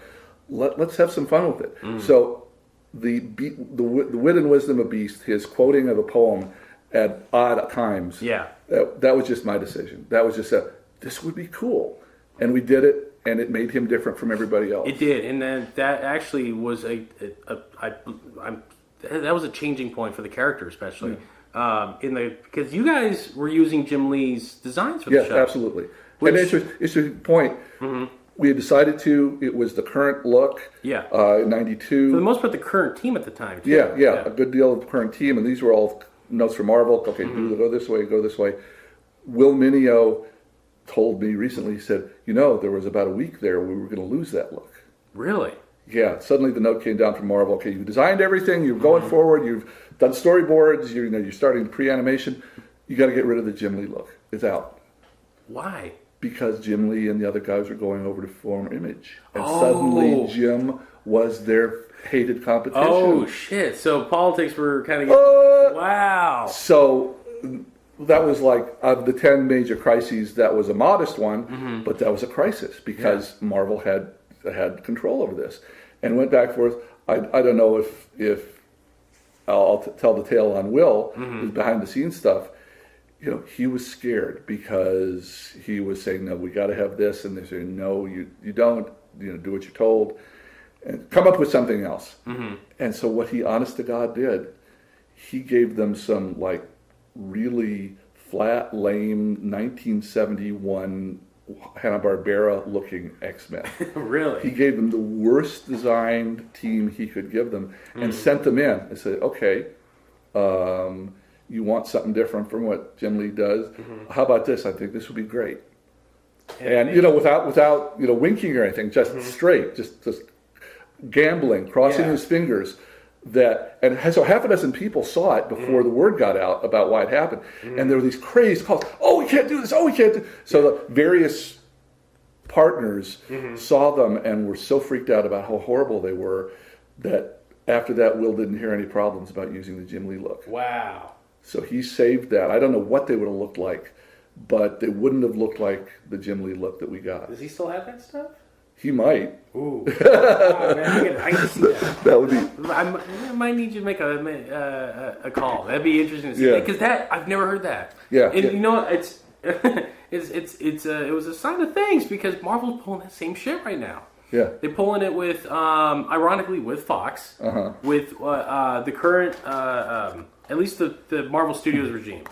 Let's have some fun with it. So the wit and wisdom of Beast, his quoting of a poem at odd times, that was just my decision. That was just this would be cool. And we did it, and it made him different from everybody else. It did, and then that actually was that was a changing point for the character, especially. Because you guys were using Jim Lee's designs for the show. Yes, absolutely. And it's a point. We had decided it was the current look. Yeah. In '92. For the most part, the current team at the time. Too. Yeah. A good deal of the current team, and these were all notes from Marvel. Okay, go this way. Will Mineo told me recently. He said, there was about a week there we were going to lose that look. Really? Yeah. Suddenly the note came down from Marvel. Okay, you designed everything. You're going forward. You've done storyboards. You're starting pre-animation. You got to get rid of the Jim Lee look. It's out. Why? Because Jim Lee and the other guys were going over to form Image. And suddenly Jim was their hated competition. Oh, shit. So politics were kind of wow. So that was like, of the 10 major crises, that was a modest one, but that was a crisis because Marvel had control over this. And went back and forth. I don't know if I'll tell the tale on Will, his behind-the-scenes stuff. He was scared because he was saying, "No, we got to have this," and they say, "No, you don't. Do what you're told, and come up with something else." And so, what he, honest to God, did, he gave them some like really flat, lame 1971 Hanna-Barbera looking X-Men. Really? He gave them the worst designed team he could give them, and sent them in and said, "Okay. You want something different from what Jim Lee does? How about this? I think this would be great." And without winking or anything, just straight, just gambling, crossing his fingers. So half a dozen people saw it before the word got out about why it happened, and there were these crazed calls. "Oh, we can't do this! Oh, we can't do." So the various partners saw them and were so freaked out about how horrible they were that after that, Will didn't hear any problems about using the Jim Lee look. Wow. So he saved that. I don't know what they would have looked like, but they wouldn't have looked like the Jim Lee look that we got. Does he still have that stuff? He might. Ooh. Oh, man, I can see that. That would be. I might need you to make a call. That'd be interesting to see. Because I've never heard that. Yeah. And it was a sign of things because Marvel's pulling that same shit right now. Yeah. They're pulling it with, ironically, with Fox, with the current, at least the Marvel Studios regime.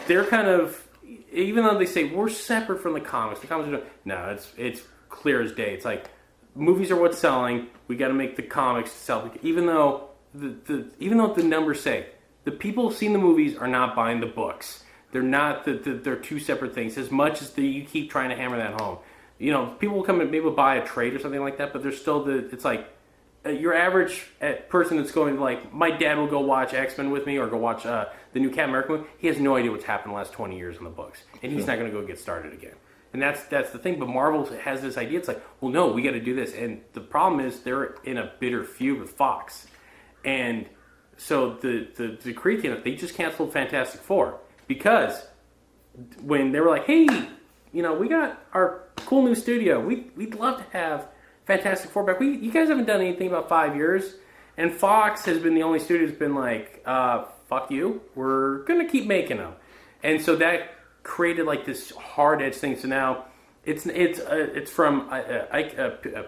They're kind of, even though they say we're separate from the comics are doing, no, it's clear as day. It's like movies are what's selling. We got to make the comics sell. Even though the numbers say the people who've seen the movies are not buying the books. They're not. They're two separate things. As much as you keep trying to hammer that home. People will come and maybe buy a trade or something like that, but there's still it's like your average person that's going like, my dad will go watch X-Men with me or go watch the new Captain America movie. He has no idea what's happened the last 20 years in the books, and he's not going to go get started again. And that's the thing. But Marvel has this idea. It's like, well, no, we got to do this. And the problem is they're in a bitter feud with Fox, and so the decree came up. They just canceled Fantastic Four because when they were like, hey, we got our cool new studio. We'd love to have Fantastic Four back. You guys haven't done anything about 5 years. And Fox has been the only studio that's been like, fuck you. We're going to keep making them. And so that created like this hard edge thing. So now it's from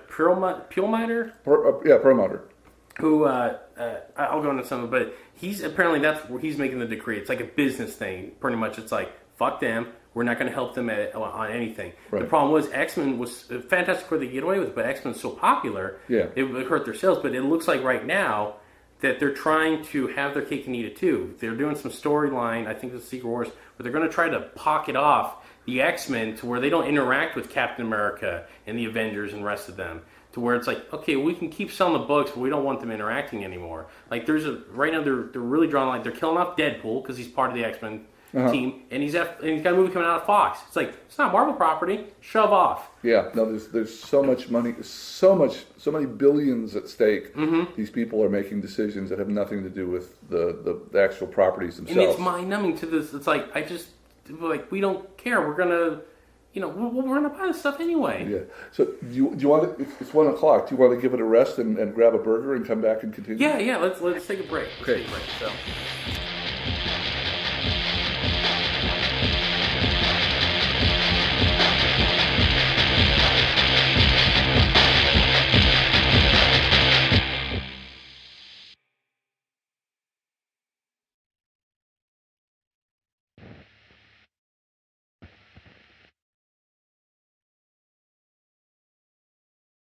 Perlmutter. Perlmutter. Who I'll go into some of it, but he's apparently that's where he's making the decree. It's like a business thing, pretty much. It's like, fuck them. We're not going to help them on anything. Right. The problem was X-Men was Fantastic Four they get away with, but X-Men's so popular, it would hurt their sales. But it looks like right now that they're trying to have their cake and eat it too. They're doing some storyline, I think it's Secret Wars, but they're going to try to pocket off the X-Men to where they don't interact with Captain America and the Avengers and the rest of them. To where it's like, okay, we can keep selling the books, but we don't want them interacting anymore. Like right now they're really drawing like they're killing off Deadpool because he's part of the X-Men team, and he's got a movie coming out of Fox. It's like, it's not Marvel property. Shove off. Yeah, no, there's so much money, so many billions at stake. Mm-hmm. These people are making decisions that have nothing to do with the actual properties themselves. And it's mind-numbing to this. It's like, we don't care. We're gonna. We're going to buy this stuff anyway. Yeah. So do you want to, it's 1 o'clock. Do you want to give it a rest and grab a burger and come back and continue? Yeah. Let's take a break. Okay. So.